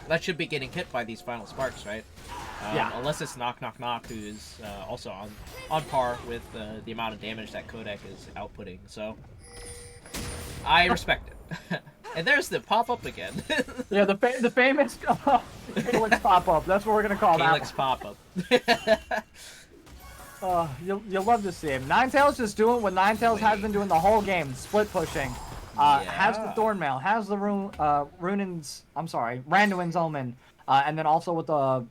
that should be getting hit by these Final Sparks, right? Yeah. Unless it's Knock Knock Knock, who is also on par with the amount of damage that Kodak is outputting. So I respect it. And there's the pop up again. Yeah, the famous Calyx pop up. That's what we're gonna call Calyx that. pop up. You'll love to see him. Ninetales just doing what Ninetales has been doing the whole game, split pushing. Has the Thornmail, has the Randuin's Omen, and then also with the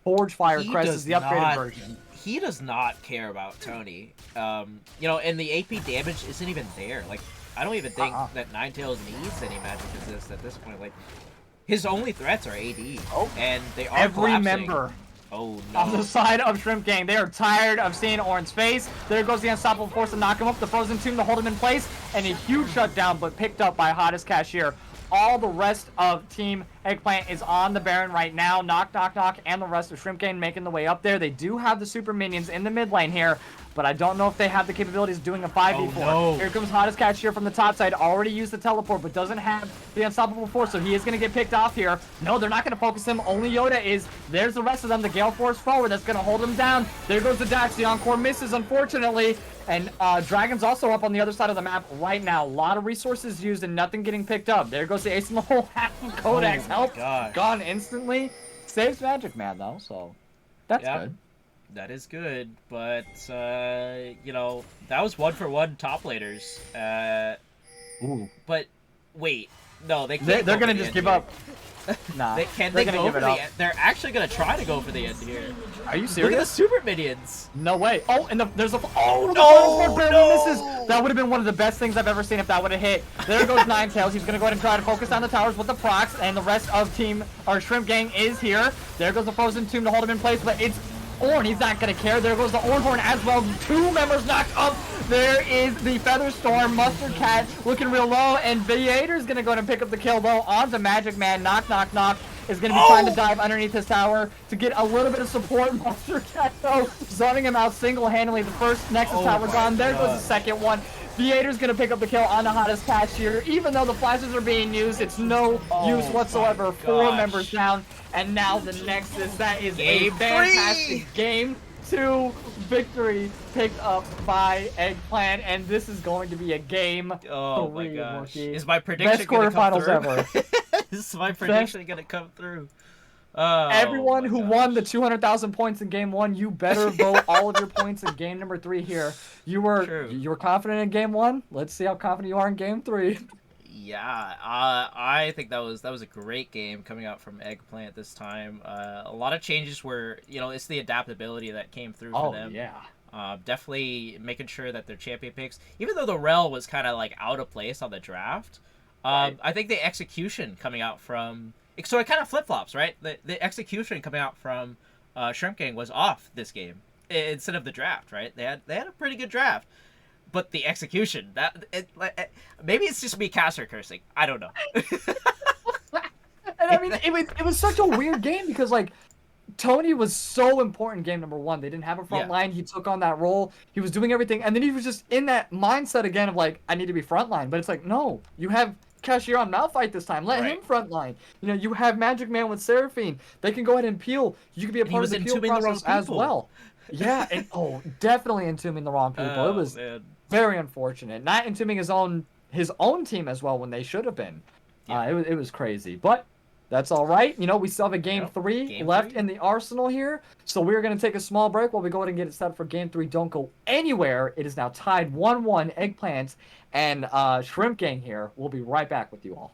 Forge Fire Crest is the upgraded version. He does not care about Tony. And the AP damage isn't even there. Like, I don't even think that Ninetales needs any magic resist at this point. Like, his only threats are AD, and they are every collapsing. member Oh no! On the side of Shrimp Gang, they are tired of seeing Orin's face. There goes the Unstoppable Force to knock him up. The Frozen Tomb to hold him in place, and a huge shutdown, but picked up by Hottest Cashier. All the rest of Team Eggplant is on the Baron right now. Knock, knock, knock, and the rest of Shrimp Gang making the way up there. They do have the super minions in the mid lane here, but I don't know if they have the capabilities of doing a 5v4. Oh, no. Here comes Hottest Cashier from the top side. Already used the teleport, but doesn't have the Unstoppable Force, so he is going to get picked off here. No, they're not going to focus him. Only Yoda is. There's the rest of them. The Gale Force forward that's going to hold him down. There goes the dash. The Encore misses, unfortunately. And Dragon's also up on the other side of the map right now. A lot of resources used and nothing getting picked up. There goes the ace in the hole. Half of Kodak's help gone instantly. Saves Magic Man, though, so that's good. That is good, but, you know, that was 1-for-1 top laners. Ooh. But, wait. No, they can't They're going to just give up. Nah, they go for the end? They're actually going to try to go for the end here. Are you Look serious? at the super minions. No way. Oh, and there's a... Oh, no, misses. That would have been one of the best things I've ever seen if that would have hit. There goes Ninetales. He's going to go ahead and try to focus on the towers with the procs, and the rest of Shrimp Gang is here. There goes the Frozen Tomb to hold him in place, but it's Ornn. He's not going to care. There goes the Ornhorn as well. 2 members knocked up. There is the Featherstorm. Mustard Cat looking real low, and Viator's going to go ahead and pick up the kill, though, onto Magic Man. Knock, knock, knock. Is going to be trying to dive underneath his tower to get a little bit of support. Mustard Cat, though, zoning him out single-handedly. The first Nexus tower gone. There goes the second one. Theater's gonna pick up the kill on the hottest cashier. Even though the flashes are being used, it's no use whatsoever. 4 members down. And now the Nexus, that is Game a fantastic 3. game 2 victory picked up by Eggplant. And this is going to be a game 3, my gosh. Wookie. Is my prediction Best gonna come quarterfinals through? ever. Is my prediction gonna come through? Oh, Everyone my who gosh. won the 200,000 points in game 1, you better vote all of your points in game number 3 here. You were confident in game 1. Let's see how confident you are in game 3. Yeah, I think that was a great game coming out from Eggplant this time. A lot of changes were, it's the adaptability that came through for them. Yeah. Definitely making sure that their champion picks, even though the Rel was kind of like out of place on the draft, I think the execution coming out from, so it kind of flip flops, right? The execution coming out from Shrimp Gang was off this game instead of the draft, right? They had a pretty good draft. But the execution, maybe it's just me caster cursing. I don't know. And I mean, it was such a weird game because, like, Tony was so important game number 1. They didn't have a front line. He took on that role. He was doing everything. And then he was just in that mindset again of, like, I need to be front line. But it's like, no, you have Cashier on Malphite this time. Let him front line. You have Magic Man with Seraphine. They can go ahead and peel. You can be a part of the peel process as well. Yeah, and definitely entombing the wrong people. It was very unfortunate. Not entombing his own team as well when they should have been. It was crazy, but that's all right. We still have a game 3 left in the arsenal here, so we're gonna take a small break while we go ahead and get it set for game 3. Don't go anywhere. It is now tied 1-1. Eggplant and Shrimp Gang here. We'll be right back with you all.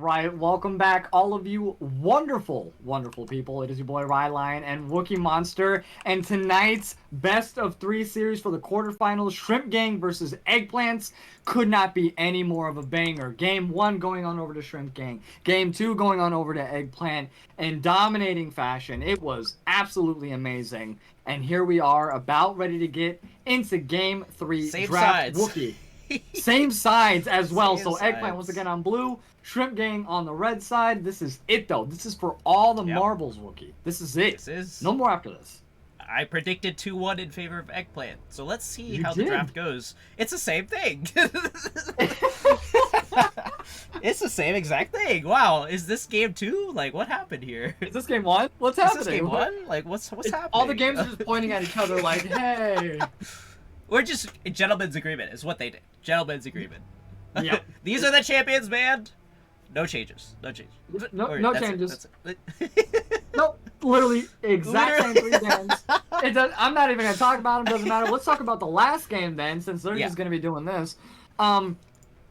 right, welcome back, all of you wonderful, wonderful people. It is your boy Rylionn and Wookie Monster, and tonight's best of 3 series for the quarterfinals, Shrimp Gang versus Eggplants, could not be any more of a banger. Game 1 going on over to Shrimp Gang, Game 2 going on over to Eggplant in dominating fashion. It was absolutely amazing, and here we are about ready to get into Game 3 Same draft. sides. Wookie. Same sides as well. Same So Eggplant sides. once again on blue, Shrimp Gang on the red side. This is it though. This is for all the marbles, Wookie. This is it. This is. No more after this. I predicted 2-1 in favor of Eggplant. So let's see You how did. the draft goes. It's the same thing. It's the same exact thing. Wow, is this game 2? Like, what happened here? Is this game 1? What's Is happening? this game 1? Like, what's happening? All the games are just pointing at each other like, hey. We're just a gentleman's agreement is what they did. Gentleman's agreement. Yeah. These are the champions, man. No changes. No changes. No, Or no that's it, changes. that's it. Nope. Literally exact same 3 games. It does. I'm not even gonna talk about them. Doesn't matter. Let's talk about the last game then, since they're just gonna be doing this.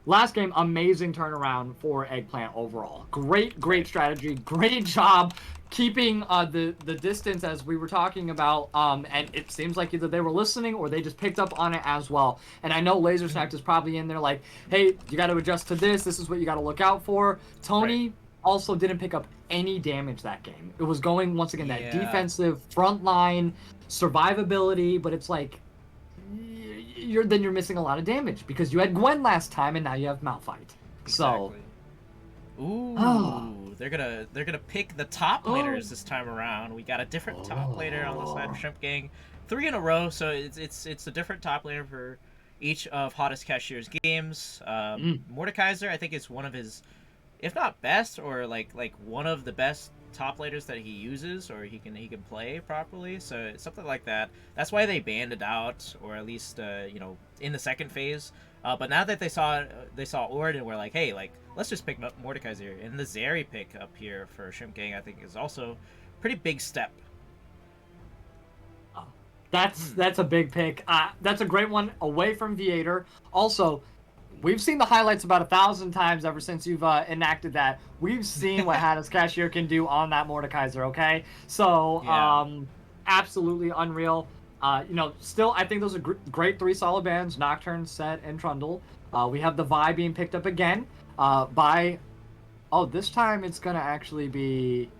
Last game, amazing turnaround for Eggplant overall. Great strategy. Great job keeping the distance as we were talking about. And it seems like either they were listening or they just picked up on it as well. And I know Laser Snack is probably in there like, hey, you got to adjust to this. This is what you got to look out for. Tony also didn't pick up any damage that game. It was going, once again, that defensive front line survivability, but it's like, you're missing a lot of damage because you had Gwen last time and now you have Malphite. So, ooh, they're gonna pick the top laners this time around. We got a different top laner on the side of Shrimp Gang, 3 in a row. So it's a different top laner for each of Hottest Cashier's games. Mordekaiser, I think, is one of his, if not best, or like one of the best top laners that he uses, or he can play properly. So it's something like that. That's why they banned it out, or at least in the second phase. But now that they saw Ord and were like, hey, like, let's just pick Mordekaiser. And the Zeri pick up here for Shrimp Gang, I think, is also a pretty big step. that's a big pick. That's a great one away from Viator. Also, we've seen the highlights about 1,000 times ever since you've enacted that. We've seen what Hottest Cashier can do on that Mordekaiser, okay? So, absolutely unreal. Still, I think those are great 3 solid bands, Nocturne, Set, and Trundle. We have the Vi being picked up again by... Oh, this time it's going to actually be...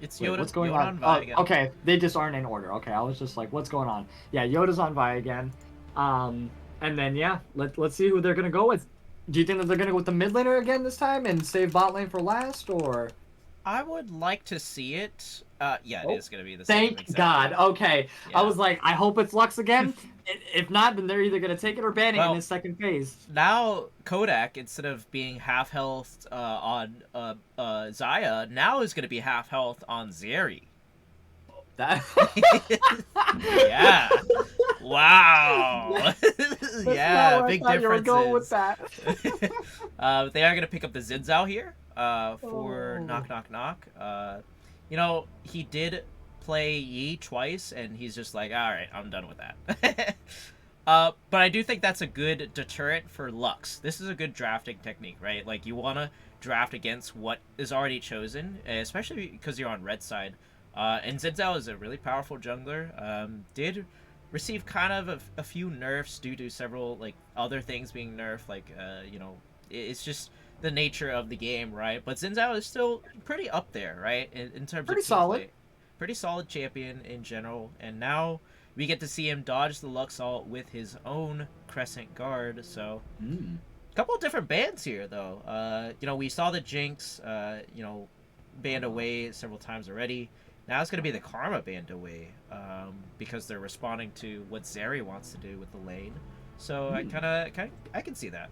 It's Wait, Yoda. what's going Yoda on? Vi again. Okay, they just aren't in order. Okay, I was just like, what's going on? Yeah, Yoda's on Vi again. And then, let's see who they're going to go with. Do you think that they're going to go with the mid laner again this time and save bot lane for last, or...? I would like to see it. It is going to be the same. Thank God. Okay. Yeah. I was like, I hope it's Lux again. If not, then they're either going to take it or ban it in this second phase. Now, Kodak, instead of being half health on Zaya, now is going to be half health on Zeri. That... Yeah. Wow. Yeah, big differences. You were going with that. They are going to pick up the Zinzao here for Knock Knock Knock. He did play Yi twice, and he's just like, all right, I'm done with that. But I do think that's a good deterrent for Lux. This is a good drafting technique, right? Like, you want to draft against what is already chosen, especially because you're on red side. And Zinzao is a really powerful jungler. Did receive kind of a few nerfs due to several other things being nerfed. It's just the nature of the game, right? But Zinzao is still pretty up there, right? In terms of solid. play. Pretty solid champion in general. And now we get to see him dodge the Luxalt with his own Crescent Guard. So a couple of different bans here, though. We saw the Jinx, banned away several times already. Now it's going to be the Karma banned away because they're responding to what Zeri wants to do with the lane. So I can see that.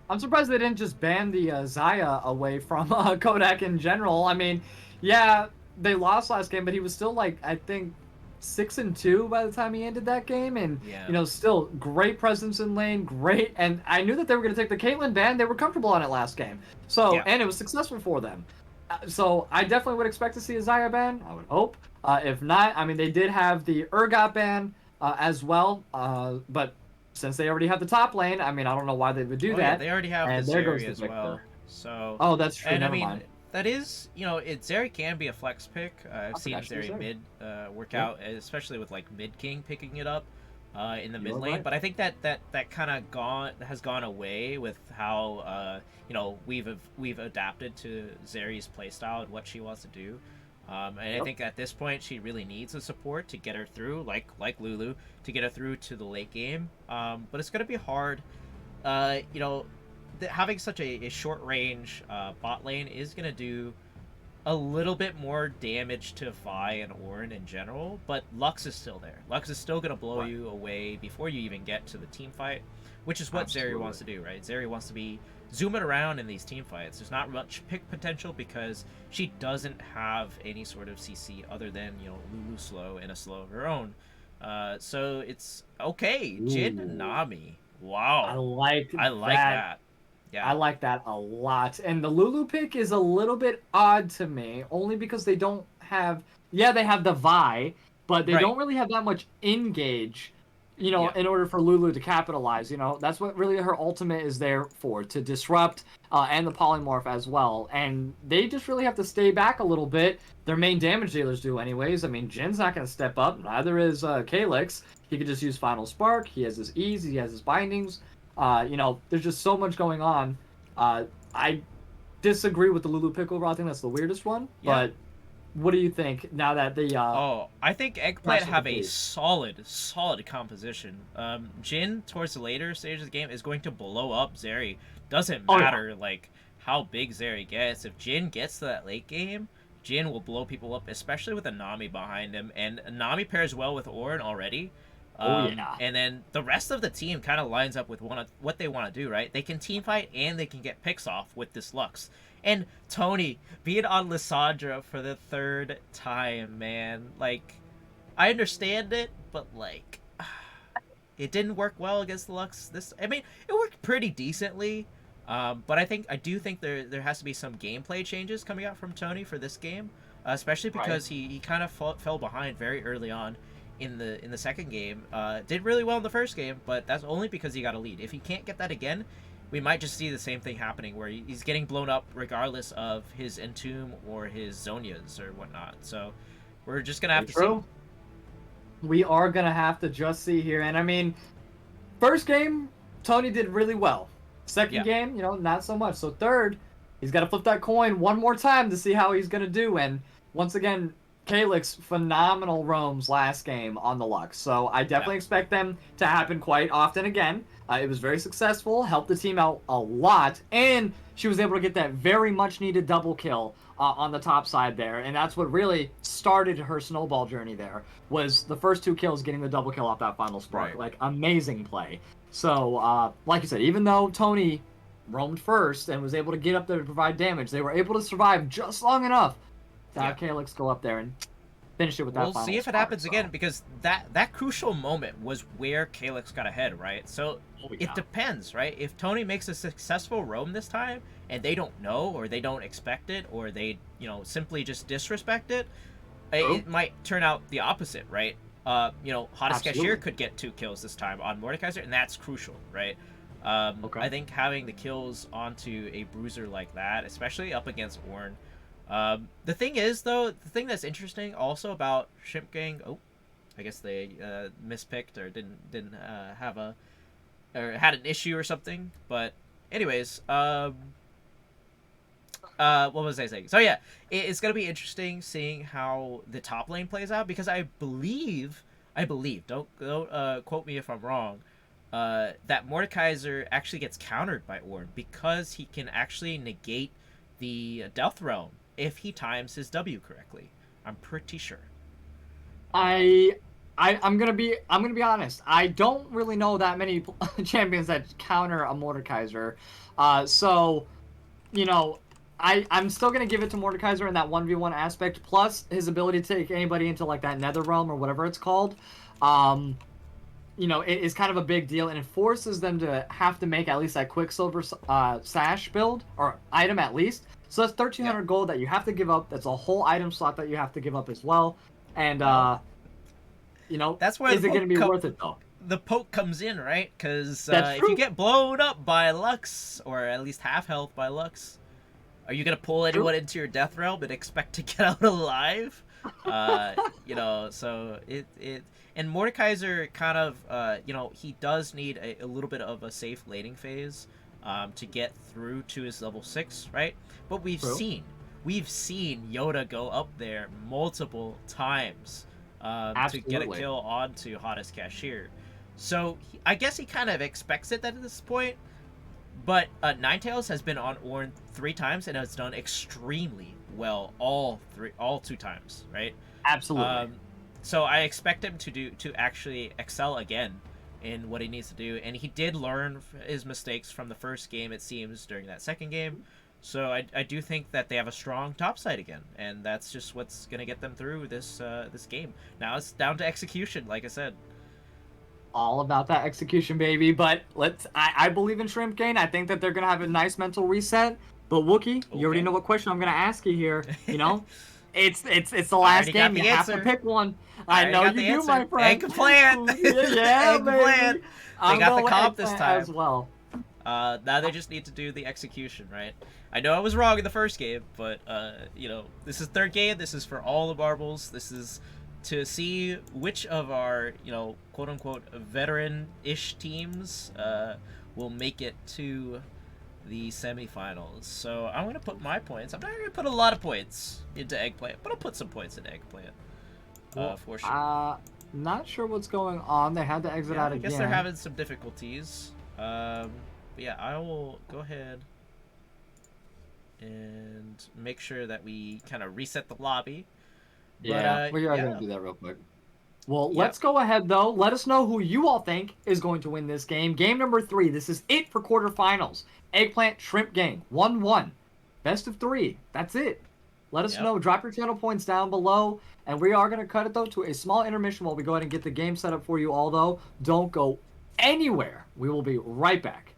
I'm surprised they didn't just ban the Zaya away from Kodak in general. I mean, yeah, they lost last game, but he was still I think 6-2 by the time he ended that game, and still great presence in lane, great. And I knew that they were going to take the Caitlyn ban. They were comfortable on it last game, so and it was successful for them. So I definitely would expect to see a Zaya ban. I would hope. If not, I mean, they did have the Urgot ban as well, but since they already have the top lane, I mean, I don't know why they would do that. Yeah, they already have and the there goes Zeri the as Victor. well. So, Oh, that's true. and I Never mean, mind. that is, Zeri can be a flex pick. I've I seen forgot she was Zeri there. mid work Yeah. out, especially with like mid king picking it up in the You're mid lane. right. But I think that kind of has gone away with how we've adapted to Zeri's playstyle and what she wants to do. And I Yep. think at this point she really needs a support to get her through, like Lulu, to get her through to the late game. But it's gonna be hard. Uh, you know, Having such a short range bot lane is going to do a little bit more damage to Vi and Ornn in general, but Lux is still there. Lux is still going to blow Right. you away before you even get to the team fight, which is what Zeri Absolutely. wants to do, right? Zeri wants to be zooming around in these team fights. There's not much pick potential because she doesn't have any sort of CC other than, Lulu slow and a slow of her own. So it's okay. Jin Ooh. Nami. I Wow. like I like that. that. I Yeah. like that a lot. And the Lulu pick is a little bit odd to me, only because they don't have. Yeah, they have the Vi, but they Right. don't really have that much engage. Yeah. In order for Lulu to capitalize, that's what really her ultimate is there for, to disrupt, and the polymorph as well. And they just really have to stay back a little bit. Their main damage dealers do, anyways. I mean, Jin's not going to step up. Neither is Calyx. He could just use Final Spark. He has his E's. He has his bindings. There's just so much going on. I disagree with the Lulu pick overall. I think that's the weirdest one. Yeah. But what do you think now that the Oh, I think Eggplant National have a complete. solid composition. Jin towards the later stage of the game is going to blow up Zeri. Doesn't Oh, yeah. matter like how big Zeri gets. If Jin gets to that late game, Jin will blow people up, especially with a Nami behind him. And Nami pairs well with Ornn already. Oh, yeah. And then the rest of the team kind of lines up with what they want to do, right? They can team fight and they can get picks off with this Lux. And Tony being on Lissandra for the third time, man. Like, I understand it, but like, it didn't work well against the Lux. I mean, it worked pretty decently. But I do think there has to be some gameplay changes coming out from Tony for this game, especially because he kind of fell behind very early on in the second game. Did really well in the first game, but that's only because he got a lead. If he can't get that again, we might just see the same thing happening where he's getting blown up regardless of his Entomb or his Zonias or whatnot. So we're just gonna have to see. We are gonna have to just see here, and I mean, first game Tony did really well. Second Yeah. game, not so much. So third, he's got to flip that coin one more time to see how he's gonna do. And once again, Calyx phenomenal roams last game on the Lux. So I definitely expect them to happen quite often again. It was very successful, helped the team out a lot, and she was able to get that very much needed double kill on the top side there. And that's what really started her snowball journey there, was the first two kills getting the double kill off that final spark. Right. Like, amazing play. So, like you said, even though Tony roamed first and was able to get up there to provide damage, they were able to survive just long enough to have Calyx go up there and finish it with that We'll final see if it spark, happens so. again, because that crucial moment was where Calyx got ahead, right? So it depends, right? If Tony makes a successful roam this time and they don't know, or they don't expect it, or they simply just disrespect it, it might turn out the opposite, right? Hottest Cashier could get 2 kills this time on Mordekaiser, and that's crucial, right? I think having the kills onto a bruiser like that, especially up against Ornn. The thing is, though, the thing that's interesting also about Shrimp Gang, I guess they mispicked or didn't have or had an issue or something. But anyways, what was I saying? So yeah, it's gonna be interesting seeing how the top lane plays out, because I believe, don't quote me if I'm wrong, that Mordekaiser actually gets countered by Ornn because he can actually negate the Death Realm if he times his W correctly. I'm pretty sure. I'm gonna be honest. I don't really know that many champions that counter a Mordekaiser. So, I'm still gonna give it to Mordekaiser in that 1v1 aspect. Plus his ability to take anybody into like that Nether Realm or whatever it's called. It is kind of a big deal, and it forces them to have to make at least that Quicksilver sash build or item at least. So that's 1,300 gold that you have to give up. That's a whole item slot that you have to give up as well. And that's where is it going to be worth it though? The poke comes in, right? Because That's if true. you get blown up by Lux, or at least half health by Lux, Are you gonna pull anyone into your death realm and expect to get out alive? You know, so it and Mordekaiser kind of you know, he does need a little bit of a safe laning phase to get through to his level 6, right? But we've seen Yoda go up there multiple times to get a kill onto Hottest Cashier. So I guess he kind of expects it at this point. But Ninetales has been on Ornn 3 times and has done extremely well all 2 times, right? Absolutely. So I expect him to actually excel again in what he needs to do, and he did learn his mistakes from the first game, it seems, during that second game. So I do think that they have a strong top side again, and that's just what's gonna get them through this this game. Now it's down to execution, like I said. All about that execution, baby. But I believe in Shrimp Gang. I think that they're gonna have a nice mental reset. But Wookie, you already know what question I'm gonna ask you here. You know, it's the last game. You have to pick one. I know you do, my friend. Eggplant. Yeah, Eggplant. They got the comp this time as well. Now they just need to do the execution, right? I know I was wrong in the first game, but you know, this is third game. This is for all the marbles. This is to see which of our, you know, quote-unquote veteran-ish teams will make it to the semifinals. So I'm going to put my points. I'm not going to put a lot of points into Eggplant, but I'll put some points into Eggplant for sure. Not sure what's going on. They had to exit out again. I guess they're having some difficulties. But yeah, I will go ahead and make sure that we kind of reset the lobby. Yeah, we are going to do that real quick. Well, let's go ahead, though. Let us know who you all think is going to win this game. Game number 3. This is it for quarterfinals. Eggplant Shrimp Gang. 1-1. Best of 3. That's it. Let us know. Drop your channel points down below. And we are going to cut it, though, to a small intermission while we go ahead and get the game set up for you all, though. Don't go anywhere. We will be right back.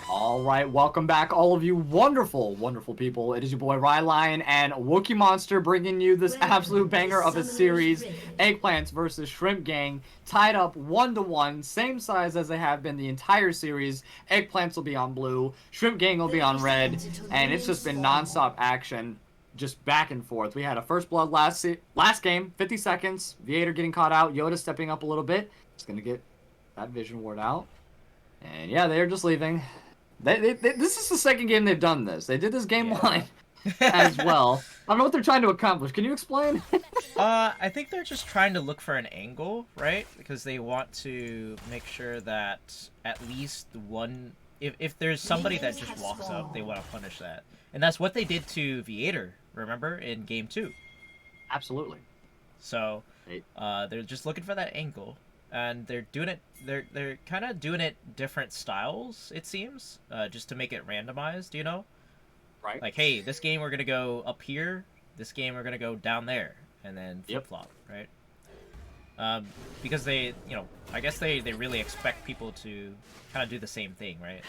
All right, welcome back, all of you wonderful, wonderful people. It is your boy Rylionn and Wookie Monster bringing you this absolute banger of a series. Eggplants versus Shrimp Gang, tied up 1-1, same size as they have been the entire series. Eggplants will be on blue, Shrimp Gang will be on red, and it's just been non-stop action, just back and forth. We had a first blood last game, 50 seconds. Viator getting caught out, Yoda stepping up a little bit. Just gonna get that vision ward out, and yeah, they're just leaving. This is the second game they've done this. They did this game one as well. I don't know what they're trying to accomplish. Can you explain? I think they're just trying to look for an angle, right? Because they want to make sure that at least one... If there's somebody that just walks up, they want to punish that. And that's what they did to Viator, remember, in Game 2. Absolutely. So, they're just looking for that angle. And they're doing it. They're kind of doing it different styles. It seems, just to make it randomized. You know, right? Like, hey, this game we're gonna go up here. This game we're gonna go down there, and then flip flop, right? Because they, I guess they really expect people to kind of do the same thing, right?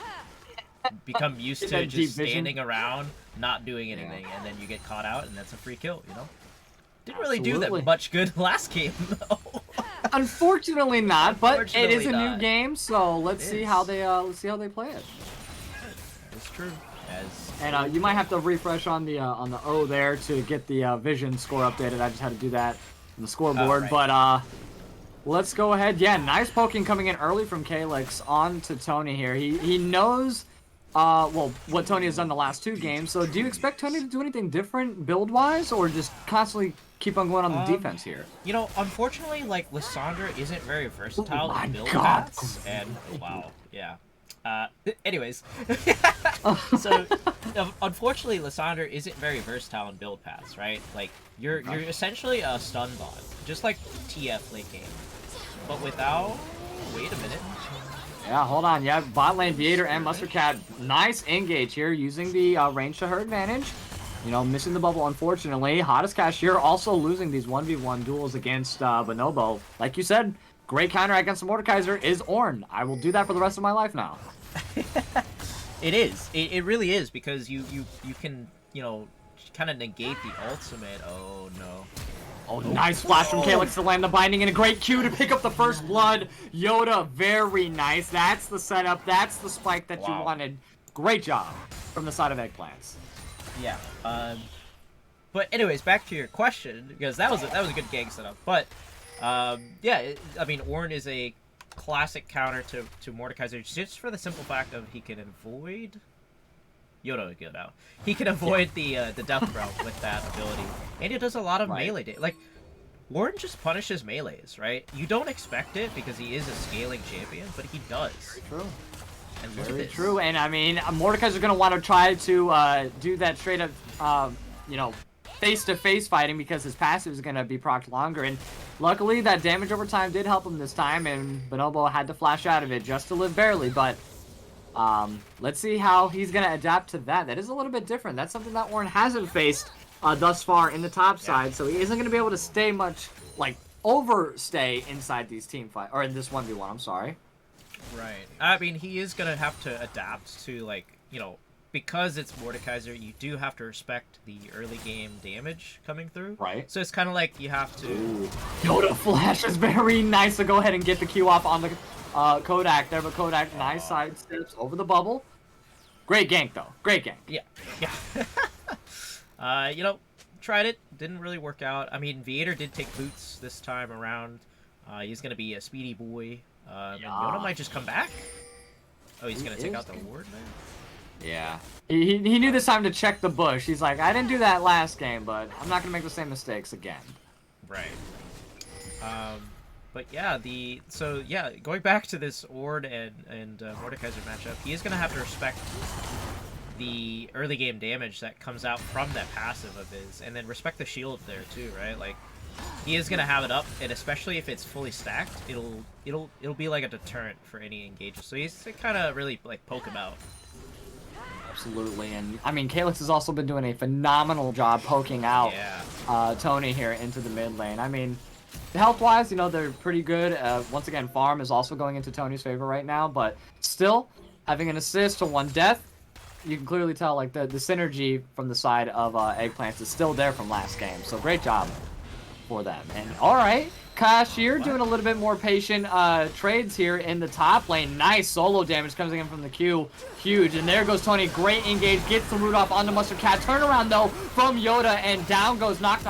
Become used to just standing around, not doing anything, and then you get caught out, and that's a free kill. You know, didn't really do that much good last game though. Unfortunately not, but it is a new game, so let's see how they play it. It's true. And you might have to refresh on the O there to get the vision score updated. I just had to do that on the scoreboard, but let's go ahead. Yeah, nice poking coming in early from Calyx on to Tony here. He knows well, what Tony has done the last 2 games. So do you expect Tony to do anything different build-wise, or just constantly keep on going on the defense here? You know, unfortunately, like, Lissandra isn't very versatile my in build God. paths, and wow, yeah. Anyways, so unfortunately, Lissandra isn't very versatile in build paths, right? Like, you're essentially a stun bot, just like TF late game, but without. Wait a minute. Yeah, hold on. Yeah, bot lane Viator and Mustard Cat. Nice engage here, using the range to her advantage. You know, missing the bubble, unfortunately. Hottest Cashier also losing these 1v1 duels against Bonobo. Like you said, great counter against the Mordekaiser is Ornn. I will do that for the rest of my life now. It is. It really is, because you can, you know, kind of negate the ultimate. Oh, no. Oh, nice flash from Calyx to land the binding, and a great Q to pick up the first blood. Yoda, very nice. That's the setup. That's the spike that you wanted. Great job from the side of Eggplants. Yeah. But anyways, back to your question, because that was a good gang setup. But yeah, I mean, Ornn is a classic counter to Mordekaiser, just for the simple fact of he can avoid. Yoda would get out. He can avoid the death realm with that ability, and he does a lot of melee. Like, Ornn just punishes melees, right? You don't expect it because he is a scaling champion, but he does. Very true. And look Very at this. true. And I mean, Mordekaiser's gonna want to try to do that straight up, you know, face-to-face fighting, because his passive is gonna be procced longer. And luckily, that damage over time did help him this time, and Bonobo had to flash out of it just to live barely. But let's see how he's going to adapt to that. That is a little bit different. That's something that Ornn hasn't faced thus far in the top side, so he isn't going to be able to stay much, like, overstay inside these team fight, or in this 1v1, I'm sorry. Right. I mean, he is going to have to adapt to, like, you know, because it's Mordekaiser, you do have to respect the early game damage coming through. Right. So it's kind of like you have to... Ooh. Yoda flash is very nice to go ahead and get the Q off on the Kodak there, but Kodak, nice side steps over the bubble. Great gank, though. Great gank. Yeah. You know, tried it. Didn't really work out. I mean, Viator did take boots this time around. He's going to be a speedy boy. And Yoda might just come back. Oh, he's going to take out the ward, man? Yeah. He knew this time to check the bush. He's like, I didn't do that last game, but I'm not going to make the same mistakes again. Right. But yeah, going back to this Ornn and Mordekaiser matchup, he is going to have to respect the early game damage that comes out from that passive of his, and then respect the shield there too, right? Like, he is going to have it up, and especially if it's fully stacked, it'll be like a deterrent for any engages. So he's to kind of really like poke him out. Absolutely, and I mean, Calyx has also been doing a phenomenal job poking out Tony here into the mid lane. I mean, health-wise, you know, they're pretty good. Once again, farm is also going into Tony's favor right now, but still, having an assist to 1 death, you can clearly tell, like, the synergy from the side of Eggplants is still there from last game, so great job for them. And alright, Cashier doing a little bit more patient trades here in the top lane. Nice solo damage comes in from the Q. Huge. And there goes Tony. Great engage. Gets the root off onto Mustard Cat. Turnaround, though, from Yoda. And down goes Knock.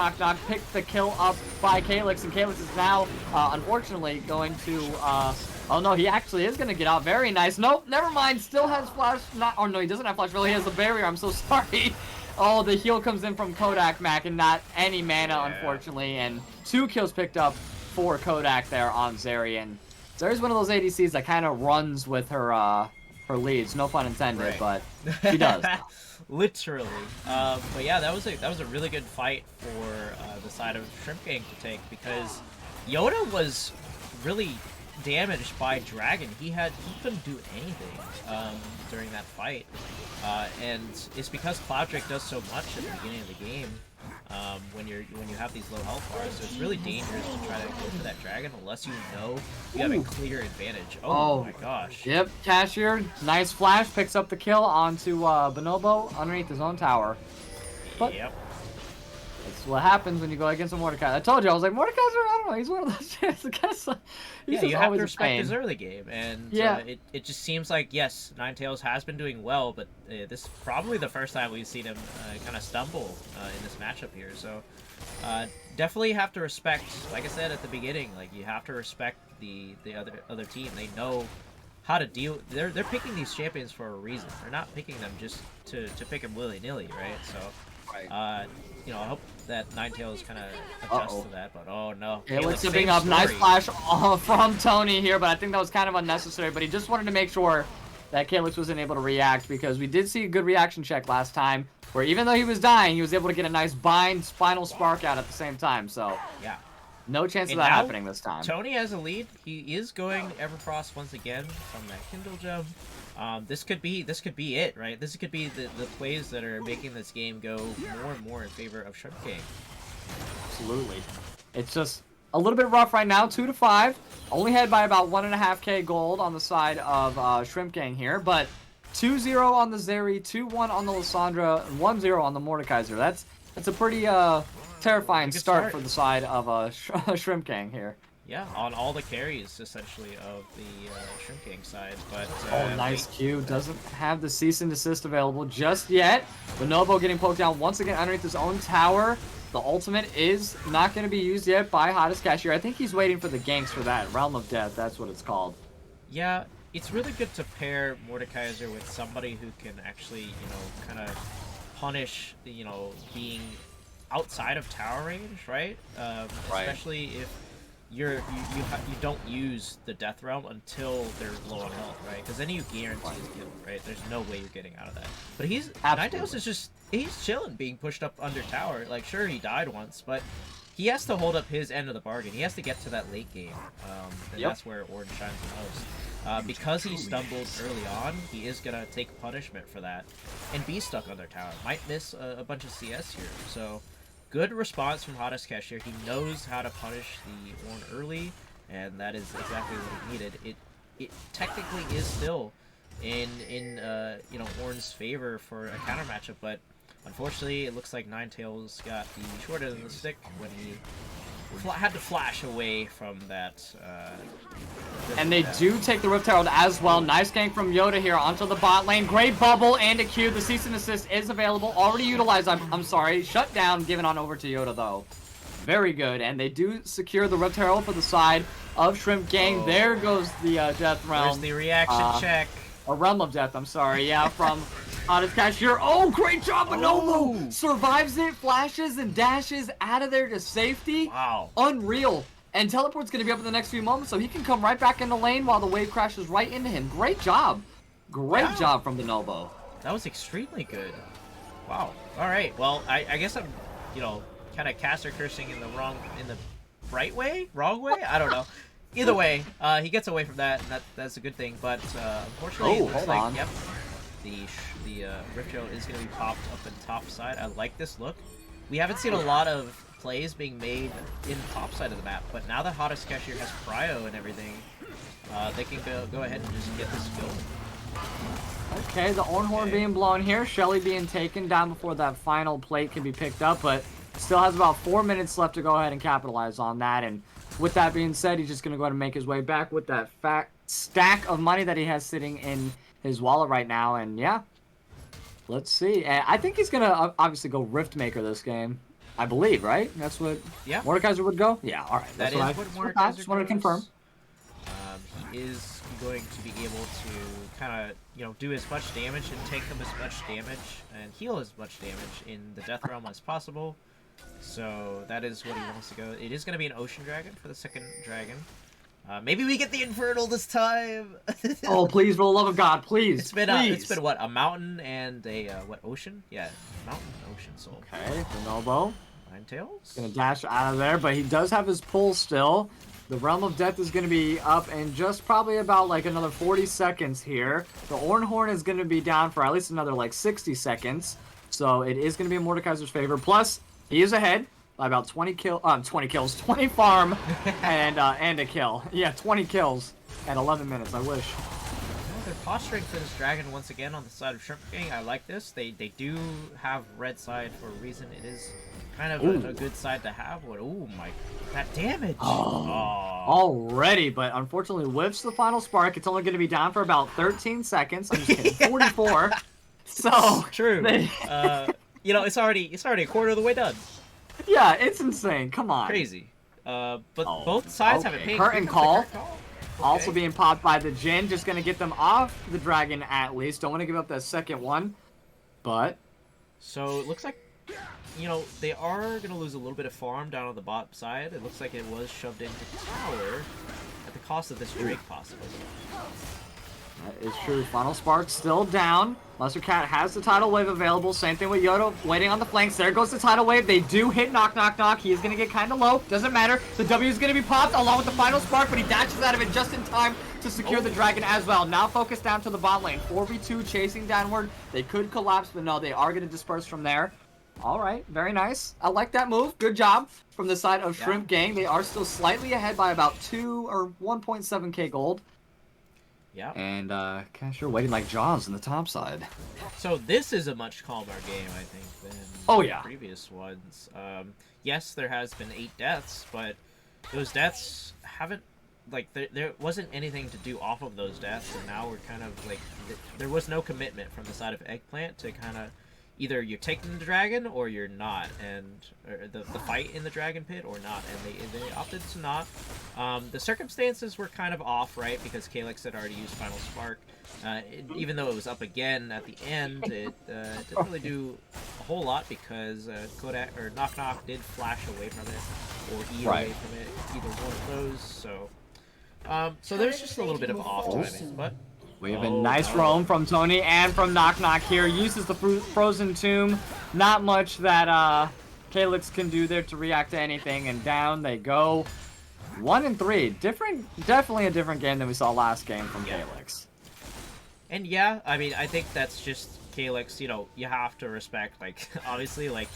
Picks the kill up by Calyx. And Calyx is now, unfortunately, going to... oh, no, he actually is going to get out. Very nice. Nope, never mind. Still has flash. Oh, no, he doesn't have flash. Really, he has the barrier. I'm so sorry. Oh, the heal comes in from Kodak Mac and not any mana, unfortunately. And 2 kills picked up for Kodak there on Zeri. And Zeri's one of those ADCs that kind of runs with her leads. No pun intended, but she does. Literally. But yeah, that was a really good fight for the side of Shrimp Gang to take, because Yoda was really damaged by Dragon. He couldn't do anything during that fight. And it's because Cloud Drake does so much at the beginning of the game when you have these low health bars, so it's really dangerous to try to go for that dragon unless you know you have a clear advantage. Oh my gosh. Yep, Cashier, nice flash, picks up the kill onto Bonobo underneath his own tower. But yep. That's what happens when you go against a Mordekaiser. I told you, I was like, Mordekaiser, I don't know, he's one of those guys. Yeah, you have to respect his early game, and it just seems like, yes, Ninetales has been doing well, but this is probably the first time we've seen him kind of stumble in this matchup here. So definitely have to respect, like I said at the beginning, like you have to respect the other team. They know how to deal. They're picking these champions for a reason. They're not picking them just to pick them willy nilly, right? So, Right. you know, I hope that Ninetales kind of adjusts to that. But oh no, Calyx same zipping up, nice story. flash from Tony here, but I think that was kind of unnecessary. But he just wanted to make sure that Calyx wasn't able to react, because we did see a good reaction check last time, where even though he was dying, he was able to get a nice bind, spinal spark out at the same time. So Yeah. no chance of And that now, happening this time. Tony has a lead. He is going Everfrost once again from that Kindle gem. This could be it, right? This could be the plays that are making this game go more and more in favor of Shrimp King. Absolutely. It's just a little bit rough right now, 2-5. Only head by about 1.5k gold on the side of Shrimp Gang here, but 2-0 on the Zeri, 2-1 on the Lissandra, and 1-0 on the Mordekaiser. That's a pretty terrifying Good start start for the side of Shrimp Gang here. Yeah, on all the carries, essentially, of the Shrimp King side. But Nice Q. Doesn't have the cease and desist available just yet. Bonobo getting poked down once again underneath his own tower. The ultimate is not going to be used yet by Hottest Cashier. I think he's waiting for the ganks for that. Realm of Death, that's what it's called. Yeah, it's really good to pair Mordekaiser with somebody who can actually, you know, kind of punish, you know, being outside of tower range, right? Especially if you don't use the Death Realm until they're low on health, right? Because then you guarantee a kill, right? There's no way you're getting out of that. But Ninetales is just, he's chilling being pushed up under tower. Like, sure, he died once, but he has to hold up his end of the bargain. He has to get to that late game, and that's where Ord shines the most. Because he stumbled early on, he is going to take punishment for that and be stuck under tower. Might miss a bunch of CS here, so good response from Hottest Cashier. He knows how to punish the Ornn early, and that is exactly what he needed. It technically is still in you know, Ornn's favor for a counter matchup, but unfortunately it looks like Ninetales got the short end of the stick when he had to flash away from that. And they do take the Rift Herald as well. Nice gank from Yoda here onto the bot lane. Great bubble and a Q. The cease and desist is available. Already utilized. I'm sorry. Shut down. Given on over to Yoda, though. Very good. And they do secure the Rift Herald for the side of Shrimp Gang. Oh. There goes the Death Realm. There's the reaction check. A Realm of Death, I'm sorry. Yeah, from Hottest Cashier. Oh, great job, Bonobo! Survives it, flashes, and dashes out of there to safety. Wow. Unreal. And Teleport's going to be up in the next few moments, so he can come right back in the lane while the wave crashes right into him. Great job. Great job from Bonobo. That was extremely good. Wow. All right. Well, I guess I'm, you know, kind of caster cursing in the right way? Wrong way? I don't know. Either way, he gets away from that, and that's a good thing. But unfortunately, it looks like, yep, the Rift Herald is going to be popped up in top side. I like this look. We haven't seen a lot of plays being made in top side of the map, but now that Hottest Cashier has Prio and everything, they can go ahead and just get this going. Okay, the Ornn Horn being blown here. Shelly being taken down before that final plate can be picked up, but still has about 4 minutes left to go ahead and capitalize on that. And with that being said, he's just going to go ahead and make his way back with that fat stack of money that he has sitting in his wallet right now. And yeah, let's see. I think he's going to obviously go Rift Maker this game. I believe, right? That's what Mordekaiser would go? Yeah, all right. That is what Mordekaiser I just wanted to confirm. He is going to be able to kind of, you know, do as much damage and take them as much damage and heal as much damage in the Death Realm as possible. So that is what he wants to go. It is going to be an Ocean Dragon for the second dragon. Maybe we get the Infernal this time. Oh, please, for the love of God, please. It's been what, a mountain and a what, ocean? Yeah, mountain, ocean, soul. Okay, Bonobo. Ninetales. Gonna dash out of there, but he does have his pull still. The Realm of Death is going to be up in just probably about like another 40 seconds here. The Ornn Horn is going to be down for at least another like 60 seconds. So it is going to be in Mordekaiser's favor. Plus, he is ahead by about 20 farm, and a kill. Yeah, 20 kills at 11 minutes, I wish. They're posturing for this dragon once again on the side of Shrimp King. I like this. They do have red side for a reason. It is kind of a good side to have. Oh my, that damage! Already, but unfortunately whiffs the final spark. It's only going to be down for about 13 seconds. I'm just kidding, 44. So true. You know, it's already a quarter of the way done. Yeah, it's insane. Come on. Crazy. But both sides have it paid. Curtain call. Also being popped by the Jin, just going to get them off the Dragon at least. Don't want to give up that second one, but... So it looks like, you know, they are going to lose a little bit of farm down on the bot side. It looks like it was shoved into tower at the cost of this Drake, possibly. That is true. Final Spark still down. Lester Cat has the tidal wave available. Same thing with Yoda waiting on the flanks. There goes the tidal wave. They do hit knock, knock, knock. He is going to get kind of low. Doesn't matter. The W is going to be popped along with the Final Spark, but he dashes out of it just in time to secure the Dragon as well. Now focus down to the bot lane. 4v2 chasing downward. They could collapse, but no, they are going to disperse from there. All right, very nice. I like that move. Good job from the side of Shrimp Gang. They are still slightly ahead by about 2 or 1.7k gold. Yeah. And Casher waiting like Jaws in the top side. So this is a much calmer game, I think, than the previous ones. Yes, there has been 8 deaths, but those deaths haven't, like, there wasn't anything to do off of those deaths, and now we're kind of, like, there was no commitment from the side of Eggplant to kind of either you're taking the dragon or you're not, and or the fight in the dragon pit or not, and they opted to not. The circumstances were kind of off, right, because Calyx had already used Final Spark. Even though it was up again at the end, it didn't really do a whole lot because Kodak or Knock Knock did flash away from it or E away from it, either one of those. So there's just a little bit of off timing, but. We have a nice roam from Tony and from Knock Knock here. Uses the Frozen Tomb. Not much that Calyx can do there to react to anything. And down they go. 1 and 3. Definitely a different game than we saw last game from Calyx. And yeah, I mean, I think that's just Calyx. You know, you have to respect, like, obviously, like,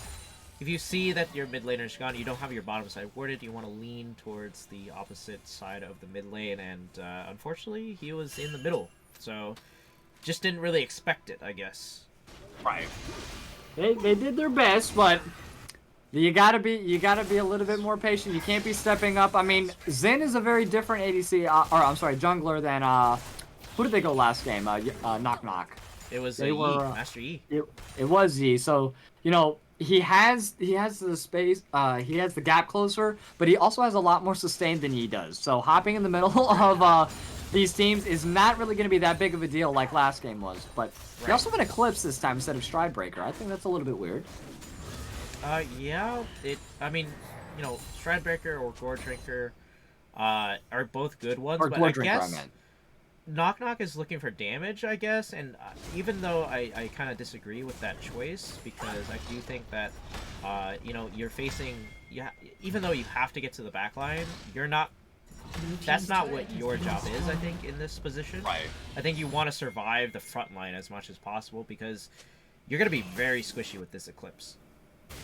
if you see that your mid laner's gone, you don't have your bottom side warded, you want to lean towards the opposite side of the mid lane. And unfortunately, he was in the middle. So, just didn't really expect it, I guess. Right. They did their best, but you gotta be a little bit more patient. You can't be stepping up. I mean, Zen is a very different ADC, or I'm sorry, jungler than who did they go last game? Knock Knock. It was Master Yi. It was Yi. So you know he has the space. He has the gap closer, but he also has a lot more sustain than Yi does. So hopping in the middle of these teams is not really going to be that big of a deal like last game was. But he also went Eclipse this time instead of Stride Breaker. I think that's a little bit weird. Yeah. I mean, you know, Stride Breaker or Gore Drinker are both good ones. Or but Gore I Drinker, guess I meant. Knock Knock is looking for damage, I guess. And even though I kind of disagree with that choice, because I do think that, you know, you're facing... even though you have to get to the back line, you're not... That's not what your job is, I think, in this position. Right. I think you want to survive the front line as much as possible because you're going to be very squishy with this Eclipse.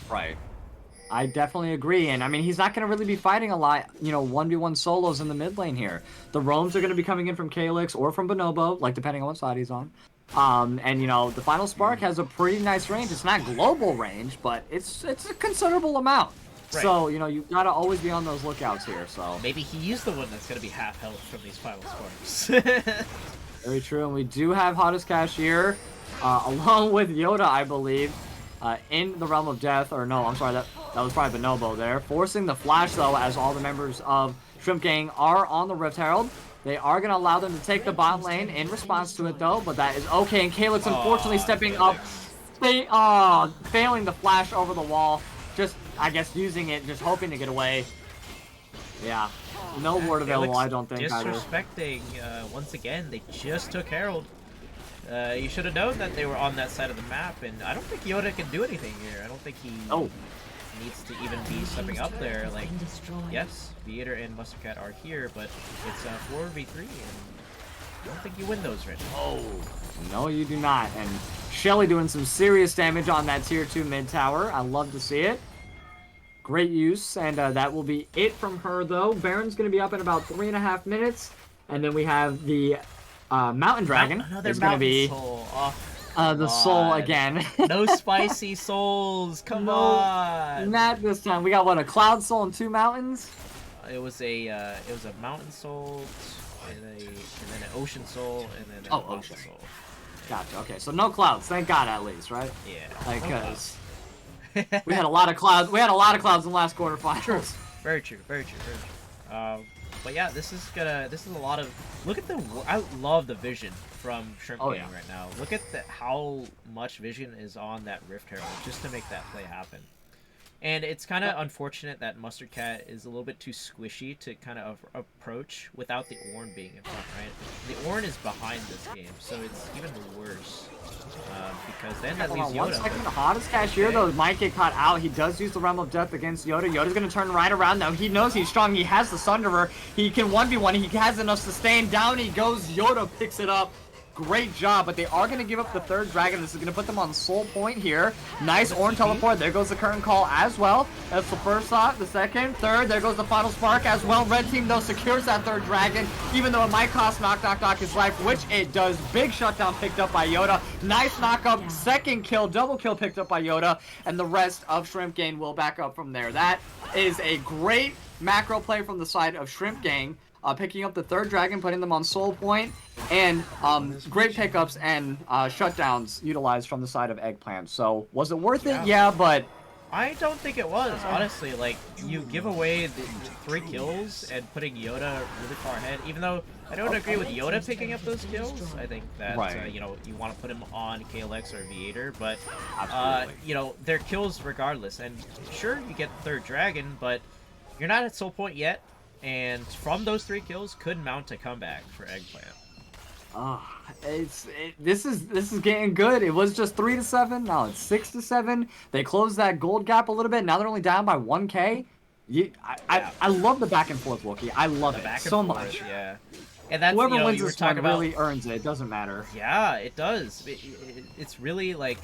Right. I definitely agree, and I mean, he's not going to really be fighting a lot, you know, 1v1 solos in the mid lane here. The roams are going to be coming in from Calyx or from Bonobo, like, depending on what side he's on. And, you know, the Final Spark has a pretty nice range. It's not global range, but it's a considerable amount. Right. So, you know, you gotta always be on those lookouts here, so... Maybe he's the one that's gonna be half health from these Final Sparks. Very true, and we do have Hottest Cashier, along with Yoda, I believe, in the Realm of Death, or no, I'm sorry, that was probably Bonobo there. Forcing the flash, though, as all the members of Shrimp Gang are on the Rift Herald. They are gonna allow them to take the bot lane in response to it, though, but that is okay, and Calyx unfortunately stepping up, failing the flash over the wall. Just, I guess, using it, just hoping to get away. Yeah. No ward available, I don't think, disrespecting, once again, they just took Herald. You should have known that they were on that side of the map, and I don't think Yoda can do anything here. I don't think he needs to even be stepping up there. Like, yes, Beater and Mustard Cat are here, but it's 4v3, and I don't think you win those right now. Oh, no, you do not. And Shelly doing some serious damage on that tier 2 mid tower. I love to see it. Great use, and that will be it from her, though. Baron's going to be up in about 3.5 minutes, and then we have the Mountain Dragon. It's going to be soul. The soul again. No spicy souls. Come on. Not this time. We got what, a Cloud Soul and 2 mountains? It was a Mountain Soul, and then an Ocean Soul, and then an Ocean Soul. Gotcha. Okay, so no clouds. Thank God, at least, right? Yeah. Like, cause we had a lot of clouds. We had a lot of clouds in the last quarterfinals. Very true. Very true. But yeah, this is a lot of, look at I love the vision from Shrimp Gang right now. Look at how much vision is on that Rift Herald just to make that play happen. And it's kind of unfortunate that Mustard Cat is a little bit too squishy to kind of approach without the Ornn being in front, right? The Ornn is behind this game, so it's even worse. Because then that leaves Yoda. 1 second, the hottest cashier though might get caught out. He does use the Realm of Death against Yoda. Yoda's gonna turn right around now. He knows he's strong. He has the Sunderer. He can 1v1. He has enough sustain. Down he goes. Yoda picks it up. Great job, but they are going to give up the third dragon. This is going to put them on soul point here. Nice Ornn teleport. There goes the current call as well. That's the first shot, the second, third. There goes the final spark as well. Red team, though, secures that third dragon, even though it might cost knock his life, which it does. Big shutdown picked up by Yoda. Nice knock up. Second kill, double kill picked up by Yoda, and the rest of Shrimp Gang will back up from there. That is a great macro play from the side of Shrimp Gang. Picking up the third dragon, putting them on soul point, and great pickups and shutdowns utilized from the side of Eggplant. So, was it worth it? Yeah, but I don't think it was, honestly. Like, you give away the 3 kills and putting Yoda really far ahead, even though I don't agree with Yoda picking up those kills. I think that, you know, you want to put him on KLX or Viator, but, you know, they're kills regardless. And sure, you get the third dragon, but you're not at soul point yet. And from those 3 kills, could mount a comeback for Eggplant. This is getting good. It was just 3-7. Now it's 6-7. They closed that gold gap a little bit. Now they're only down by 1K. I love the back and forth, Wookie. I love it so much. Yeah. And that's, whoever you know, wins you were this talking one about, really earns it. It doesn't matter. Yeah, it does. It's really like.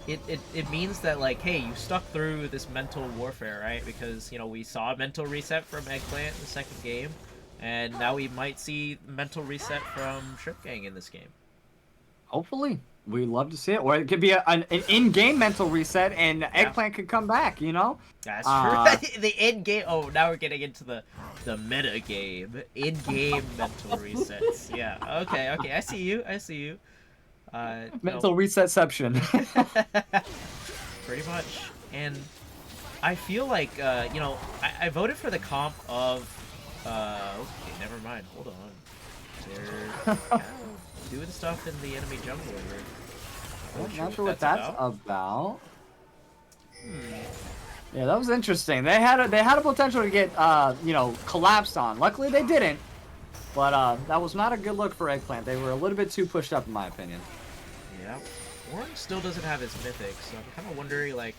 It means that, like, hey, you stuck through this mental warfare, right? Because, you know, we saw a mental reset from Eggplant in the second game, and now we might see mental reset from Shrimp Gang in this game. Hopefully. We love to see it. Or it could be an in-game mental reset, and Eggplant could come back, you know? That's true. The in-game... Oh, now we're getting into the meta game. In-game mental resets. Yeah, okay. I see you. Mental resetception. Pretty much. And I feel like, you know, I voted for the comp of, okay, never mind, hold on. They're doing stuff in the enemy jungle here. I'm not sure what that's about. Yeah, that was interesting. They had a potential to get, you know, collapsed on. Luckily they didn't. But that was not a good look for Eggplant. They were a little bit too pushed up in my opinion. Yeah, Ornn still doesn't have his mythic, so I'm kind of wondering, like,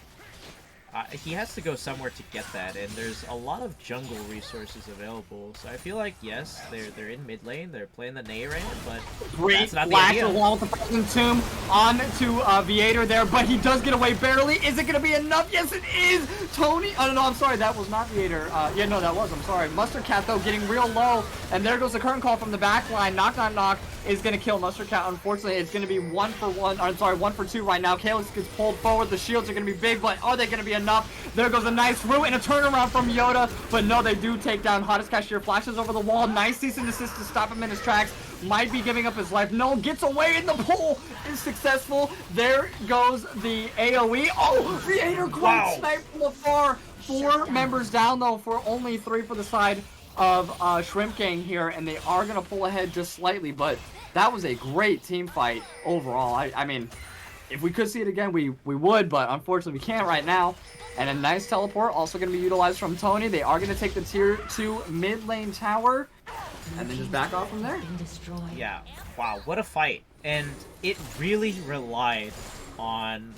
he has to go somewhere to get that, and there's a lot of jungle resources available, so I feel like, yes, they're in mid lane, they're playing the Nayran, but that's not the idea. Along with the Frozen Tomb on to Viator there, but he does get away barely. Is it going to be enough? Yes, it is! Tony, oh no, I'm sorry, that was not Viator. Yeah, no, that was, I'm sorry. Mustard Cat, though, getting real low, and there goes the current call from the back line. Knock is going to kill Mustard Cat. Unfortunately, it's going to be 1 for 2 right now. Kalis gets pulled forward. The shields are going to be big, but are they going to be enough? There goes a nice root and a turnaround from Yoda, but no, they do take down Hottest Cashier. Flashes over the wall. Nice cease and desist to stop him in his tracks. Might be giving up his life. No, gets away in the pool. Is successful. There goes the AoE. Oh, Creator great snipe from afar. 4 members down, though, for only 3 for the side of Shrimp Gang here, and they are going to pull ahead just slightly, but that was a great team fight overall. I mean, if we could see it again, we would, but unfortunately we can't right now. And a nice teleport also going to be utilized from Tony. They are going to take the tier 2 mid lane tower and then just back off from there. Yeah, wow, what a fight. And it really relied on,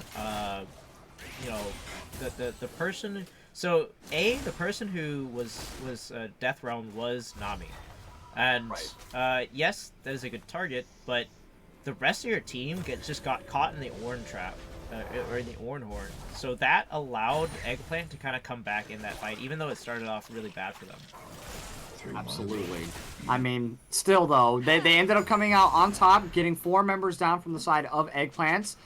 you know, the person... So, the person who was Death Realm was Nami. And, yes, that is a good target, but the rest of your team just got caught in the Ornn trap, or in the Ornn horn. So that allowed Eggplant to kind of come back in that fight, even though it started off really bad for them. Absolutely. I mean, still though, they ended up coming out on top, getting 4 members down from the side of Eggplants.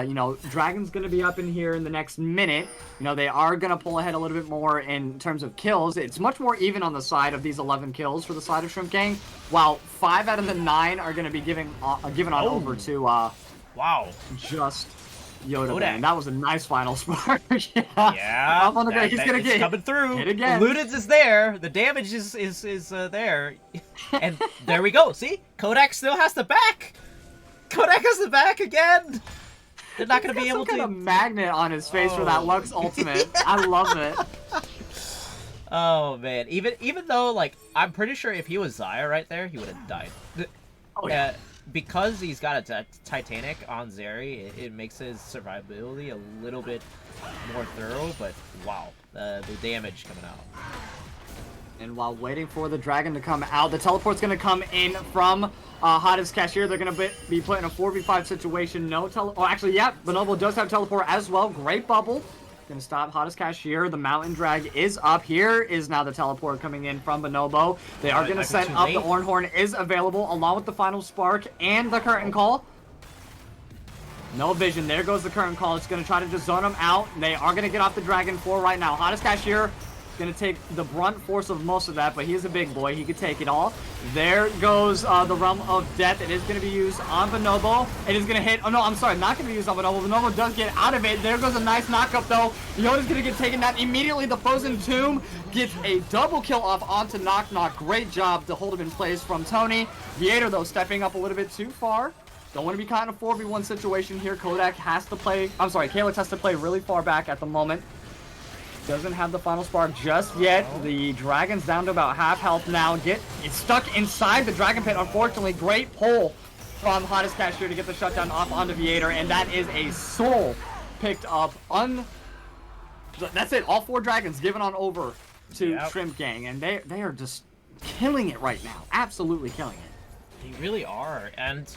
You know, Dragon's going to be up in here in the next minute. You know, they are going to pull ahead a little bit more in terms of kills. It's much more even on the side of these 11 kills for the side of Shrimp Gang, while 5 out of the 9 are going to be given on over to, wow, just Yoda, Kodak. man. That was a nice final spark. Yeah. Yeah, Up on the ground. He's going to it's get coming through. hit again. Ludens is there. The damage is there. And there we go. See? Kodak still has the back. Kodak has the back again. They're not going to be able some to... kind of magnet on his face for that Oh. Lux ultimate. I love it. Oh, man. Even though, like, I'm pretty sure if he was Xayah right there, he would have died. Oh, yeah. Because he's got a Titanic on Zeri, it makes his survivability a little bit more thorough, but wow, the damage coming out. And while waiting for the dragon to come out, the teleport's going to come in from Hottest Cashier. They're going to be put in a 4v5 situation. No oh, actually, yeah, Bonobo does have teleport as well. Great bubble. Going to stop Hottest Cashier. The Mountain Drag is up. Here is now the teleport coming in from Bonobo. They are going to set up. The Ornhorn is available along with the Final Spark and the Curtain Call. No vision. There goes the Curtain Call. It's going to try to just zone them out. They are going to get off the Dragon 4 right now. Hottest Cashier going to take the brunt force of most of that, but he's a big boy. He could take it all. There goes the Realm of Death. It is going to be used on Bonobo. It is going to hit... Oh, no, I'm sorry. Not going to be used on Bonobo. Bonobo does get out of it. There goes a nice knockup, though. Yoda's going to get taken down. Immediately, the Frozen Tomb gets a double kill off onto Knock Knock. Great job to hold him in place from Tony. Viator, though, stepping up a little bit too far. Don't want to be caught in a 4v1 situation here. Kodak has to play... I'm sorry, Calyx has to play really far back at the moment. Doesn't have the Final Spark just yet. The Dragon's down to about half health now. It's stuck inside the Dragon Pit, unfortunately. Great pull from Hottest Cashier to get the shutdown off onto Viator, and that is a soul picked up. That's it. All 4 Dragons given on over to Shrimp Gang, and they are just killing it right now. Absolutely killing it. They really are. And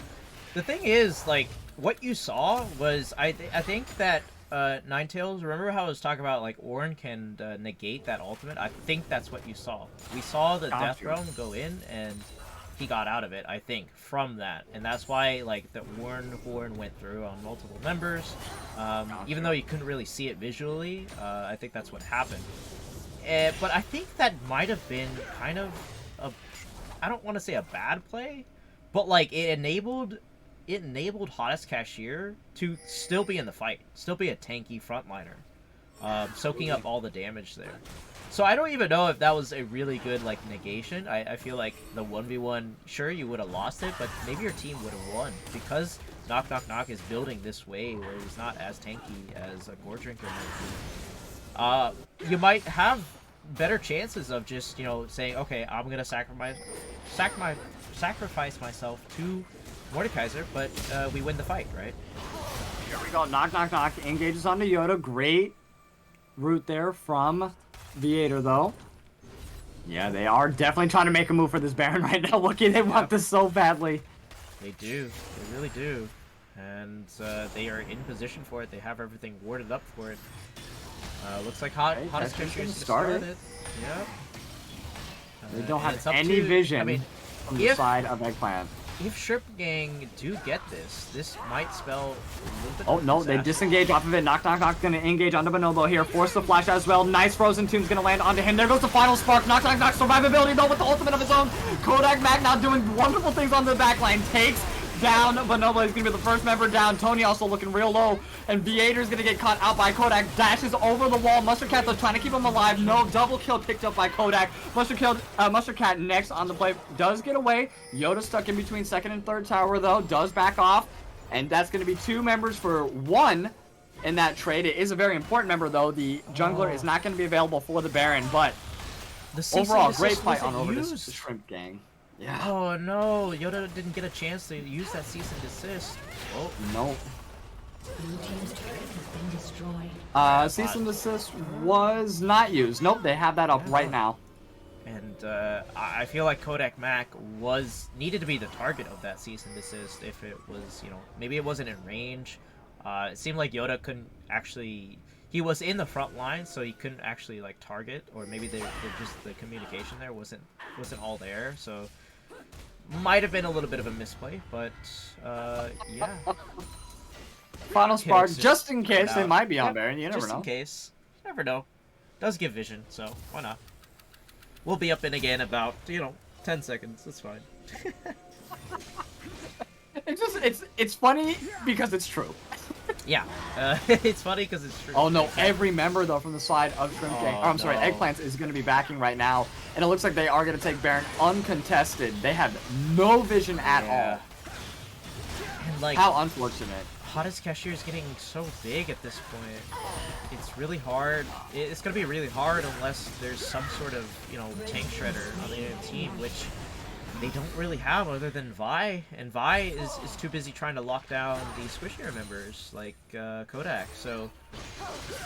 the thing is, like, what you saw was, I think that Ninetales, remember how I was talking about, like, Ornn can negate that ultimate? I think that's what you saw. We saw the Death Realm go in, and he got out of it, I think, from that. And that's why, like, the Ornhorn went through on multiple members. Even though you couldn't really see it visually, I think that's what happened. But I think that might have been kind of I don't want to say a bad play, but, like, it enabled Hottest Cashier to still be in the fight, still be a tanky frontliner, soaking up all the damage there. So I don't even know if that was a really good, like, negation. I feel like the 1v1, sure, you would have lost it, but maybe your team would have won, because Knock Knock Knock is building this way where he's not as tanky as a Gore Drinker might be. You might have better chances of just, you know, saying, okay, I'm gonna sacrifice myself to Mordekaiser, but we win the fight, right? Here we go. Knock Knock Knock engages onto Yoda. Great route there from Viator, though. Yeah, they are definitely trying to make a move for this Baron right now. Wookie, they want this so badly. They do. They really do. And they are in position for it. They have everything warded up for it. Looks like Hottest Cashier is started it. Yep. They don't have any vision from the side of Eggplant. If Shrimp Gang do get this might spell a little bit. Oh no, disaster. they disengage off of it. Knock Knock Knock's gonna engage onto Bonobo here. Force the flash as well. Nice Frozen Tomb's gonna land onto him. There goes the Final Spark. Knock Knock Knock survivability though with the ultimate of his own. Kodak Mag now doing wonderful things on the backline. Takes down Bonobo. He's gonna be the first member down. Tony also looking real low. And Viator's gonna get caught out by Kodak. Dashes over the wall. Mustard Cat though trying to keep him alive. No, double kill picked up by Kodak. Mustard Cat next on the play. Does get away. Yoda stuck in between second and third tower though. Does back off. And that's gonna be 2 members for 1 in that trade. It is a very important member though. The jungler is not gonna be available for the Baron, but overall great fight on over this Shrimp Gang. Yeah. Oh no, Yoda didn't get a chance to use that cease and desist. Oh no. Blue team's turret has been destroyed. Cease and desist was not used. Nope, they have that up right now. And I feel like Kodak Mac needed to be the target of that cease and desist if it was, you know, maybe it wasn't in range. It seemed like Yoda couldn't actually. He was in the front line, so he couldn't actually like target, or maybe just the communication there wasn't all there. So might have been a little bit of a misplay, but yeah. Final Spark, just in case they might be on Baron. You never know. Just in case. You never know. Does give vision, so why not? We'll be up in again about, 10 seconds. That's fine. It's funny because it's true. Yeah, it's funny because it's true. Oh no, every member though from the side of Shrimp Gang, Oh, I'm sorry, no. Eggplant is going to be backing right now, and it looks like they are going to take Baron uncontested. They have no vision at Yeah. all. And like, How unfortunate. Hottest Cashier is getting so big at this point. It's really hard. It's gonna be really hard unless there's some sort of, you know, tank shredder on the other team, which they don't really have other than Vi. And Vi is too busy trying to lock down the squishier members like Kodak. So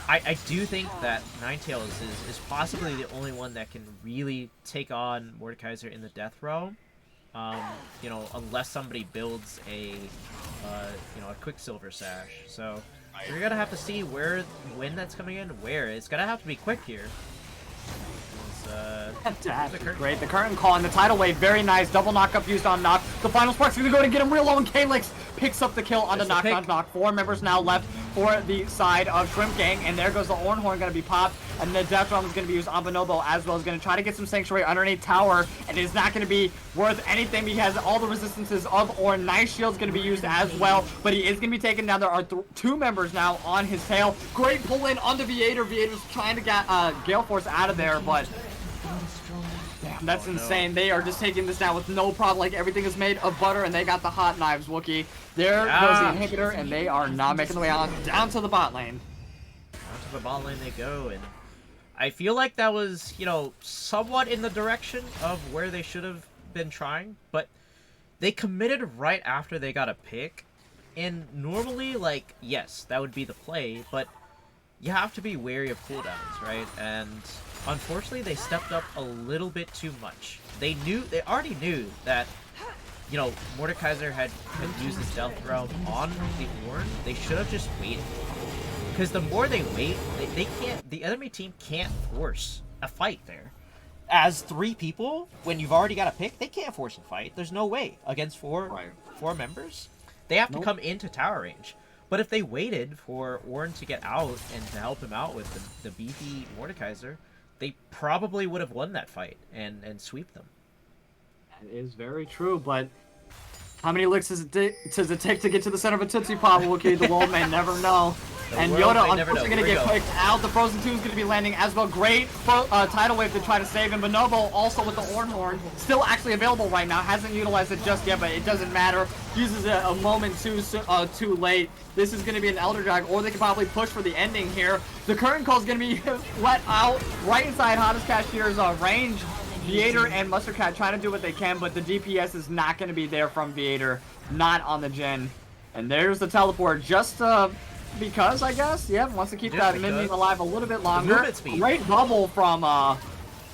I do think that Ninetales is possibly the only one that can really take on Mordekaiser in the death row. You know, unless somebody builds a, you know, a Quicksilver Sash. So we're gonna have to see when that's coming in, where. It's gonna have to be quick here. Fantastic. Great. The curtain call and the tidal wave. Very nice. Double knock up used on Knock. The final spark's going to go to get him real low, and Calyx picks up the kill on the knock. Knock. 4 members now left for the side of Shrimp Gang, and there goes the Ornhorn going to be popped, and the Death Drum is going to be used on Bonobo as well. Is going to try to get some Sanctuary underneath tower, and it is not going to be worth anything because all the resistances of Ornn. Nice Shield's going to be used as well, but he is going to be taken down. There are 2 members now on his tail. Great pull in on the Viator. Viator's trying to get Gale Force out of there, but damn, that's insane. They are just taking this down with no problem. Like, everything is made of butter, and they got the hot knives, Wookie. There goes the inhibitor, and they are not making the way on down to the bot lane. Down to the bot lane they go, and I feel like that was, you know, somewhat in the direction of where they should have been trying, but they committed right after they got a pick, and normally, like, yes, that would be the play, but you have to be wary of cooldowns, right? And unfortunately, they stepped up a little bit too much. They already knew that, you know, Mordekaiser had used his Death Realm on the Ornn. They should have just waited. Because the more they wait, they can't, the enemy team can't force a fight there. As 3 people, when you've already got a pick, they can't force a fight. There's no way. Against 4 members, they have to come into tower range. But if they waited for Ornn to get out and to help him out with the beefy Mordekaiser, they probably would have won that fight and sweep them. That is very true, but how many licks does it take to get to the center of a Tootsie Pop, Wookie? The world may never know. And Yoda, unfortunately, going to get clicked out. The Frozen 2 is going to be landing as well. Great tidal wave to try to save him. Bonobo also with the Ornhorn. Still actually available right now. Hasn't utilized it just yet, but it doesn't matter. Uses it a moment too late. This is going to be an Elder Drag, or they could probably push for the ending here. The current call is going to be let out right inside Hottest Cashier's range. Viator and Mustard Cat trying to do what they can, but the DPS is not going to be there from Viator. Not on the Jhin. And there's the teleport just because, I guess. Yeah, wants to keep that minion alive a little bit longer. Great bubble from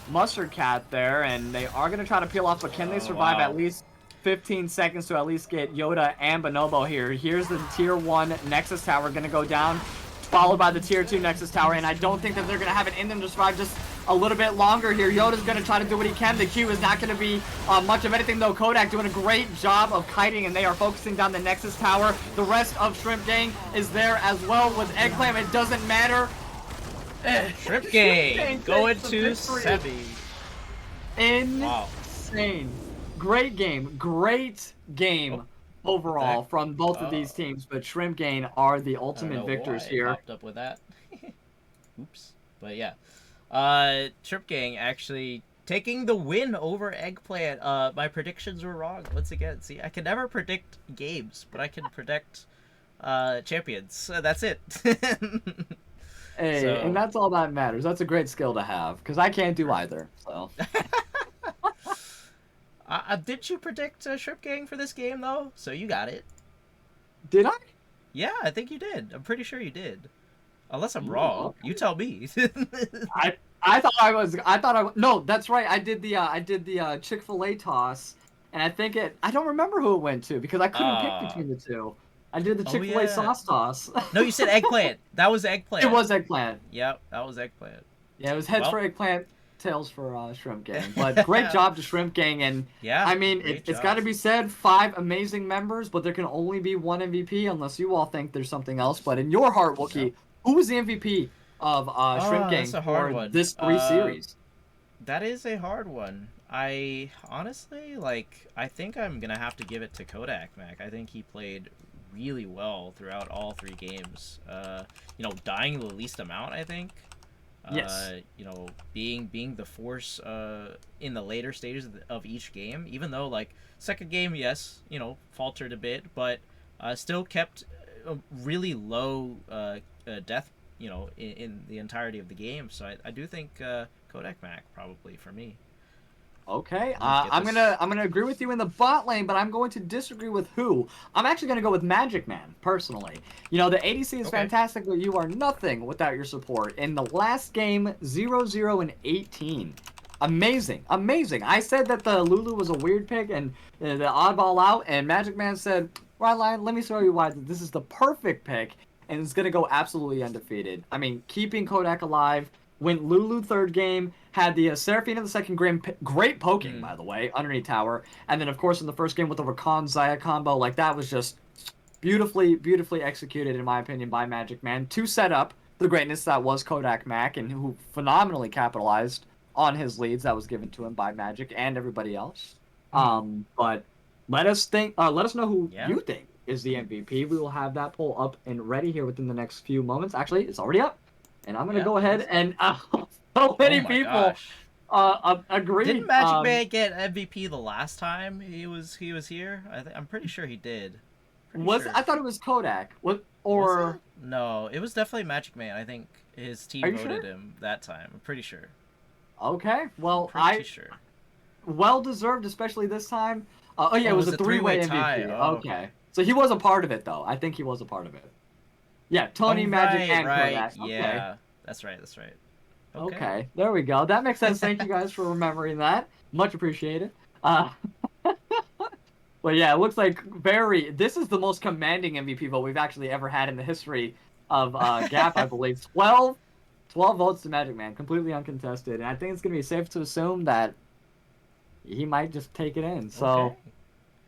Mustard Cat there, and they are going to try to peel off, but can they survive at least 15 seconds to at least get Yoda and Bonobo here? Here's the tier 1 Nexus Tower going to go down, followed by the tier 2 Nexus Tower, and I don't think that they're going to have it in them to survive just a little bit longer here. Yoda's going to try to do what he can. The Q is not going to be much of anything, though. Kodak doing a great job of kiting, and they are focusing down the Nexus Tower. The rest of Shrimp Gang is there as well with Eggplant. It doesn't matter. Shrimp Gang going to semi. Insane. Great game. Great game. Overall, from both of these teams, but Shrimp Gang are the ultimate victors here. Popped up with that. Oops. But yeah, Shrimp Gang actually taking the win over Eggplant. My predictions were wrong once again. See, I can never predict games, but I can predict champions. That's it. Hey, and that's all that matters. That's a great skill to have, because I can't do either. So. Did you predict Shrimp Gang for this game, though? So you got it. Did I? Yeah, I think you did. I'm pretty sure you did. Unless I'm wrong. Okay. You tell me. I thought I was. No, that's right. I did the Chick-fil-A toss, and I think I don't remember who it went to because I couldn't pick between the two. I did the Chick-fil-A sauce toss. No, you said Eggplant. That was Eggplant. It was Eggplant. Yep, that was Eggplant. Yeah, it was heads for Eggplant, tails for Shrimp Gang. But great job to Shrimp Gang, and yeah, I mean it's got to be said, 5 amazing members, but there can only be 1 MVP unless you all think there's something else. But in your heart, Wookie, who was the MVP of Shrimp Gang for this 3 series? That is a hard one. I honestly I think I'm gonna have to give it to Kodak Mac. I think he played really well throughout all 3 games. Dying the least amount, I think. Yes. Being the force in the later stages of each game, even though like second game, yes, faltered a bit, but still kept a really low death, in the entirety of the game. So I do think Kodak Mac probably for me. Okay, Get I'm this. gonna agree with you in the bot lane, but I'm going to disagree with who. I'm actually gonna go with Magic Man personally. The ADC is Okay. fantastic, but you are nothing without your support. In the last game, 0-0 and 18. Amazing, amazing. I said that the Lulu was a weird pick and the oddball out, and Magic Man said, Rylionn, let me show you why this is the perfect pick, and it's gonna go absolutely undefeated. I mean, keeping Kodak alive. Went Lulu third game, had the Seraphine in the second game, great poking, by the way, underneath tower. And then, of course, in the first game with the Rakan Zaya combo, like, that was just beautifully, beautifully executed, in my opinion, by Magic Man to set up the greatness that was Kodak Mac, and who phenomenally capitalized on his leads that was given to him by Magic and everybody else. But let us know who you think is the MVP. We will have that poll up and ready here within the next few moments. Actually, it's already up. And I'm going to go ahead and so many people agree. Didn't Magic Man get MVP the last time he was here? I'm pretty sure he did. I thought it was Kodak. Was it? No, it was definitely Magic Man. I think his team voted him that time. I'm pretty sure. Okay, well, pretty sure. Well deserved, especially this time. It was a three-way MVP. Tie. Okay. So he was a part of it, though. I think he was a part of it. Yeah, Tony, Magic, and Kodak. Okay. Yeah, that's right. Okay, there we go. That makes sense. Thank you guys for remembering that. Much appreciated. But yeah, it looks like this is the most commanding MVP vote we've actually ever had in the history of Gap, I believe. 12 votes to Magic Man, completely uncontested. And I think it's going to be safe to assume that he might just take it in. So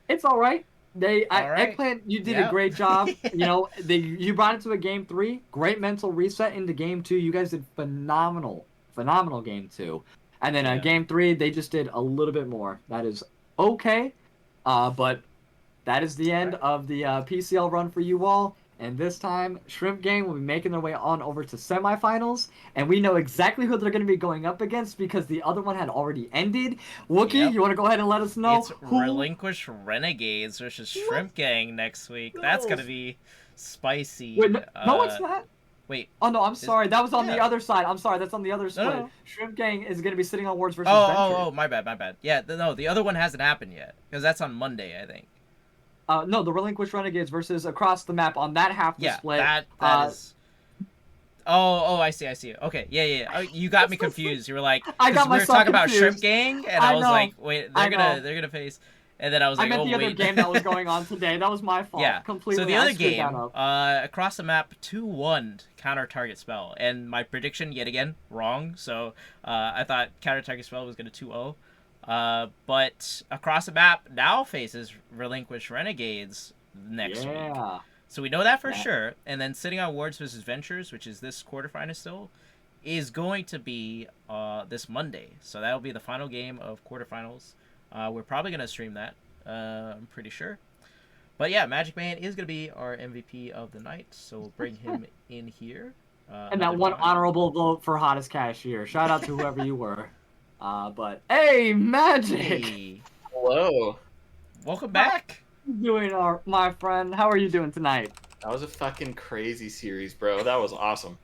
it's all right. Eggplant, you did a great job. You brought it to a game 3. Great mental reset into game 2. You guys did phenomenal game 2. And then game 3, they just did a little bit more. That is okay. But that is the end of the PCL run for you all. And this time, Shrimp Gang will be making their way on over to semifinals. And we know exactly who they're going to be going up against because the other one had already ended. Wookie, you want to go ahead and let us know? It's Relinquished Renegades versus Shrimp Gang next week. That's going to be spicy. Wait, no, it's not. Wait. Oh, no, I'm sorry. That was on the other side. I'm sorry. That's on the other split. No. Shrimp Gang is going to be sitting on Wards versus Venture. Oh, my bad. Yeah, no, the other one hasn't happened yet because that's on Monday, I think. No, the Relinquished Renegades versus across the map on that half the split. That is... Oh, I see. Okay, yeah. You got me confused. You were like, I got we were talking about confused. Shrimp Gang, and I was like, wait, they're gonna face, and then I was like, I meant the other game that was going on today. That was my fault. Yeah. Completely. So the other game, across the map, 2-1 counter target spell, and my prediction yet again wrong. So I thought counter target spell was gonna 2-0. But across the map now faces Relinquished Renegades next week. So we know that for sure. And then sitting on Wards versus Ventures, which is this quarterfinal still, is going to be this Monday. So that'll be the final game of quarterfinals. We're probably going to stream that, I'm pretty sure. But yeah, Magic Man is going to be our MVP of the night. So we'll bring him in here. And that one honorable vote for hottest cashier. Shout out to whoever you were. But hey, Magic! Hey. Hello. Welcome back. How you doing, my friend? How are you doing tonight? That was a fucking crazy series, bro. That was awesome.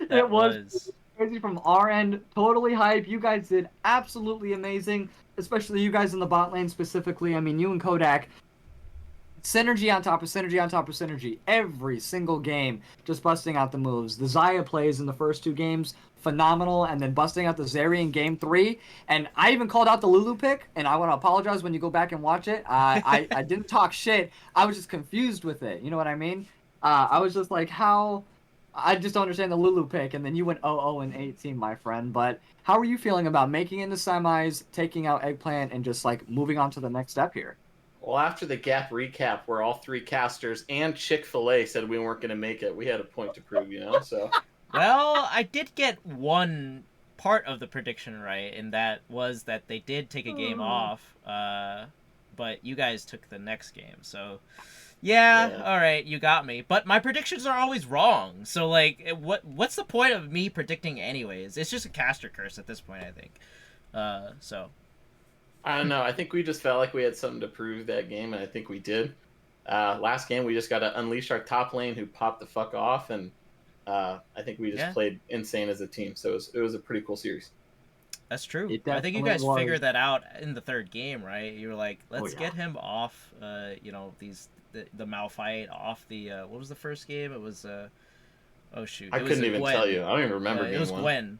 It was crazy from our end. Totally hype. You guys did absolutely amazing, especially you guys in the bot lane specifically. I mean, you and Kodak. Synergy on top of synergy on top of synergy. Every single game, just busting out the moves. The Zaya plays in the first 2 games, phenomenal, and then busting out the Zeri in game 3. And I even called out the Lulu pick, and I want to apologize when you go back and watch it. I didn't talk shit. I was just confused with it. You know what I mean? I was just like, how? I just don't understand the Lulu pick, and then you went 0-0 and 18, my friend. But how are you feeling about making it into semis, taking out Eggplant, and just like moving on to the next step here? Well, after the Gap recap where all 3 casters and Chick-fil-A said we weren't going to make it, we had a point to prove, so... Well, I did get one part of the prediction right, and that was that they did take a game off, but you guys took the next game, so Yeah, all right, you got me. But my predictions are always wrong. So like, what's the point of me predicting anyways? It's just a caster curse at this point, I think. So I don't know. I think we just felt like we had something to prove that game, and I think we did. Last game, we just got to unleash our top lane, who popped the fuck off, and I think we just Yeah. played insane as a team. So it was a pretty cool series. that's true. It I think you definitely guys was. figured that out in the third game, right? You were like, let's yeah. get him off. The Malphite off the what was the first game? It was oh shoot, I it was couldn't even Gwen. tell you. I don't even remember It game was one. Gwen.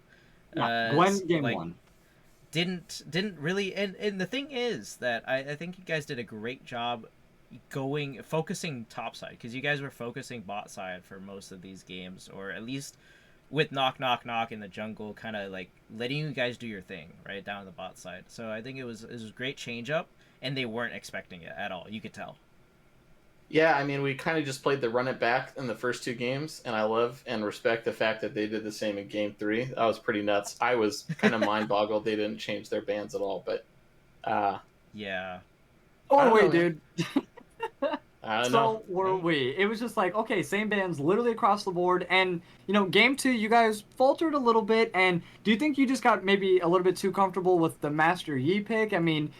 Yeah, Gwen game like, 1. didn't really, and the thing is that I think you guys did a great job focusing top side, because you guys were focusing bot side for most of these games, or at least with knock in the jungle, kind of like letting you guys do your thing right down the bot side. So I think it was a great change up, and they weren't expecting it at all. You could tell. Yeah, I mean, we kind of just played the run it back in the first 2 games, and I love and respect the fact that they did the same in game 3. That was pretty nuts. I was kind of mind boggled they didn't change their bans at all, but Yeah. I Oh don't wait, know, man. dude. I don't So know. were we. It was just like, okay, same bands literally across the board. And, game 2, you guys faltered a little bit. And do you think you just got maybe a little bit too comfortable with the Master Yi pick? I mean,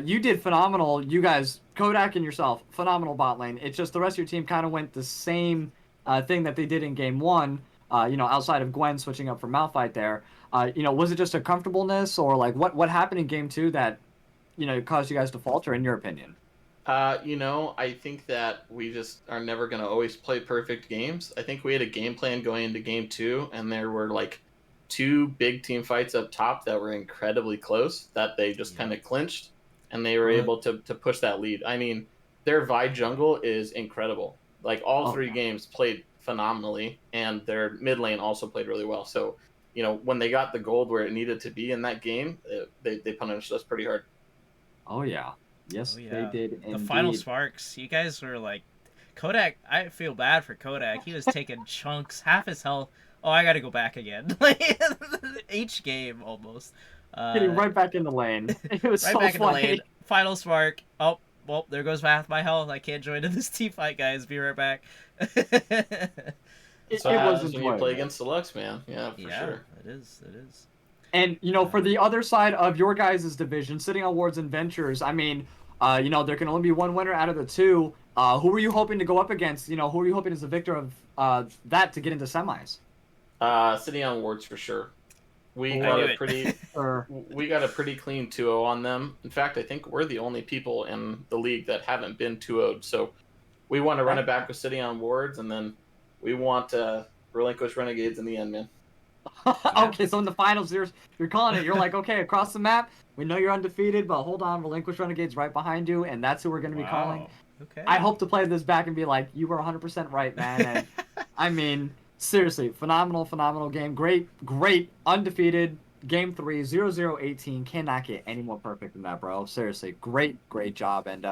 you did phenomenal. You guys, Kodak and yourself, phenomenal bot lane. It's just the rest of your team kind of went the same thing that they did in game 1, outside of Gwen switching up for Malphite there. Was it just a comfortableness, or like what happened in game 2 that, caused you guys to falter, in your opinion? I think that we just are never going to always play perfect games. I think we had a game plan going into game 2, and there were like 2 big team fights up top that were incredibly close that they just kind of clinched, and they were able to push that lead. I mean, their Vi jungle is incredible. Like all 3 games played phenomenally, and their mid lane also played really well. So, when they got the gold where it needed to be in that game, they punished us pretty hard. Oh, yeah. Yes, Oh, yeah. they did. The final indeed. sparks, you guys were like, Kodak. I feel bad for Kodak. He was taking chunks, half his health. Oh, I gotta go back again. Like each game almost. Getting right back in the lane. It was Right so back in the funny. lane. Final spark. Oh, well, there goes half my health. I can't join in this team fight, guys. Be right back. It So was when you play enjoyable. against the Lux, man. Yeah, for Yeah, sure. it is. It is. And for the other side of your guys' division, sitting on Wards and Ventures, I mean, there can only be one winner out of the 2. Who were you hoping to go up against? Who were you hoping is the victor of that to get into semis? City on wards for sure. We I got knew a it. pretty Or we got a pretty clean 2-0 on them. In fact, I think we're the only people in the league that haven't been 2-0'd. So we want to run it back with City on wards, and then we want to relinquish Renegades in the end, man. okay, so in the finals, you're calling it. You're like, okay, across the map, we know you're undefeated, but hold on, Relinquish Renegades right behind you, and that's who we're going to be calling. Okay. I hope to play this back and be like, you were 100% right, man. And I mean, seriously, phenomenal game. Great, undefeated. Game 3, 0-0-18. Cannot get any more perfect than that, bro. Seriously, great job. And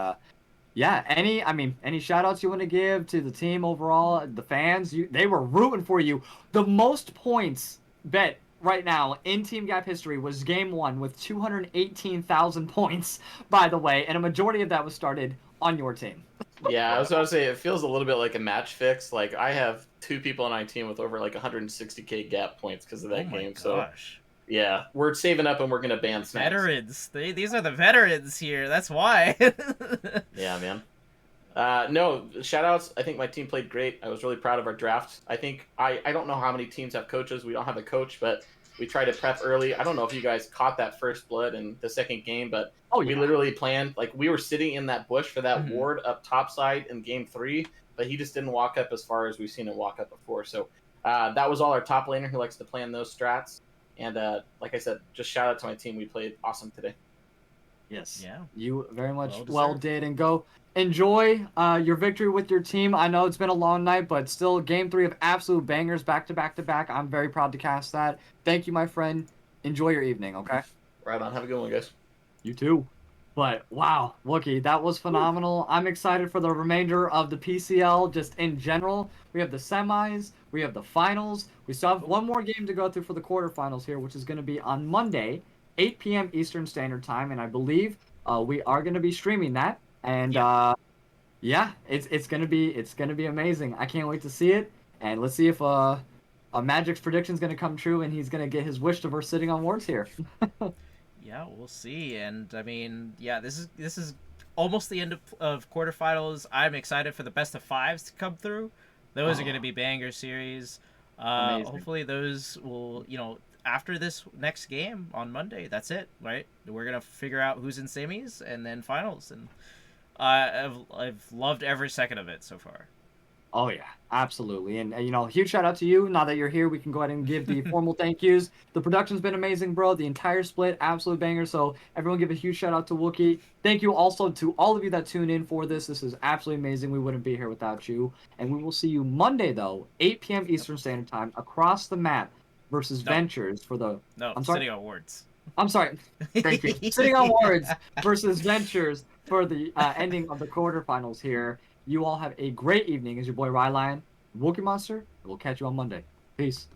yeah, any shout outs you want to give to the team overall, the fans? They were rooting for you. The most points bet right now in Team Gap history was game 1 with 218,000 points, by the way, and a majority of that was started on your team. Yeah, I was about to say it feels a little bit like a match fix. Like I have 2 people on my team with over like 160k gap points because of that game. So Gosh. yeah, we're saving up and we're gonna ban snacks. Veterans. These are the veterans here. That's why. Yeah, man. No, shout outs. I think my team played great. I was really proud of our draft. I think I don't know how many teams have coaches. We don't have a coach, but we tried to prep early. I don't know if you guys caught that first blood in the second game, but we literally planned, like we were sitting in that bush for that ward up top side in game 3, but he just didn't walk up as far as we've seen him walk up before. So that was all our top laner who likes to plan those strats. And like I said, just shout out to my team. We played awesome today. Yes. Yeah. You very much Well well did, and go enjoy your victory with your team. I know it's been a long night, but still, game 3 of absolute bangers back to back. I'm very proud to cast that. Thank you, my friend. Enjoy your evening, okay? Right on. Have a good one, guys. You too. But wow, Wookie, that was phenomenal. I'm excited for the remainder of the PCL just in general. We have the semis, we have the finals. We still have one more game to go through for the quarterfinals here, which is going to be on Monday, 8 p.m. Eastern Standard Time, and I believe we are going to be streaming that. And Yeah, it's gonna be amazing. I can't wait to see it, and let's see if Magic's prediction's gonna come true, and he's gonna get his wish of her sitting on wards here. Yeah, we'll see. And I mean, yeah, this is almost the end of quarterfinals. I'm excited for the best of fives to come through. Those are going to be banger series. Amazing. Hopefully those will, after this next game on Monday, that's it, right? We're going to figure out who's in semis and then finals. And I've loved every second of it so far. Oh yeah, absolutely. And huge shout out to you. Now that you're here, we can go ahead and give the formal thank yous. The production's been amazing, bro. The entire split, absolute banger. So everyone give a huge shout out to Wookie. Thank you also to all of you that tune in for this. This is absolutely amazing. We wouldn't be here without you. And we will see you Monday though, 8 p.m. Eastern Standard Time, across the map versus Ventures for the I'm sorry. City Awards. I'm sorry. Thank you. Sitting on Wards versus Ventures for the ending of the quarterfinals here. You all have a great evening. As your boy Rylionn, Wookie Monster. We'll catch you on Monday. Peace.